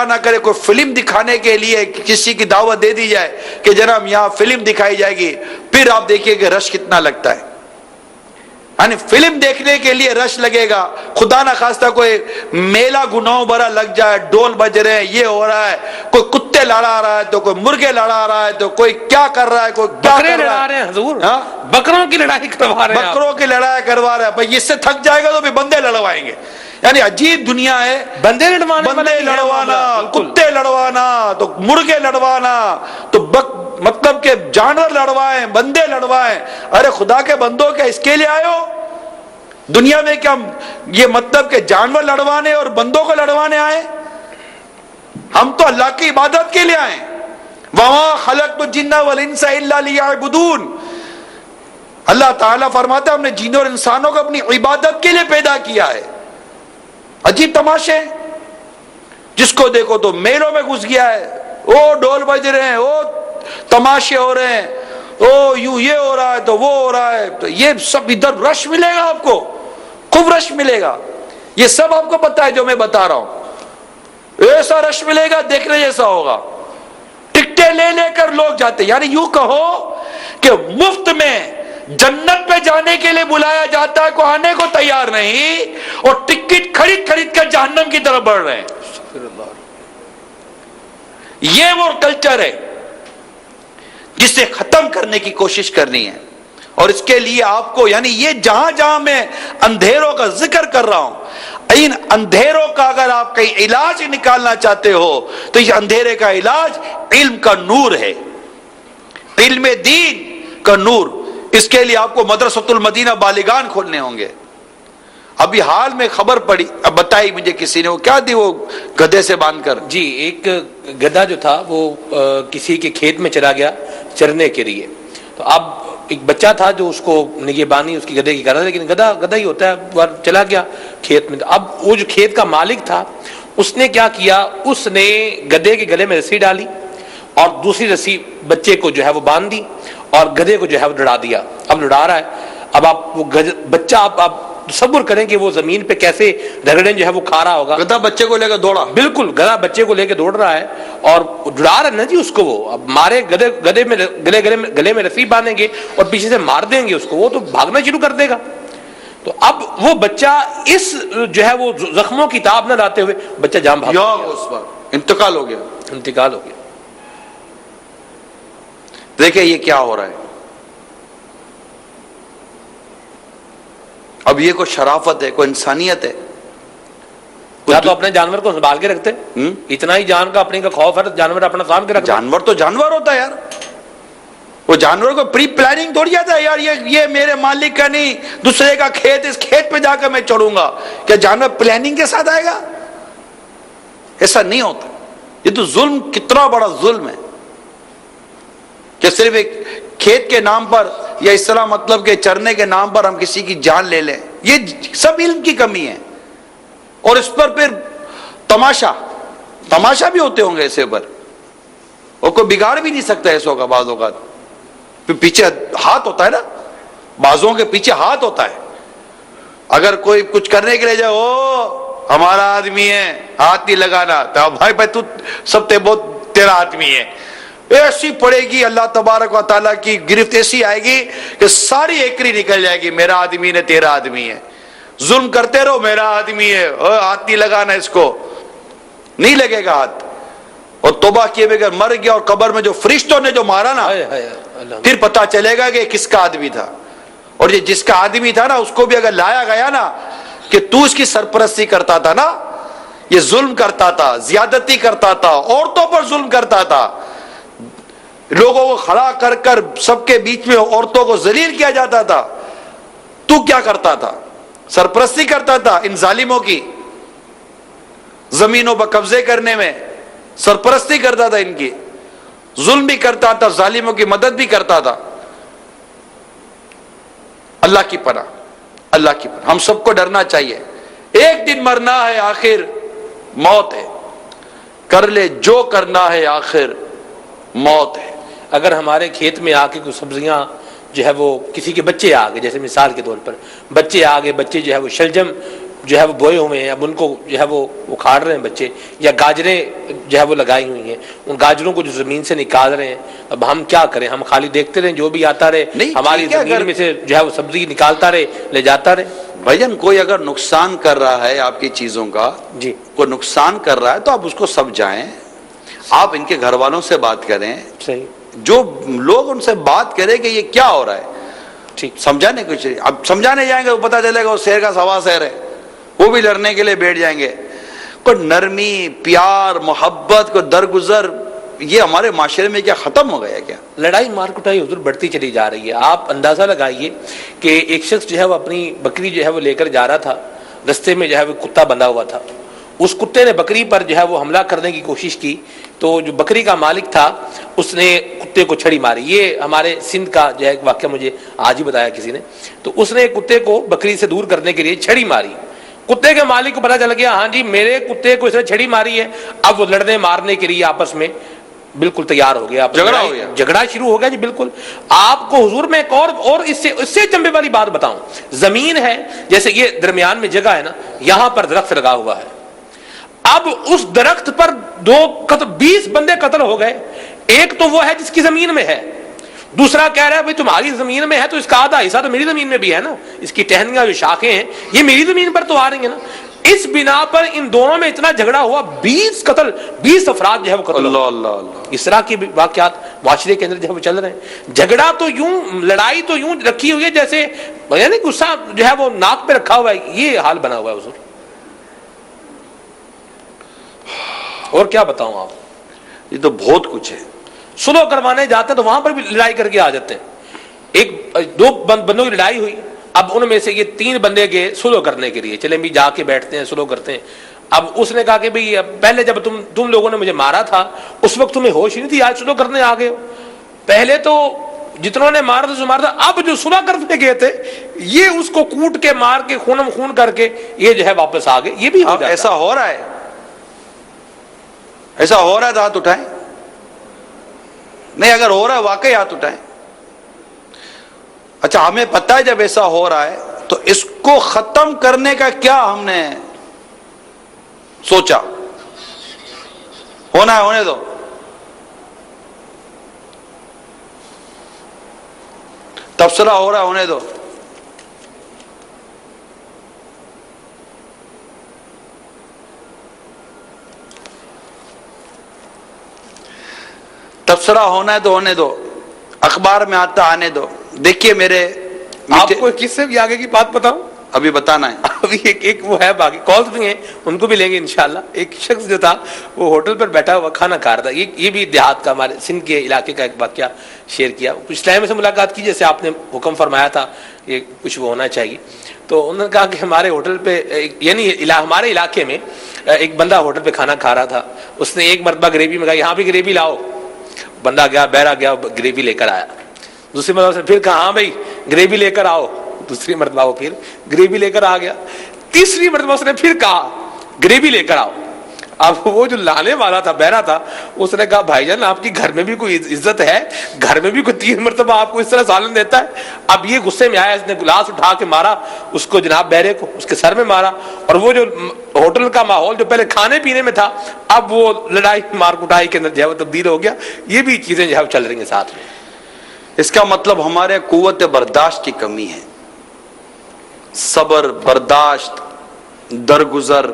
نہ کرے کوئی فلم دکھانے کے لیے کسی کی دعوت دے دی جائے کہ جناب یہاں فلم دکھائی جائے گی، پھر آپ دیکھیے کہ رش کتنا لگتا ہے. یعنی فلم دیکھنے کے لیے رش لگے گا. خدا نہ خواستہ کوئی میلہ گناہوں بھرا لگ جائے، ڈول بج رہے ہیں، یہ ہو رہا ہے، کوئی کتے لڑا رہا ہے تو کوئی مرغے لڑا رہا ہے تو کوئی کیا کر رہا ہے، کوئی بکرے لڑا رہے ہیں حضور، بکروں کی لڑائی کروا رہے ہیں، بکروں کی لڑائی کروا رہے ہیں. بھائی اس سے تھک جائے گا تو بھی بندے لڑوائیں گے. یعنی عجیب دنیا ہے. بندے لڑوانا، کتے لڑوانا، تو مرغے لڑوانا، تو مطلب کہ جانور لڑوائیں، بندے لڑوائیں. ارے خدا کے بندوں کیا اس کے لیے آئے ہو دنیا میں؟ کیا یہ مطلب کہ جانور لڑوانے اور بندوں کو لڑوانے آئے؟ ہم تو اللہ کی عبادت کے لیے آئے. وَمَا خَلَقْتُ الْجِنَّ وَالْإِنسَ إِلَّا لِيَعْبُدُونَ. اللہ تعالیٰ فرماتا ہے ہم نے جنوں اور انسانوں کو اپنی عبادت کے لیے پیدا کیا ہے. عجیب تماشے، جس کو دیکھو تو میلوں میں گھس گیا ہے. او ڈول بج رہے ہیں، او تماشے ہو رہے ہیں، او یوں یہ ہو رہا ہے تو وہ ہو رہا ہے. تو یہ سب ادھر رش ملے گا آپ کو، خوب رش ملے گا. یہ سب آپ کو پتا ہے جو میں بتا رہا ہوں. ایسا رش ملے گا دیکھنے جیسا ہوگا. ٹکٹیں لے لے کر لوگ جاتے. یعنی یوں کہو کہ مفت میں جنت پہ جانے کے لیے بلایا جاتا ہے، کوئی آنے کو تیار نہیں، اور ٹکٹ خرید کر جہنم کی طرف بڑھ رہے ہیں. یہ وہ کلچر ہے جسے ختم کرنے کی کوشش کرنی ہے. اور اس کے لیے آپ کو یعنی یہ جہاں میں اندھیروں کا ذکر کر رہا ہوں، ان اندھیروں کا اگر آپ کہیں علاج نکالنا چاہتے ہو تو یہ اندھیرے کا علاج علم کا نور ہے، علم دین کا نور. اس کے لیے آپ کو مدرسۃ المدینہ بالغان کھولنے ہوں گے. ابھی حال میں خبر پڑی، اب بتائی مجھے کسی نے، وہ کیا تھی، وہ گدھے سے باندھ کر. جی ایک گدھا جو تھا وہ کسی کے کھیت میں چلا گیا چرنے کے لیے. تو اب ایک بچہ تھا جو اس کو نگہبانی اس کی گدھے کی کر رہا تھا، لیکن گدھا ہی ہوتا ہے، چلا گیا کھیت میں. اب وہ جو کھیت کا مالک تھا اس نے کیا کیا، اس نے گدھے کے گلے میں رسی ڈالی اور دوسری رسی بچے کو جو ہے وہ باندھ دی اور گدھے کو جو ہے وہ لڑا دیا. اب لڑا رہا ہے. اب آپ وہ بچہ آپ تصور کریں کہ وہ زمین پہ کیسے رگڑیں جو ہے وہ کھا رہا ہوگا. گدھا بچے کو لے کر دوڑا. بالکل گدھا بچے کو لے کے دوڑ رہا ہے اور لڑا رہا ہے نا جی اس کو. وہ اب مارے گلے میں رسی باندھیں گے اور پیچھے سے مار دیں گے اس کو، وہ تو بھاگنا شروع کر دے گا. تو اب وہ بچہ اس جو ہے وہ زخموں کی تاب نہ لاتے ہوئے بچہ جان بھاگ گیا، اس پر انتقال ہو گیا. دیکھیں یہ کیا ہو رہا ہے. اب یہ کوئی شرافت ہے، کوئی انسانیت ہے؟ یا تو اپنے جانور کو سنبھال کے رکھتے، اتنا ہی جان کا اپنے کا خوف ہے، جانور اپنا سام کے رکھتے. جانور تو جانور ہوتا ہے یار. وہ جانور کو پری پلاننگ تھوڑی آتا ہے یار یہ میرے مالک کا نہیں، دوسرے کا کھیت، اس کھیت پہ جا کر میں چڑھوں گا. کیا جانور پلاننگ کے ساتھ آئے گا؟ ایسا نہیں ہوتا. یہ تو ظلم، کتنا بڑا ظلم ہے کہ صرف ایک کھیت کے نام پر یا اس طرح مطلب کہ چرنے کے نام پر ہم کسی کی جان لے لیں. یہ سب علم کی کمی ہے. اور اس پر پھر تماشا بھی ہوتے ہوں گے ایسے پر، اور کوئی بگاڑ بھی نہیں سکتا ایسوں کا. بعض اوقات پھر پیچھے ہاتھ ہوتا ہے نا، بعضوں کے پیچھے ہاتھ ہوتا ہے. اگر کوئی کچھ کرنے کے لیے جائے، او ہمارا آدمی ہے، ہاتھ نہیں لگانا، تو بھائی تو سب بہت تیرا آدمی ہے. ایسی پڑے گی اللہ تبارک و تعالیٰ کی گرفت، ایسی آئے گی کہ ساری ایکری نکل جائے گی، میرا آدمی نے تیرا آدمی ہے. ظلم کرتے رہو، میرا آدمی ہے، ہاتھ نہیں لگانا اس کو، نہیں لگے گا ہاتھ. اور توبہ کیے بغیر مر گیا اور قبر میں جو فرشتوں نے جو مارا نا، پھر پتا چلے گا کہ کس کا آدمی تھا. اور یہ جس کا آدمی تھا نا اس کو بھی اگر لایا گیا نا کہ تو اس کی سرپرستی کرتا تھا نا، یہ ظلم کرتا تھا، زیادتی کرتا تھا، عورتوں پر ظلم کرتا تھا، لوگوں کو کھڑا کر کر سب کے بیچ میں عورتوں کو ذلیل کیا جاتا تھا، تو کیا کرتا تھا؟ سرپرستی کرتا تھا ان ظالموں کی، زمینوں پر قبضے کرنے میں سرپرستی کرتا تھا، ان کی ظلم بھی کرتا تھا، ظالموں کی مدد بھی کرتا تھا. اللہ کی پناہ، اللہ کی پناہ. ہم سب کو ڈرنا چاہیے، ایک دن مرنا ہے، آخر موت ہے، کر لے جو کرنا ہے، آخر موت ہے. اگر ہمارے کھیت میں آ کے کوئی سبزیاں جو ہے وہ کسی کے بچے آ گئے، جیسے مثال کے طور پر بچے آ گئے، بچے جو ہے وہ شلجم جو ہے وہ بوئے ہوئے ہیں، اب ان کو جو ہے وہ اکھاڑ رہے ہیں بچے، یا گاجریں جو ہے وہ لگائی ہوئی ہیں، ان گاجروں کو جو زمین سے نکال رہے ہیں، اب ہم کیا کریں؟ ہم خالی دیکھتے رہیں جو بھی آتا رہے، ہماری زمین میں سے جو ہے وہ سبزی نکالتا رہے، لے جاتا رہے؟ بھائی جان کوئی اگر نقصان کر رہا ہے آپ کی چیزوں کا، جی کوئی نقصان کر رہا ہے تو آپ اس کو سمجھائیں، آپ ان کے گھر والوں سے بات کریں، صحیح، جو لوگ ان سے بات کریں کہ یہ کیا ہو رہا ہے، ٹھیک، سمجھانے کچھ. اب سمجھانے جائیں گے وہ پتہ چلے گا وہ شیر کا سوا شیر ہے، وہ بھی لڑنے کے لیے بیٹھ جائیں گے. کوئی نرمی، پیار، محبت، کوئی درگزر، یہ ہمارے معاشرے میں کیا ختم ہو گیا کیا؟ لڑائی مار کٹائی حضور بڑھتی چلی جا رہی ہے. آپ اندازہ لگائیے کہ ایک شخص جو ہے وہ اپنی بکری جو ہے وہ لے کر جا رہا تھا، رستے میں جو ہے وہ کتا بندھا ہوا تھا، اس کتے نے بکری پر جو ہے وہ حملہ کرنے کی کوشش کی، تو جو بکری کا مالک تھا اس نے کتے کو چھڑی ماری. یہ ہمارے سندھ کا جو ہے ایک واقعہ مجھے آج ہی بتایا کسی نے. تو اس نے کتے کو بکری سے دور کرنے کے لیے چھڑی ماری. کتے کے مالک کو پتا چل گیا ہاں جی میرے کتے کو اس نے چھڑی ماری ہے. اب وہ لڑنے مارنے کے لیے آپس میں بالکل تیار ہو گیا، جھگڑا ہو گیا، جھگڑا شروع ہو گیا. جی بالکل. آپ کو حضور میں ایک اور اس سے چمبے والی بات بتاؤں. زمین ہے، جیسے یہ درمیان میں جگہ ہے نا، یہاں پر درخت لگا ہوا ہے. اب اس درخت پر 20 بندے قتل ہو گئے. ایک تو وہ ہے جس کی زمین میں ہے، دوسرا کہہ رہا ہے بھائی تمہاری زمین میں ہے تو اس کا آدھا حصہ تو میری زمین میں بھی ہے نا، اس کی ٹہنیاں جو شاخیں ہیں یہ میری زمین پر تو آ رہی ہیں نا. اس بنا پر ان دونوں میں اتنا جھگڑا ہوا، 20 افراد جو ہے وہ قتل ہو. اللہ اللہ اللہ. اس طرح کے واقعات معاشرے کے اندر جو ہے وہ چل رہے ہیں. جھگڑا تو یوں، لڑائی تو یوں رکھی ہوئی ہے جیسے یعنی غصہ جو ہے وہ ناک پہ رکھا ہوا ہے. یہ حال بنا ہوا ہے حضور. اور کیا بتاؤں آپ، یہ تو بہت کچھ ہے. سلو کروانے جاتے ہیں تو وہاں پر بھی لڑائی کر کے آ جاتے ہیں. دو بندوں کی لڑائی ہوئی، اب ان میں سے یہ 3 بندے گئے سلو کرنے کے لیے، چلیں بھی جا کے بیٹھتے ہیں سلو کرتے ہیں. اب اس نے کہا کہ بھئی پہلے جب تم لوگوں نے مجھے مارا تھا اس وقت تمہیں ہوش ہی نہیں تھی، آج سلو کرنے آ گئے ہو. پہلے تو جتنوں نے مارا تھا مارا تھا، اب جو سلح کرنے گئے تھے یہ اس کو کوٹ کے مار کے خونم خون کر کے یہ جو ہے واپس آ گئے. یہ بھی ایسا ہو رہا ہے، ایسا ہو رہا ہے تو ہاتھ اٹھائیں. نہیں اگر ہو رہا ہے واقعی ہاتھ اٹھائیں. اچھا ہمیں پتہ ہے جب ایسا ہو رہا ہے تو اس کو ختم کرنے کا کیا ہم نے سوچا؟ ہونا ہے ہونے دو. تبصرہ ہو رہا ہے ہونے دو. تبصرہ ہونا ہے تو ہونے دو، اخبار میں آتا آنے دو. دیکھیے میرے آپ کو کس سے بھی آگے کی بات بتاؤں، ابھی بتانا ہے. ابھی ایک وہ ہے، باقی کالز بھی ہیں ان کو بھی لیں گے انشاءاللہ. ایک شخص جو تھا وہ ہوٹل پر بیٹھا ہوا کھانا کھا رہا تھا. یہ بھی دیہات کا، ہمارے سندھ کے علاقے کا ایک واقعہ شیئر کیا. کچھ ٹائم سے ملاقات کی جیسے آپ نے حکم فرمایا تھا یہ کچھ وہ ہونا چاہیے. تو انہوں نے کہا کہ ہمارے ہوٹل پہ یعنی ہمارے علاقے میں ایک بندہ ہوٹل پہ کھانا کھا رہا تھا. اس نے ایک مرتبہ گریوی میں کہا یہاں بھی گریوی لاؤ. بندہ گیا، بہرا گیا، گریوی لے کر آیا. دوسری مرتبہ سے پھر کہا ہاں بھائی گریوی لے کر آؤ. دوسری مرتبہ وہ پھر گریوی لے کر آ گیا. تیسری مرتبہ اس نے پھر کہا گریوی لے کر آؤ. اب وہ جو لانے والا تھا، بہرا تھا، اس نے کہا بھائی جان آپ کی گھر میں بھی کوئی عزت ہے، گھر میں بھی کوئی 3 مرتبہ آپ کو اس طرح سالن دیتا ہے. اب یہ غصے میں آیا، اس نے گلاس اٹھا کے مارا اس کو، جناب بہرے کو اس کے سر میں مارا. اور وہ جو ہوٹل کا ماحول جو پہلے کھانے پینے میں تھا اب وہ لڑائی مار کٹائی کے اندر جو ہے وہ تبدیل ہو گیا. یہ بھی چیزیں جو ہے چل رہی ہیں ساتھ میں. اس کا مطلب ہمارے قوت برداشت کی کمی ہے. صبر، برداشت، درگزر،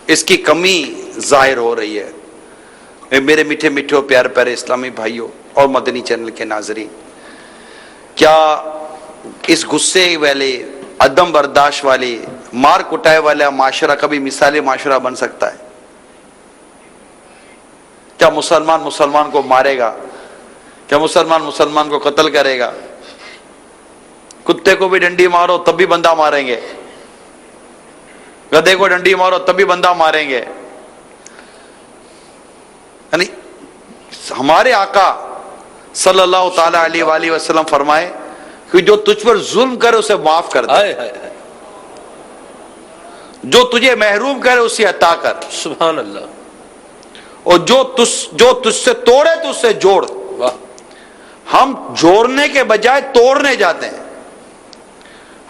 اس کی کمی ظاہر ہو رہی ہے۔ میرے میٹھے میٹھے اور پیارے پیارے اسلامی بھائیوں اور مدنی چینل کے ناظرین، کیا اس غصے والے، عدم برداشت والے، مار کٹائے والا معاشرہ کبھی مثالی معاشرہ بن سکتا ہے؟ کیا مسلمان مسلمان کو مارے گا؟ کیا مسلمان مسلمان کو قتل کرے گا؟ کتے کو بھی ڈنڈی مارو تب بھی بندہ ماریں گے، گدھے کو ڈنڈی مارو تب بھی بندہ ماریں گے۔ یعنی ہمارے آقا صلی اللہ تعالی علیہ وآلہ وسلم فرمائے کہ جو تجھ پر ظلم کرے اسے معاف کر دے، جو تجھے محروم کرے اسے عطا کر، سبحان اللہ، اور جو تجھ سے توڑے تو اسے جوڑ۔ ہم جوڑنے کے بجائے توڑنے جاتے ہیں،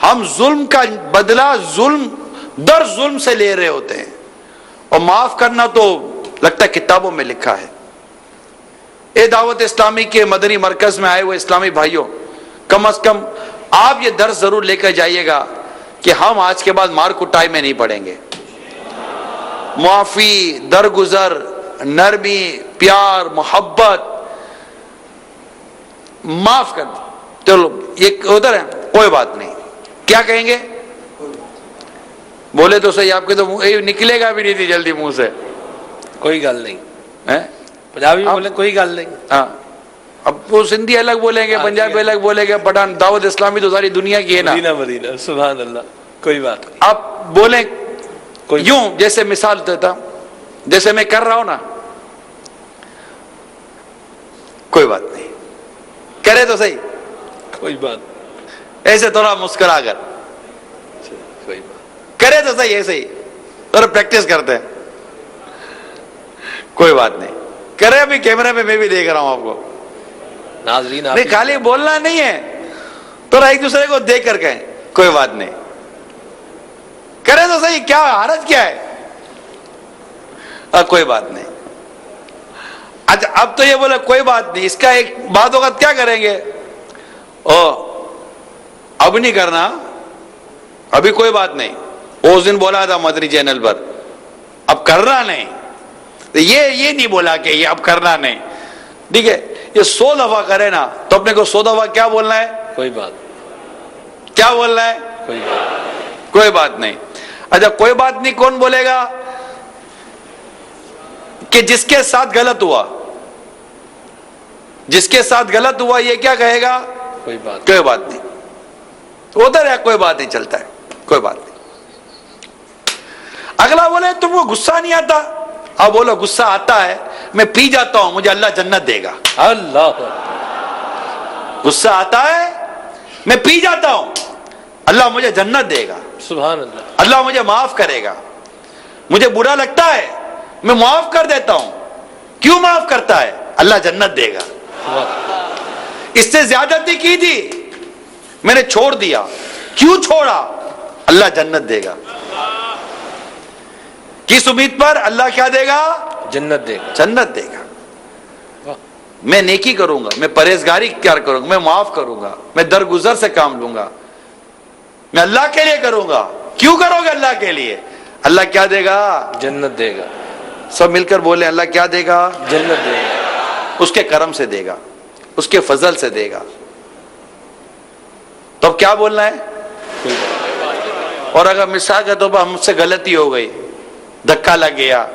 ہم ظلم کا بدلہ ظلم در ظلم سے لے رہے ہوتے ہیں، اور معاف کرنا تو لگتا ہے کتابوں میں لکھا ہے۔ اے دعوت اسلامی کے مدنی مرکز میں آئے ہوئے اسلامی بھائیوں، کم از کم آپ یہ درس ضرور لے کر جائیے گا کہ ہم آج کے بعد مار کٹائی میں نہیں پڑیں گے۔ معافی، درگزر، نرمی، پیار، محبت، معاف کر دیں۔ چلو یہ ادھر ہے، کوئی بات نہیں، کیا کہیں گے؟ بولے تو صحیح، آپ کے تو نکلے گا بھی نہیں تھی جلدی منہ سے، کوئی گل نہیں، ہیں؟ پنجابی میں بولے کوئی گل نہیں، ہاں، اب وہ سندھی الگ بولیں گے، پنجابی الگ بولیں گے، پٹھان، دعوت اسلامی تو ساری دنیا کی ہے نا۔ مدینہ مدینہ، سبحان اللہ، کوئی بات نہیں، آپ بولیں کوئی یوں، جیسے مثال دیتا، جیسے میں کر رہا ہوں نا، کوئی بات نہیں، کرے تو صحیح، کوئی بات، ایسے تھوڑا مسکرا کر کوئی بات، کرے تو صحیح، ایسے ہی تھوڑا پریکٹس کرتے ہیں، کوئی بات نہیں، کرے ابھی کیمرے میں، میں بھی دیکھ رہا ہوں آپ کو، ناظرین آپ نہیں خالی بولنا نہیں ہے، تھوڑا ایک دوسرے کو دیکھ کر کہیں کوئی بات نہیں، کرے تو صحیح، کیا حرج کیا ہے؟ کوئی بات نہیں۔ اچھا اب تو یہ بولے کوئی بات نہیں، اس کا ایک بات ہوگا کیا کریں گے؟ اب نہیں کرنا، ابھی کوئی بات نہیں، اس دن بولا تھا مدنی چینل پر، اب کرنا نہیں، یہ نہیں بولا کہ یہ اب کرنا نہیں، ٹھیک ہے؟ یہ 100 دفعہ کرے نا تو اپنے کو 100 دفعہ کیا بولنا ہے؟ کوئی بات، کیا بولنا ہے؟ کوئی بات، کوئی بات نہیں۔ اچھا کوئی بات نہیں کون بولے گا؟ کہ جس کے ساتھ غلط ہوا، جس کے ساتھ غلط ہوا یہ کیا کہے گا؟ کوئی بات، کوئی بات نہیں، ادھر ہے کوئی بات نہیں، چلتا ہے، کوئی بات نہیں۔ اگلا بولے تم کو غصہ نہیں آتا؟ اب بولو غصہ آتا ہے، میں پی جاتا ہوں، مجھے اللہ جنت دے گا۔ اللہ، غصہ آتا ہے، میں پی جاتا ہوں، اللہ مجھے جنت دے گا، سبحان اللہ، اللہ مجھے معاف کرے گا۔ مجھے برا لگتا ہے، میں معاف کر دیتا ہوں، کیوں معاف کرتا ہے؟ اللہ جنت دے گا۔ اس سے زیادتی کی تھی، میں نے چھوڑ دیا، کیوں چھوڑا؟ اللہ جنت دے گا۔ کس امید پر؟ اللہ کیا دے گا؟ جنت دے گا، جنت دے گا۔ میں نیکی کروں گا، میں پرہیزگاری اختیار کروں گا، میں معاف کروں گا، میں درگزر سے کام لوں گا، میں اللہ کے لیے کروں گا۔ کیوں کرو گے اللہ کے لیے؟ اللہ کیا دے گا؟ جنت دے گا، سب مل کر بولے اللہ کیا دے گا؟ جنت دے گا، اس کے کرم سے دے گا، اس کے فضل سے دے گا۔ تو اب کیا بولنا ہے؟ کوئی بات، اور اگر مثال کے طور پر ہم سے غلطی ہو گئی، دھکا لگ گیا،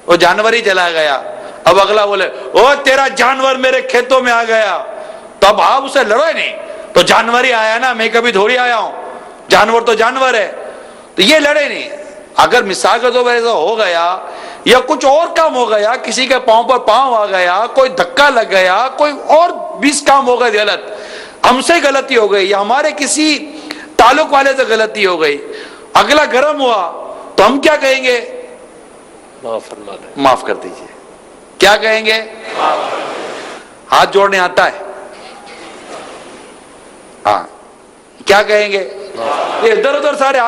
وہ جانور ہی چلا گیا، اب اگلا بولے او تیرا جانور میرے کھیتوں میں آ گیا، تو اب آپ اسے لڑو ہی نہیں، تو جانور ہی آیا نا، میں کبھی تھوڑی آیا ہوں، جانور تو جانور ہے، تو یہ لڑے نہیں۔ اگر مثال کے طور پر ایسا ہو گیا یا کچھ اور کام ہو گیا، کسی کے پاؤں پر پاؤں آ گیا، کوئی دھکا لگ گیا، کوئی اور 20 کام ہو گئے غلط، ہم سے غلطی ہو گئی یا ہمارے کسی تعلق والے سے غلطی ہو گئی، اگلا گرم ہوا تو ہم کیا کہیں گے؟ معاف فرما دیں، معاف کر دیجئے۔ کیا کہیں گے؟ ہاتھ جوڑنے آتا ہے؟ ہاں، کیا کہیں گے؟ یہ ادھر ادھر سارے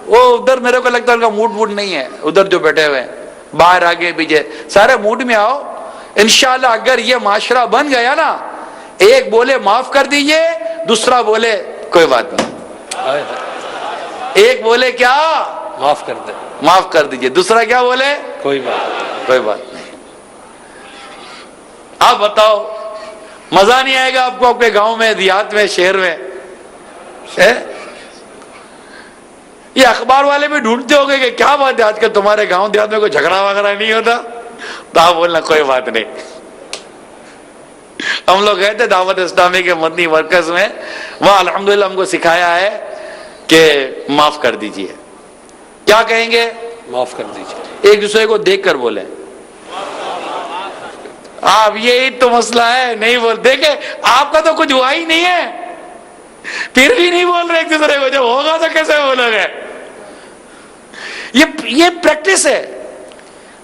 وہ ادھر میرے کو لگتا ہے ان کا موڈ نہیں ہے، ادھر جو بیٹھے ہوئے ہیں باہر آگے پیچھے سارے موڈ میں آؤ۔ انشاءاللہ اگر یہ معاشرہ بن گیا نا، ایک بولے معاف کر دیجئے، دوسرا بولے کوئی بات نہیں، ایک بولے کیا؟ معاف کر دے. معاف کر دیجئے. دوسرا کیا بولے؟ کوئی بات. کوئی بات نہیں. آپ بتاؤ مزہ نہیں آئے گا آپ کو آپ کے گاؤں میں، دیہات میں، شہر میں؟ یہ اخبار والے بھی ڈھونڈتے ہو گے کہ کیا بات ہے آج کل تمہارے گاؤں دیہات میں کوئی جھگڑا وغیرہ نہیں ہوتا؟ تو آپ بولنا کوئی بات نہیں. ہم لوگ گئے تھے دعوت اسلامی کے مدنی مرکز میں، وہاں الحمدللہ ہم کو سکھایا ہے کہ معاف کر دیجئے. کیا کہیں گے؟ معاف کر دیجیے. ایک دوسرے کو دیکھ کر بولیں. آپ یہی تو مسئلہ ہے، نہیں بول. دیکھیں آپ کا تو کچھ ہوا ہی نہیں ہے، پھر بھی نہیں بول رہے ایک دوسرے کو. جب ہوگا تو کیسے بولو گے؟ یہ پریکٹس ہے.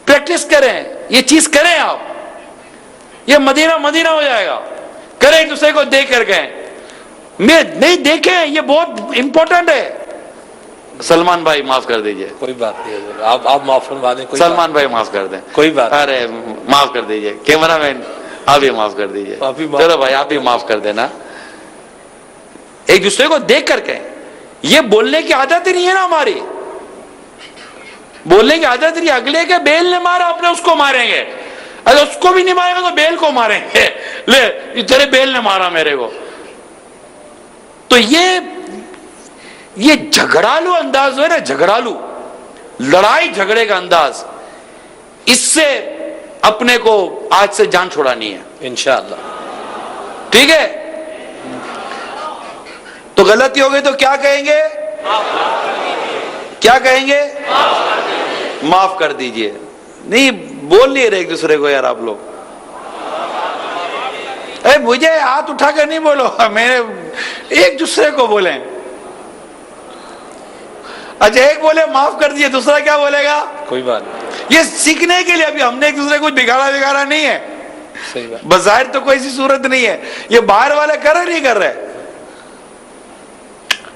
پریکٹس کریں، یہ چیز کریں آپ. یہ مدینہ مدینہ ہو جائے گا. کریں ایک دوسرے کو دیکھ کر کہیں. میں نہیں دیکھیں، یہ بہت امپورٹنٹ ہے. سلمان بھائی معاف کر دیجئے. کوئی بات نہیں حضور. آپ معاف فرما دیں. سلمان بھائی معاف کر دیں. کوئی بات. ارے معاف کر دیجئے. کیمرہ مین آپ بھی معاف کر دیجئے. چلو بھائی آپ بھی معاف کر دینا. ایک دوسرے کو دیکھ کر کہیں. یہ بولنے کی عادت ہی نہیں ہے نا ہماری. بولنے کی عادت نہیں. اگلے کے بیل نے مارا اپنے اس کو ماریں گے. اگر اس کو بھی نہیں مارے گا تو بیل کو ماریں گے. لے تیرے بیل نے مارا میرے کو. تو یہ جھگڑالو انداز ہے نا، جھگڑالو لڑائی جھگڑے کا انداز، اس سے اپنے کو آج سے جان چھوڑانی ہے انشاءاللہ. ٹھیک ہے؟ تو غلطی ہو گئی تو کیا کہیں گے؟ کیا کہیں گے؟ معاف کر دیجئے. نہیں بول نہیں رہے ایک دوسرے کو یار آپ لوگ. مجھے ہاتھ اٹھا کر نہیں بولو، میں ایک دوسرے کو بولیں. اچھا ایک بولے معاف کر دیجئے، دوسرا کیا بولے گا؟ کوئی بات نہیں. یہ سیکھنے کے لیے. ابھی ہم نے ایک دوسرے کو بگاڑا نہیں ہے. صحیح بات. بظاہر تو کوئی سی صورت نہیں ہے. یہ باہر والے کر رہے نہیں کر رہے.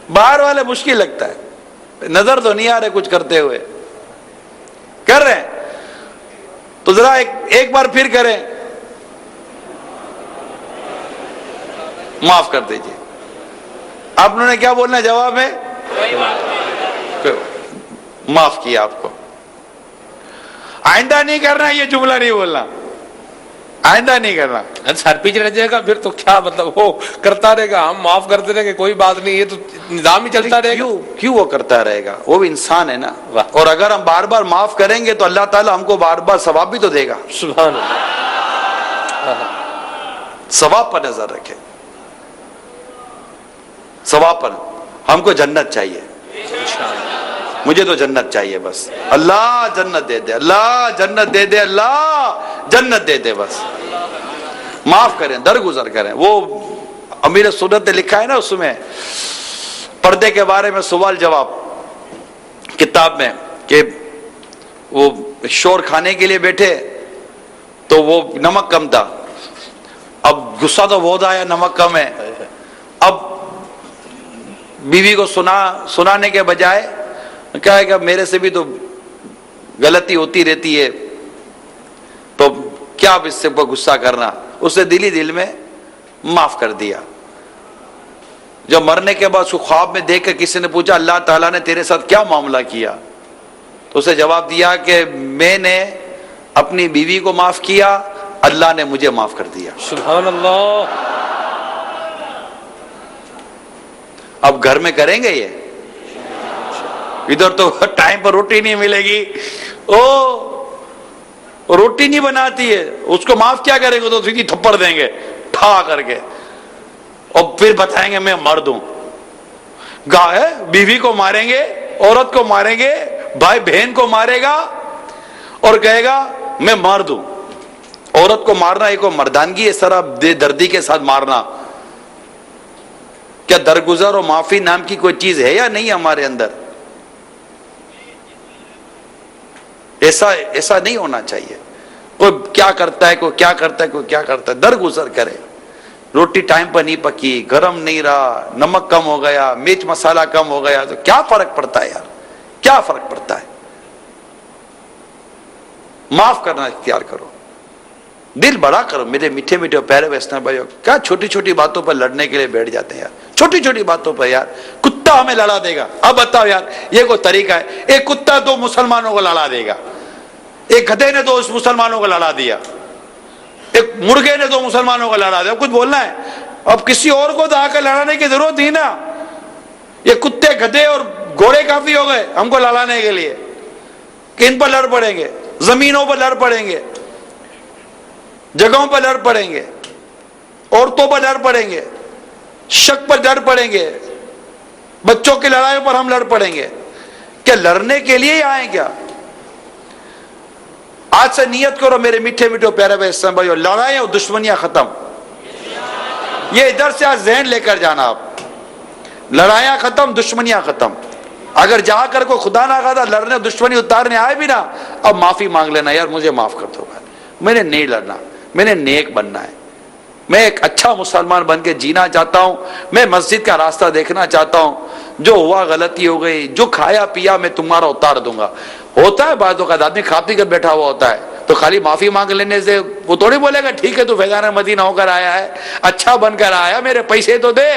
باہر والے مشکل لگتا ہے، نظر تو نہیں آ رہے کچھ کرتے ہوئے. کر رہے ہیں تو ذرا ایک بار پھر کریں. معاف کر دیجئے. آپ نے کیا بولنا ہے جواب میں؟ معاف کیا آپ کو. آئندہ نہیں کرنا یہ جملہ نہیں بولنا. آئندہ نہیں کرنا. سر پیچھے رہ جائے گا پھر تو کیا مطلب، وہ کرتا رہے گا، ہم معاف کرتے رہیں گے، کوئی بات نہیں. یہ تو نظام ہی چلتا رہے گا. کیوں وہ کرتا رہے گا؟ وہ بھی انسان ہے نا. اور اگر ہم بار بار معاف کریں گے تو اللہ تعالیٰ ہم کو بار بار ثواب بھی تو دے گا. سبحان اللہ. ثواب پر نظر رکھے. ثواب پر. ہم کو جنت چاہیے. مجھے تو جنت چاہیے بس. اللہ جنت دے دے، اللہ جنت دے دے، اللہ جنت دے دے بس. معاف کریں، درگزر کریں. وہ امیر سنت نے لکھا ہے نا اس میں پردے کے بارے میں سوال جواب کتاب میں، کہ وہ شور کھانے کے لیے بیٹھے تو وہ نمک کم تھا. اب غصہ تو بہت آیا، نمک کم ہے. اب بیوی کو سنانے کے بجائے کہا ہے کہ میرے سے بھی تو غلطی ہوتی رہتی ہے، تو کیا اب اس سے غصہ کرنا. اسے دل ہی دل میں معاف کر دیا. جب مرنے کے بعد اس کو خواب میں دیکھ کر کسی نے پوچھا اللہ تعالیٰ نے تیرے ساتھ کیا معاملہ کیا، تو اسے جواب دیا کہ میں نے اپنی بیوی کو معاف کیا، اللہ نے مجھے معاف کر دیا. سبحان اللہ. اب گھر میں کریں گے یہ؟ ادھر تو ٹائم پر روٹی نہیں ملے گی، روٹی نہیں بناتی ہے، اس کو معاف کیا کریں گے تو سیدھی تھپڑ دیں گے ٹھا کر کے، اور پھر بتائیں گے میں مرد ہوں. گاہ بیوی کو ماریں گے، عورت کو ماریں گے، بھائی بہن کو مارے گا اور کہے گا میں مرد ہوں. عورت کو مارنا ایک مردانگی ہے، سرا بے دردی کے ساتھ مارنا. کیا درگزر اور معافی نام کی کوئی چیز ہے یا نہیں ہمارے اندر؟ ایسا نہیں ہونا چاہیے. کوئی کیا کرتا ہے، کوئی کیا کرتا ہے، کوئی کیا کرتا ہے. درگزر کرے. روٹی ٹائم پر نہیں پکی، گرم نہیں رہا، نمک کم ہو گیا، مرچ مسالہ کم ہو گیا، تو کیا فرق پڑتا ہے یار؟ کیا فرق پڑتا ہے؟ معاف کرنا اختیار کرو. دل بڑا کرو میرے میٹھے میٹھے پیارے ویسٹرن بھائیو. کیا چھوٹی چھوٹی باتوں پر لڑنے کے لیے بیٹھ جاتے ہیں یار, چھوٹی چھوٹی باتوں پر یار. کتا ہمیں لڑا دے گا, اب بتاؤ یار یہ کوئی طریقہ ہے؟ ایک کتا دو مسلمانوں کو لڑا دے گا, ایک گدھے نے دو مسلمانوں کو لڑا دیا, ایک مرغے نے دو مسلمانوں کو لڑا دیا. کچھ بولنا ہے؟ اب کسی اور کو تو آ کر لڑانے کی ضرورت ہی نا. یہ کتے گدھے اور گھوڑے کافی ہو گئے ہم کو لڑانے کے لیے کہ ان پر لڑ پڑیں گے, زمینوں پر لڑ پڑیں گے, جگہوں پر لڑ پڑیں گے, عورتوں پر لڑ پڑیں گے, شک پر لڑ پڑیں گے, بچوں کی لڑائیوں پر ہم لڑ پڑیں گے. کیا لڑنے کے لیے ہی آئیں کیا؟ آج سے نیت کرو میرے میٹھے میٹھے پیارے بھائی, لڑائیں اور دشمنیاں ختم. یہ ادھر سے آج ذہن لے کر جانا, آپ لڑائیاں ختم, دشمنیاں ختم. اگر جا کر کوئی خدا نہ خواستہ لڑنے دشمنی اتارنے آئے بھی نا, اب معافی مانگ لینا, یار مجھے معاف کر دو, میں نے نہیں لڑنا, میں نے نیک بننا ہے, میں ایک اچھا مسلمان بن کے جینا چاہتا ہوں, میں مسجد کا راستہ دیکھنا چاہتا ہوں, جو ہوا غلطی ہو گئی, جو کھایا پیا میں تمہارا اتار دوں گا. ہوتا ہے بعض اوقات آدمی کھا پی کر بیٹھا ہوا ہوتا ہے, تو خالی معافی مانگ لینے سے وہ تھوڑی بولے گا ٹھیک ہے تو فیضان مدینہ ہو کر آیا ہے, اچھا بن کر آیا, میرے پیسے تو دے.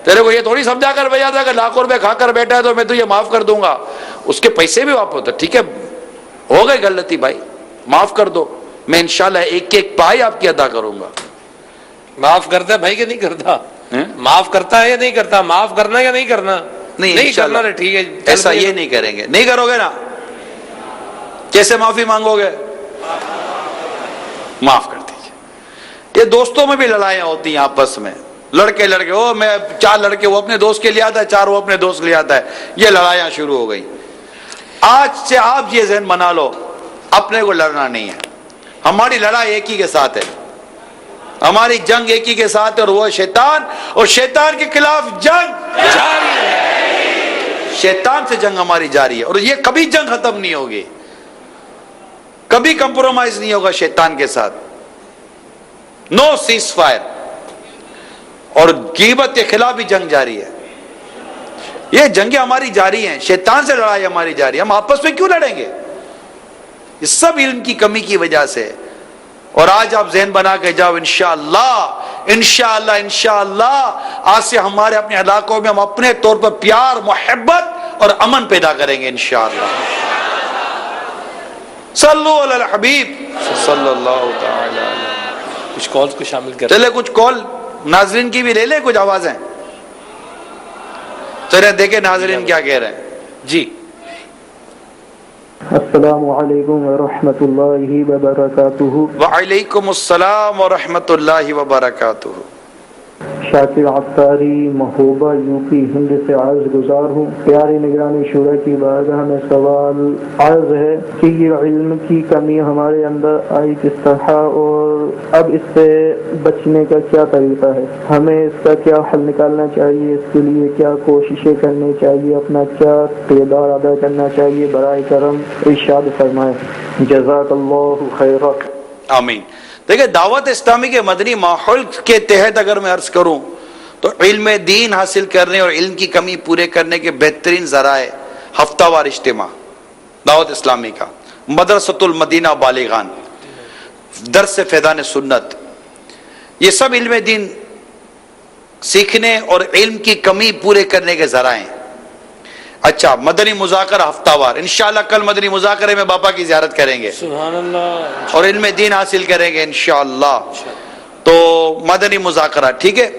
تیرے کو یہ تھوڑی سمجھا کر بھیجا تھا کہ لاکھوں روپے کھا کر بیٹھا ہے تو میں تجھے معاف کر دوں گا, اس کے پیسے بھی واپس ہوتے. ٹھیک ہے ہو گئی غلطی بھائی, معاف کر دو, میں انشاءاللہ ایک ایک پائی آپ کی ادا کروں گا. معاف کرتا ہے بھائی کہ نہیں کرتا؟ معاف کرتا ہے یا نہیں کرتا؟ معاف کرنا یا نہیں کرنا؟ نہیں کرنا. ٹھیک ہے, ایسا یہ نہیں کریں گے, نہیں کرو گے نا. کیسے معافی مانگو گے؟ معاف کر دیجیے. یہ دوستوں میں بھی لڑائیاں ہوتی ہیں آپس میں, لڑکے او میں 4 لڑکے, وہ اپنے دوست کے لیے آتا ہے, 4 وہ اپنے دوست کے لیے آتا ہے, یہ لڑائیاں شروع ہو گئی. آج سے آپ یہ ذہن بنا لو اپنے کو لڑنا نہیں ہے. ہماری لڑائی ایک ہی کے ساتھ ہے, ہماری جنگ ایک ہی کے ساتھ ہے, اور وہ شیطان, اور شیطان کے خلاف جنگ جاری ہے. شیطان سے جنگ ہماری جاری ہے, اور یہ کبھی جنگ ختم نہیں ہوگی, کبھی کمپرومائز نہیں ہوگا شیطان کے ساتھ. نو سیز فائر. اور غیبت کے خلاف بھی جنگ جاری ہے. یہ جنگیں ہماری جاری ہیں, شیطان سے لڑائی ہماری جاری ہے. ہم آپس میں کیوں لڑیں گے؟ یہ سب علم کی کمی کی وجہ سے. اور آج آپ ذہن بنا کے جاؤ, انشاءاللہ آج سے ہمارے اپنے علاقوں میں ہم اپنے طور پر پیار, محبت اور امن پیدا کریں گے انشاءاللہ. صلو علی الحبیب صلی اللہ تعالی علیہ. کچھ کالز کو شامل کر چلے کچھ کال ناظرین کی بھی لے لیں, کچھ آوازیں. چلے دیکھیں ناظرین کیا کہہ رہے ہیں. جی السلام علیکم ورحمۃ اللہ وبرکاتہ. وعلیکم السلام ورحمۃ اللہ وبرکاتہ. شاکر عطاری محبوبہ یو پی ہند سے عرض گزار ہوں. پیاری نگرانی شورا کی بارگاہ میں سوال عرض ہے کہ یہ علم کی کمی ہمارے اندر آئی کس طرح, اور اب اس سے بچنے کا کیا طریقہ ہے؟ ہمیں اس کا کیا حل نکالنا چاہیے؟ اس کے لیے کیا کوششیں کرنی چاہیے؟ اپنا کیا کردار ادا کرنا چاہیے؟ برائے کرم ارشاد فرمائیں. جزاک اللہ خیرا. آمین. دیکھیں دعوت اسلامی کے مدنی ماحول کے تحت اگر میں عرض کروں تو علم دین حاصل کرنے اور علم کی کمی پورے کرنے کے بہترین ذرائع ہفتہ وار اجتماع دعوت اسلامی کا, مدرسۃ المدینہ بالغان, درس فیضان سنت, یہ سب علم دین سیکھنے اور علم کی کمی پورے کرنے کے ذرائع. اچھا, مدنی مذاکرہ ہفتہ وار, انشاءاللہ کل مدنی مذاکرے میں باپا کی زیارت کریں گے, سبحان اللہ, اور علم دین حاصل کریں گے انشاءاللہ. تو مدنی مذاکرہ ٹھیک ہے.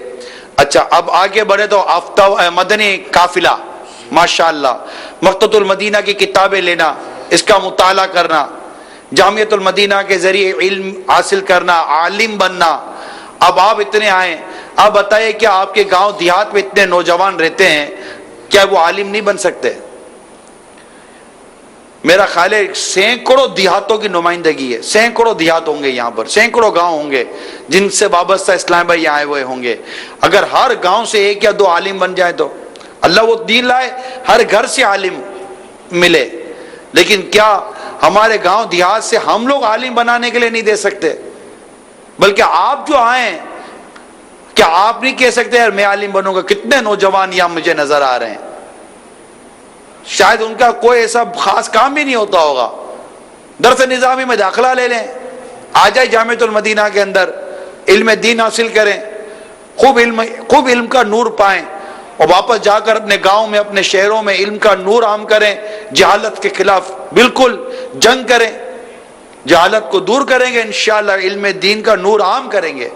اچھا اب آگے بڑھے تو ہفتہ مدنی قافلہ, ماشاءاللہ مکتبۃ المدینہ کی کتابیں لینا, اس کا مطالعہ کرنا, جامعۃ المدینہ کے ذریعے علم حاصل کرنا, عالم بننا. اب آپ اتنے آئیں, آپ بتائیے کیا آپ کے گاؤں دیہات میں اتنے نوجوان رہتے ہیں, کیا وہ عالم نہیں بن سکتے؟ میرا خیال ہے سینکڑوں دیہاتوں کی نمائندگی ہے, سینکڑوں دیہات ہوں گے یہاں پر, سینکڑوں گاؤں ہوں گے جن سے وابستہ اسلام بھائی آئے ہوئے ہوں گے. اگر ہر گاؤں سے 1 یا 2 عالم بن جائے تو اللہ وہ دین لائے, ہر گھر سے عالم ملے. لیکن کیا ہمارے گاؤں دیہات سے ہم لوگ عالم بنانے کے لیے نہیں دے سکتے؟ بلکہ آپ جو آئیں, کیا آپ نہیں کہہ سکتے یار میں عالم بنوں گا؟ کتنے نوجوان یہاں مجھے نظر آ رہے ہیں, شاید ان کا کوئی ایسا خاص کام بھی نہیں ہوتا ہوگا, درس نظامی میں داخلہ لے لیں, آ جائے جامعۃ المدینہ کے اندر، علم دین حاصل کریں، خوب علم کا نور پائیں، اور واپس جا کر اپنے گاؤں میں اپنے شہروں میں علم کا نور عام کریں، جہالت کے خلاف بالکل جنگ کریں، جہالت کو دور کریں گے انشاءاللہ، علم دین کا نور عام کریں گے۔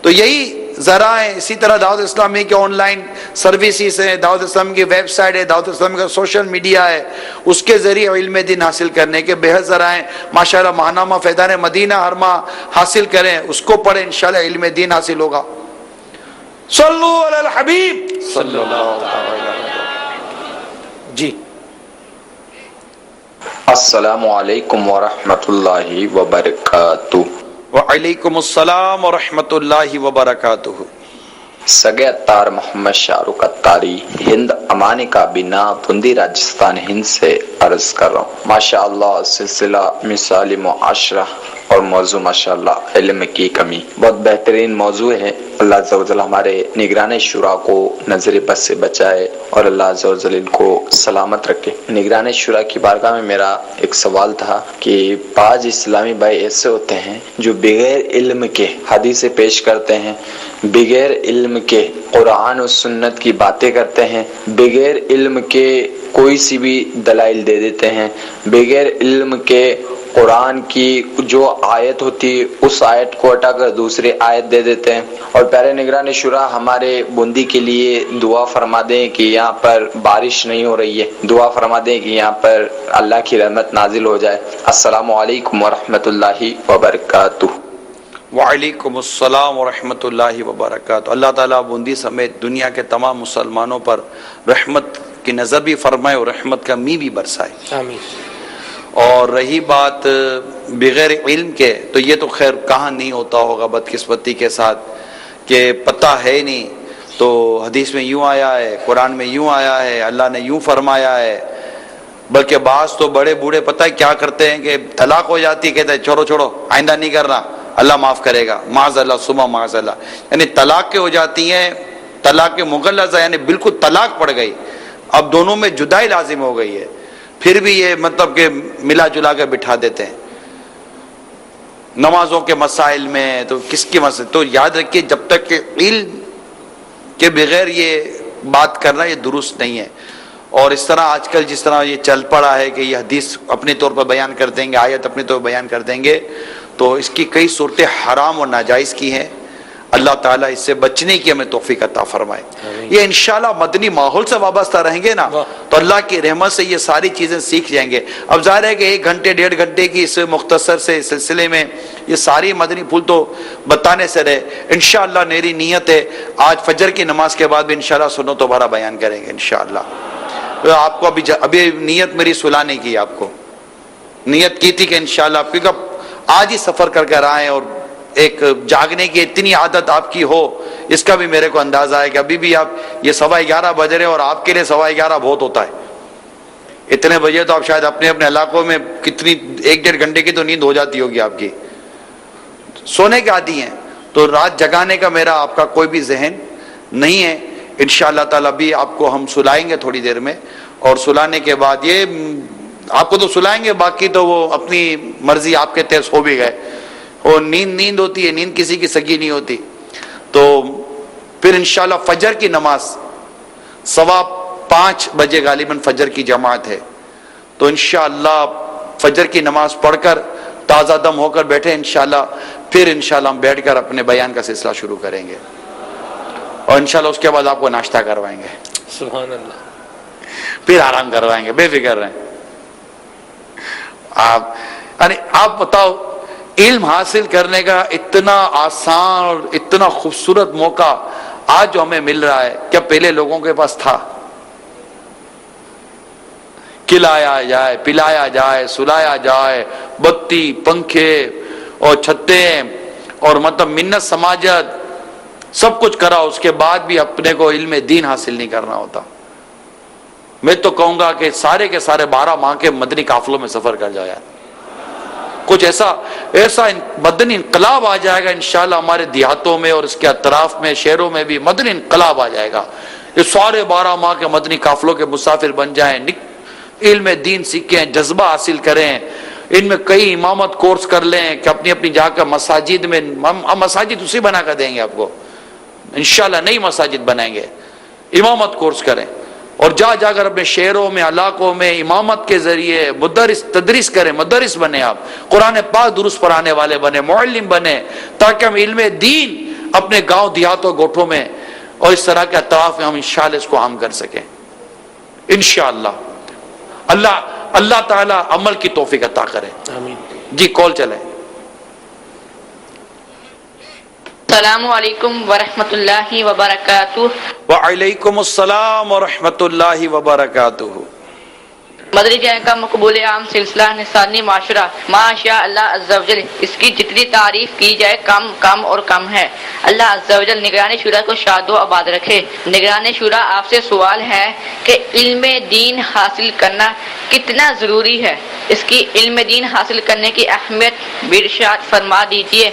تو یہی ذرائع، اسی طرح دعوت اسلامی کے آن لائن سروسز ہیں، دعوت اسلامی کی ویب سائٹ ہے، دعوت اسلامی کا سوشل میڈیا ہے، اس کے ذریعے علم دین حاصل کرنے کے بے حد ذرائع ہیں۔ ماشاءاللہ ماہنامہ فیضان مدینہ ہر ماہ حاصل کریں، اس کو پڑھیں، انشاءاللہ علم دین حاصل ہوگا۔ صلو علی الحبیب صلی اللہ علیہ وسلم۔ جی السلام علیکم ورحمۃ اللہ وبرکاتہ۔ وعلیکم السلام ورحمۃ اللہ وبرکاتہ۔ سگے اتار محمد شاہ رخ اتاری، ہند امانی کابینہ، بندی راجستھان ہند سے عرض کر رہا ہوں۔ ماشاءاللہ سلسلہ مثال معاشرہ اور موضوع ماشاءاللہ علم کی کمی، بہت بہترین موضوع ہے۔ اللہ عز و جل ہمارے نگران شورا کو نظر بد سے بچائے اور اللہ عز و جل ان کو سلامت رکھے۔ نگران شورا کی بارگاہ میں میرا ایک سوال تھا کہ بعض اسلامی بھائی ایسے ہوتے ہیں جو بغیر علم کے حدیثیں پیش کرتے ہیں، بغیر علم کے قرآن و سنت کی باتیں کرتے ہیں، بغیر علم کے کوئی سی بھی دلائل دے دیتے ہیں، بغیر علم کے قرآن کی جو آیت ہوتی اس آیت کو ہٹا کر دوسری آیت دے دیتے ہیں۔ اور پیارے نگران شورا ہمارے بوندی کے لیے دعا فرما دیں کہ یہاں پر بارش نہیں ہو رہی ہے، دعا فرما دیں کہ یہاں پر اللہ کی رحمت نازل ہو جائے۔ السلام علیکم ورحمۃ اللہ وبرکاتہ۔ وعلیکم السلام ورحمۃ اللہ وبرکاتہ۔ اللہ تعالیٰ بوندی سمیت دنیا کے تمام مسلمانوں پر رحمت کی نظر بھی فرمائے اور رحمت کا می بھی برسائے، آمین۔ اور رہی بات بغیر علم کے، تو یہ تو خیر کہاں نہیں ہوتا ہوگا بدقسمتی کے ساتھ کہ پتہ ہے نہیں، تو حدیث میں یوں آیا ہے، قرآن میں یوں آیا ہے، اللہ نے یوں فرمایا ہے۔ بلکہ بعض تو بڑے بوڑھے پتہ ہے کیا کرتے ہیں کہ طلاق ہو جاتی ہے، کہتے ہیں چھوڑو آئندہ نہیں کرنا، اللہ معاف کرے گا، معاذ اللہ ثم معاذ اللہ، یعنی طلاق کے ہو جاتی ہیں، طلاق کے مغلظہ یعنی بالکل طلاق پڑ گئی، اب دونوں میں جدائی لازم ہو گئی ہے، پھر بھی یہ مطلب کہ ملا جلا کے بٹھا دیتے ہیں نمازوں کے مسائل میں، تو کس کی مسئلہ، تو یاد رکھیے جب تک کہ علم کے بغیر یہ بات کرنا یہ درست نہیں ہے۔ اور اس طرح آج کل جس طرح یہ چل پڑا ہے کہ یہ حدیث اپنے طور پر بیان کر دیں گے، آیت اپنے طور پر بیان کر دیں گے، تو اس کی کئی صورتیں حرام اور ناجائز کی ہیں۔ اللہ تعالیٰ اس سے بچنے کی ہمیں توفیق عطا فرمائے۔ یہ انشاءاللہ مدنی ماحول سے وابستہ رہیں گے نا تو اللہ کی رحمت سے یہ ساری چیزیں سیکھ جائیں گے۔ اب ظاہر ہے کہ 1 گھنٹے 1.5 گھنٹے کی اس مختصر سے سلسلے میں یہ ساری مدنی پھول تو بتانے سے رہے، انشاءاللہ میری نیت ہے آج فجر کی نماز کے بعد بھی انشاءاللہ سنت و بھرا بیان کریں گے انشاءاللہ۔ آپ کو ابھی نیت میری سلانے کی، آپ کو نیت کی تھی کہ انشاءاللہ، کیونکہ آج ہی سفر کر کر آئیں اور ایک جاگنے کی اتنی عادت آپ کی ہو، اس کا بھی میرے کو اندازہ ہے کہ ابھی بھی آپ یہ 11:15 بج رہے اور آپ کے لیے 11:15 بہت ہوتا ہے۔ اتنے بجے تو آپ شاید اپنے علاقوں میں کتنی 1-1.5 گھنٹے کی تو نیند ہو جاتی ہوگی آپ کی، سونے کے عادی ہیں، تو رات جگانے کا میرا آپ کا کوئی بھی ذہن نہیں ہے۔ انشاءاللہ تعالیٰ بھی آپ کو ہم سلائیں گے تھوڑی دیر میں، اور سلانے کے بعد یہ آپ کو تو سلائیں گے، باقی تو وہ اپنی مرضی آپ کے تحت ہو بھی گئے، اور نیند ہوتی ہے، نیند کسی کی سگی نہیں ہوتی۔ تو پھر انشاءاللہ فجر کی نماز 5:15 بجے غالباً فجر کی جماعت ہے، تو انشاءاللہ فجر کی نماز پڑھ کر تازہ دم ہو کر بیٹھے انشاءاللہ، پھر انشاءاللہ ہم بیٹھ کر اپنے بیان کا سلسلہ شروع کریں گے، اور انشاءاللہ اس کے بعد آپ کو ناشتہ کروائیں گے، سبحان اللہ، پھر آرام کروائیں گے، بے فکر رہیں۔ آپ بتاؤ، علم حاصل کرنے کا اتنا آسان اور اتنا خوبصورت موقع آج جو ہمیں مل رہا ہے، کیا پہلے لوگوں کے پاس تھا؟ کھلایا جائے، پلایا جائے، سلایا جائے، بتی، پنکھے اور چھتیں اور مطلب منت سماجت سب کچھ کرا، اس کے بعد بھی اپنے کو علم دین حاصل نہیں کرنا ہوتا۔ میں تو کہوں گا کہ سارے کے سارے 12 ماہ کے مدنی قافلوں میں سفر کر جایا، کچھ ایسا مدنی انقلاب آ جائے گا انشاءاللہ ہمارے دیہاتوں میں اور اس کے اطراف میں، شہروں میں بھی مدنی انقلاب آ جائے گا۔ یہ سارے 12 ماہ کے مدنی قافلوں کے مسافر بن جائیں، علم دین سیکھیں، جذبہ حاصل کریں، ان میں کئی امامت کورس کر لیں کہ اپنی اپنی جا کر مساجد میں، ہم مساجد اسی بنا کر دیں گے آپ کو انشاءاللہ، نئی مساجد بنائیں گے، امامت کورس کریں اور جا جا کر اپنے شہروں میں علاقوں میں امامت کے ذریعے مدرس تدریس کریں، مدرس بنے، آپ قرآن پاک درست پڑھانے والے بنے، معلم بنے، تاکہ ہم علم دین اپنے گاؤں دیہاتوں گوٹھوں میں اور اس طرح کے اطراف میں ہم انشاءاللہ اس کو عام کر سکیں انشاءاللہ۔ اللہ تعالی عمل کی توفیق عطا کرے، آمین۔ جی کال چلیں۔ السلام علیکم ورحمۃ اللہ وبرکاتہ۔ وعلیکم السلام ورحمۃ اللہ وبرکاتہ۔ مدری چینل کا مقبول عام سلسلہ نسانی معاشرہ، ماشاء اللہ عز و جل، اس کی جتنی تعریف کی جائے کم اور کم ہے۔ اللہ عز و جل نگران شورا کو شاد و آباد رکھے۔ نگران شورا، آپ سے سوال ہے کہ علم دین حاصل کرنا کتنا ضروری ہے؟ اس کی علم دین حاصل کرنے کی اہمیت بھی ارشاد فرما دیجیے۔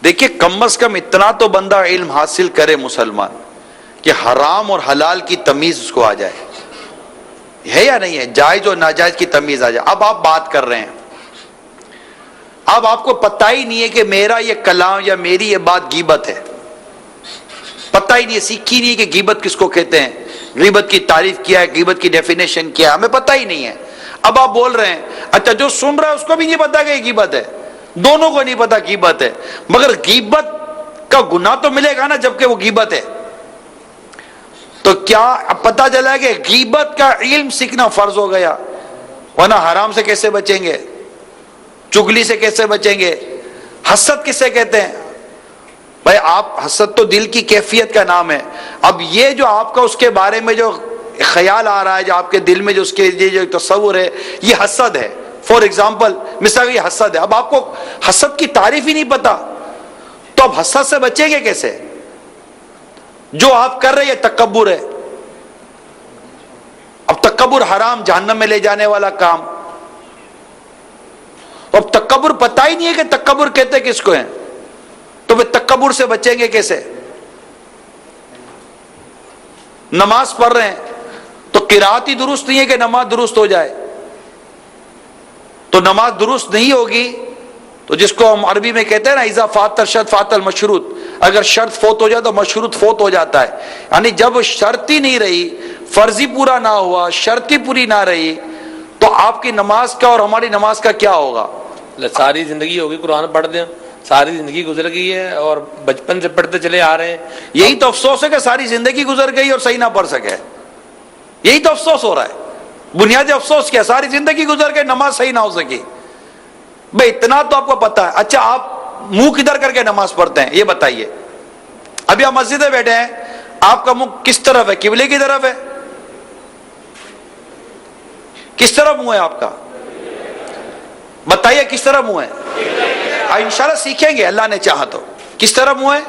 دیکھیے، کم از کم اتنا تو بندہ علم حاصل کرے مسلمان کہ حرام اور حلال کی تمیز اس کو آ جائے، ہے یا نہیں ہے، جائز اور ناجائز کی تمیز آ جائے۔ اب آپ بات کر رہے ہیں، اب آپ کو پتہ ہی نہیں ہے کہ میرا یہ کلام یا میری یہ بات غیبت ہے، پتہ ہی نہیں ہے، سیکھی نہیں ہے کہ غیبت کس کو کہتے ہیں، غیبت کی تعریف کیا ہے، غیبت کی ڈیفینیشن کیا ہے، ہمیں پتہ ہی نہیں ہے۔ اب آپ بول رہے ہیں، اچھا جو سن رہا ہے اس کو بھی نہیں پتا کہ یہ غیبت ہے، دونوں کو نہیں پتا غیبت ہے، مگر غیبت کا گناہ تو ملے گا نا جبکہ وہ غیبت ہے۔ تو کیا اب پتہ چلا کہ غیبت کا علم سیکھنا فرض ہو گیا، ورنہ حرام سے کیسے بچیں گے، چگلی سے کیسے بچیں گے، حسد کسے کہتے ہیں؟ بھائی آپ، حسد تو دل کی کیفیت کا نام ہے۔ اب یہ جو آپ کا اس کے بارے میں جو خیال آ رہا ہے، جو آپ کے دل میں جو اس کے جو تصور ہے، یہ حسد ہے۔ فور ایگزامپل، مثال یہ حسد ہے۔ اب آپ کو حسد کی تعریف ہی نہیں پتا تو اب حسد سے بچیں گے کیسے؟ جو آپ کر رہے ہیں تکبر ہے، اب تکبر حرام، جہنم میں لے جانے والا کام۔ اب تکبر پتہ ہی نہیں ہے کہ تکبر کہتے کس کو ہیں، تو وہ تکبر سے بچیں گے کیسے؟ نماز پڑھ رہے ہیں تو قرات ہی درست نہیں ہے کہ نماز درست ہو جائے، تو نماز درست نہیں ہوگی تو جس کو ہم عربی میں کہتے ہیں نا، اذا فات الشرط فات المشروط، اگر شرط فوت ہو جائے تو مشروط فوت ہو جاتا ہے۔ یعنی جب شرط ہی نہیں رہی، فرض ہی پورا نہ ہوا، شرط ہی پوری نہ رہی، تو آپ کی نماز کا اور ہماری نماز کا کیا ہوگا؟ ساری زندگی ہوگی قرآن پڑھ دیں، ساری زندگی گزر گئی ہے اور بچپن سے پڑھتے چلے آ رہے ہیں۔ یہی تو افسوس ہے کہ ساری زندگی گزر گئی اور صحیح نہ پڑھ سکے، یہی تو افسوس ہو رہا ہے۔ بنیادی افسوس کیا، ساری زندگی گزر گئی، نماز صحیح نہ ہو سکی۔ بھئی اتنا تو آپ کو پتا ہے۔ اچھا آپ منہ کدھر کر کے نماز پڑھتے ہیں یہ بتائیے؟ ابھی آپ مسجد میں بیٹھے ہیں، آپ کا منہ کس طرف ہے؟ قبلے کی طرف ہے؟ کس طرف منہ ہے آپ کا؟ بتائیے کس طرف منہ ہے؟ انشاءاللہ سیکھیں گے اللہ نے چاہا تو۔ کس طرف منہ ہے؟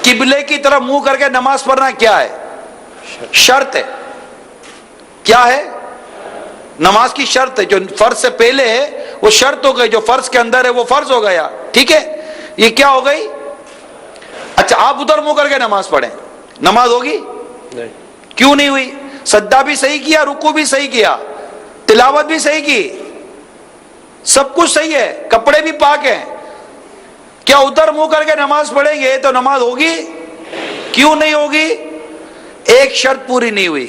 قبلے کی طرف منہ کر کے نماز پڑھنا کیا ہے؟ شرط ہے۔ کیا ہے؟ نماز کی شرط ہے۔ جو فرض سے پہلے ہے وہ شرط ہو گئی، جو فرض کے اندر ہے وہ فرض ہو گیا، ٹھیک ہے؟ یہ کیا ہو گئی؟ اچھا آپ ادھر منہ کر کے نماز پڑھیں، نماز ہوگی؟ نہیں۔ کیوں نہیں ہوئی؟ سجدہ بھی صحیح کیا، رکوع بھی صحیح کیا، تلاوت بھی صحیح کی، سب کچھ صحیح ہے، کپڑے بھی پاک ہیں، کیا ادھر منہ کر کے نماز پڑھیں گے تو نماز ہوگی؟ کیوں نہیں ہوگی؟ ایک شرط پوری نہیں ہوئی۔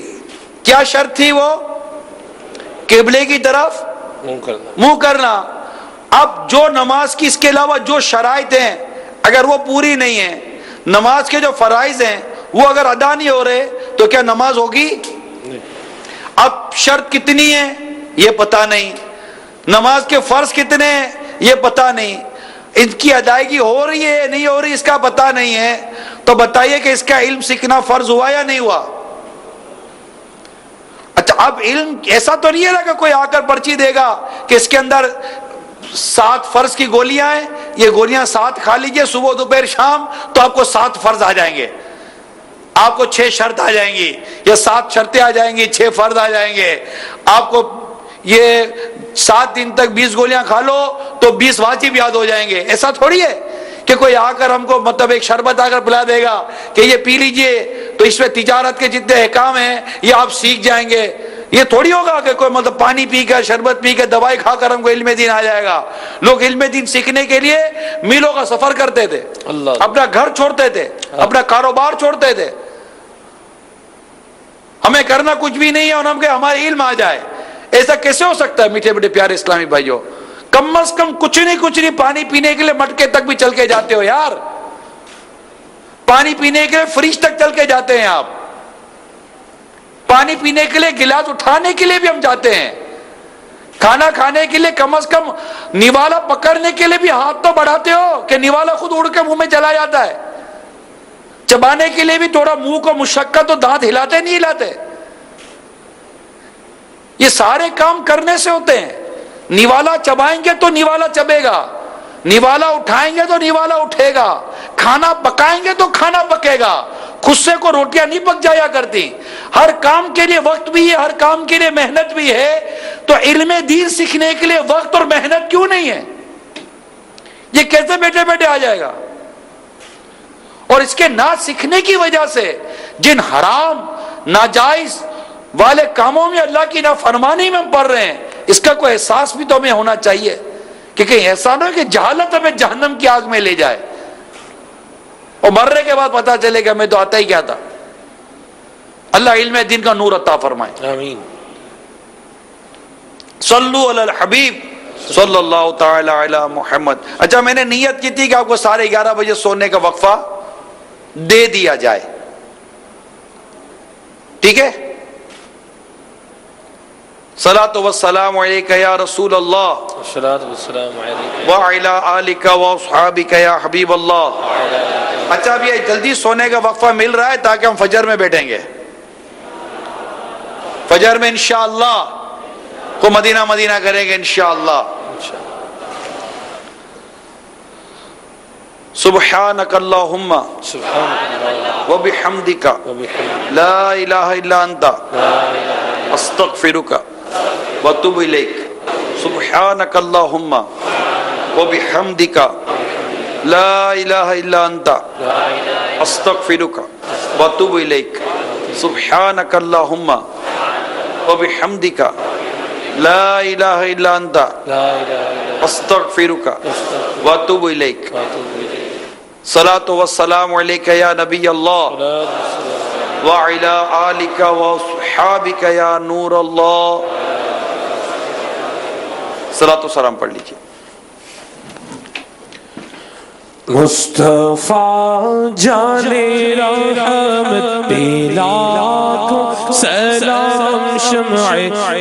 کیا شرط تھی وہ؟ قبلے کی طرف منہ کرنا۔ اب جو نماز کی اس کے علاوہ جو شرائط ہیں اگر وہ پوری نہیں ہیں، نماز کے جو فرائض ہیں وہ اگر ادا نہیں ہو رہے تو کیا نماز ہوگی؟ اب شرط کتنی ہے یہ پتہ نہیں، نماز کے فرض کتنے ہیں یہ پتہ نہیں، ان کی ادائیگی ہو رہی ہے نہیں ہو رہی اس کا پتہ نہیں ہے، تو بتائیے کہ اس کا علم سیکھنا فرض ہوا یا نہیں ہوا؟ اچھا اب علم ایسا تو نہیں ہے نا کہ کوئی آ کر پرچی دے گا کہ اس کے اندر 7 فرض کی گولیاں ہیں، یہ گولیاں 7 کھا لیجئے صبح دوپہر شام تو آپ کو 7 فرض آ جائیں گے، آپ کو 6 شرط آ جائیں گی، یا 7 شرطیں آ جائیں گی، 6 فرض آ جائیں گے، آپ کو یہ 7 دن تک 20 گولیاں کھا لو تو 20 واجب یاد ہو جائیں گے۔ ایسا تھوڑی ہے کہ کوئی آ کر ہم کو مطلب ایک شربت آ کر پلا دے گا کہ یہ پی لیجئے تو اس میں تجارت کے جتنے احکام ہیں یہ آپ سیکھ جائیں گے، یہ تھوڑی ہوگا کہ کوئی مطلب پانی پی کر شربت پی کر دوائی کھا کر ہم کو علم دین آ جائے گا. لوگ علم دین سیکھنے کے لیے میلوں کا سفر کرتے تھے, اپنا گھر چھوڑتے تھے, اپنا کاروبار چھوڑتے تھے. ہمیں کرنا کچھ بھی نہیں ہے اور ہم کہ ہمارے علم آ جائے. ایسا کیسے ہو سکتا ہے میٹھے میٹھے پیارے اسلامی بھائیوں؟ کم از کم کچھ نہیں پانی پینے کے لیے مٹکے تک بھی چل کے جاتے ہو یار. پانی پینے کے لیے فریج تک چل کے جاتے ہیں آپ. پانی پینے کے لیے گلاس اٹھانے کے لیے بھی ہم جاتے ہیں. کھانا کھانے کے لیے کم از کم نوالا پکڑنے کے لیے بھی ہاتھ تو بڑھاتے ہو کہ نوالا خود اڑ کے منہ میں چلا جاتا ہے. چبانے کے لیے بھی تھوڑا منہ کو مشقت تو دانت ہلاتے نہیں ہلاتے. یہ سارے کام کرنے سے ہوتے ہیں. نوالا چبائیں گے تو نوالا چبے گا, نوالا اٹھائیں گے تو نوالا اٹھے گا, کھانا پکائیں گے تو کھانا پکے گا. خود سے کو روٹیاں نہیں پک جایا کرتی. ہر کام کے لیے وقت بھی ہے, ہر کام کے لیے محنت بھی ہے. تو علم دین سیکھنے کے لیے وقت اور محنت کیوں نہیں ہے؟ یہ کیسے بیٹھے بیٹھے آ جائے گا؟ اور اس کے نہ سیکھنے کی وجہ سے جن حرام ناجائز والے کاموں میں اللہ کی نافرمانی میں ہم پڑ رہے ہیں, اس کا کوئی احساس بھی تو ہمیں ہونا چاہیے کہ کہیں ایسا نہ ہو کہ جہالت ہمیں جہنم کی آگ میں لے جائے اور مرنے کے بعد پتا چلے کہ ہمیں تو آتا ہی کیا تھا. اللہ علم دین کا نور عطا فرمائے. آمین. صلو علی الحبیب صلی اللہ تعالی علی محمد. اچھا, میں نے نیت کی تھی کہ آپ کو 11:30 بجے سونے کا وقفہ دے دیا جائے, ٹھیک ہے؟ صلاۃ والسلام علیک یا رسول اللہ وعلی آلک واصحابک یا حبیب اللہ. اچھا, اب یہ جلدی سونے کا وقفہ مل رہا ہے تاکہ ہم فجر میں بیٹھیں گے. فجر میں انشاءاللہ کو مدینہ مدینہ کریں گے انشاءاللہ. سبحانک اللہم وبحمدک لا الہ الا انت استغفرک واتوب الیک. سبحانک اللہم وبحمدک لا الہ الا انت استغفرک واتوب الیک. سبحانک اللہم وبحمدک لا الہ الا انت استغفرک واتوب الیک. صلاۃ والسلام علیک یا نبی اللہ وعلی آلک واصحابک یا نور اللہ. صلاۃ و سلام پڑھ لیجیے. مصطفیٰ جانے رحمت پہ لاکھوں سلام, شمع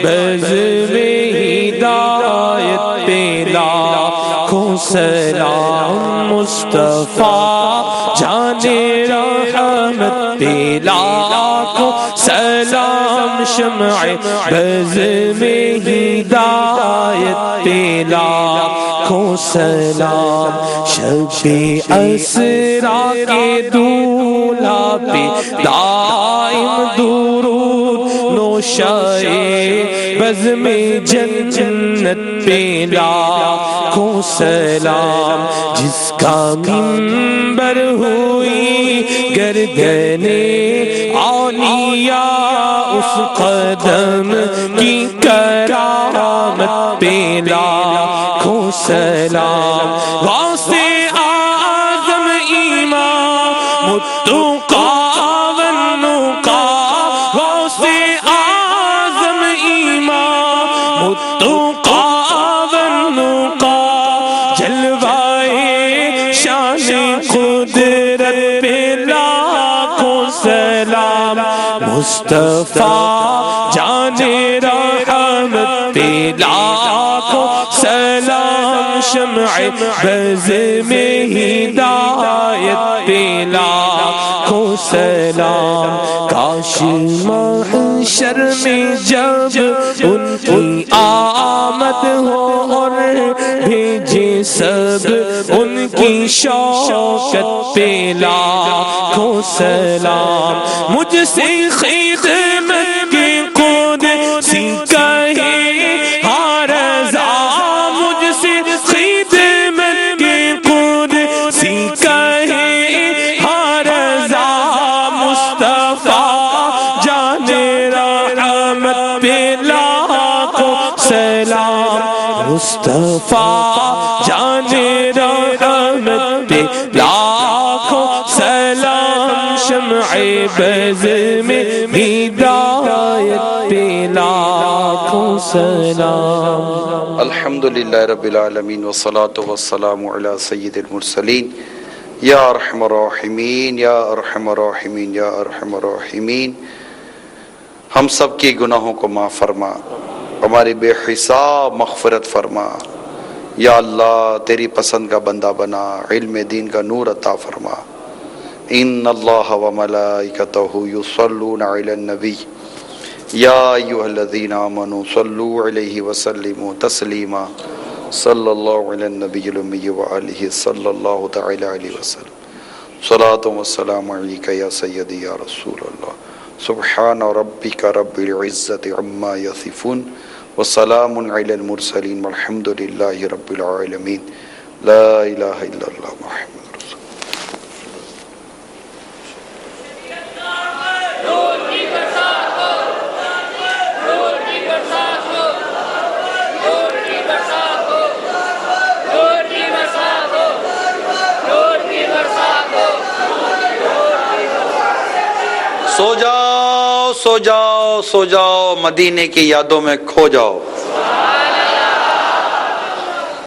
بز میں ہدایت پہ لاکھوں سلام. مصطفیٰ جانے رحمت پہ لاکھوں سلام, شمع بز میں ہدایت پہ لاکھوں سلام. شب اسرا کے دولہا پہ دائم درود نوشائے بزم جنت پہ لاکھوں سلام. جس کا منبر ہوئی گردنے اولیاء, اس قدم کی کرامت پہ لاکھوں سلام. واسطے اعظم امام التقا والنقا, واسطے اعظم امام التقا والنقا, جلوائے شان قدرت پہ لاکھوں سلام. مصطفیٰ جانے رحمت پہ لاکھوں سلام, شمع بز میں ہدایت پہ لاکھوں سلام. کاش محشر میں جب ان کی آمد ہو اور بھیجے سب ان کی شوکت پہ لاکھوں سلام. مجھ سے خدمت کی قدسی کہے ہر رضا, مجھ سے خدمت کی قدسی کہے ہر رضا. مصطفیٰ جانے رحمت پہ مصطفیٰ جان رحمت پہ لاکھوں سلام، شمع بز میں ہدایت پہ لاکھوں سلام۔ الحمدللہ رب العالمین والصلاة والسلام علی سید المرسلین یا ارحم الراحمین یا ارحم الراحمین یا ارحم الراحمین۔ ہم سب کی گناہوں کو معاف فرما، ہماری بے حساب مغفرت فرما یا اللہ، تیری پسند کا بندہ بنا، علم دین کا نور عطا فرما۔ ان اللہ و ملائکتہ یصلون علی النبی یا ایھا الذین آمنوا صلوا علیہ وسلموا تسلیما، صلی اللہ علی النبی الامی وآلہ صلی اللہ تعالی علیہ وسلم۔ صلاۃ و السلام علیک یا سیدی یا رسول اللہ۔ سبحان ربک رب العزت عما یصفون وسلام علی المرسلین والحمد للہ رب العالمین۔ لا الہ الا اللہ محمد رسول سو جاؤ سو جاؤ سو جاؤ، مدینے کی یادوں میں کھو جاؤ۔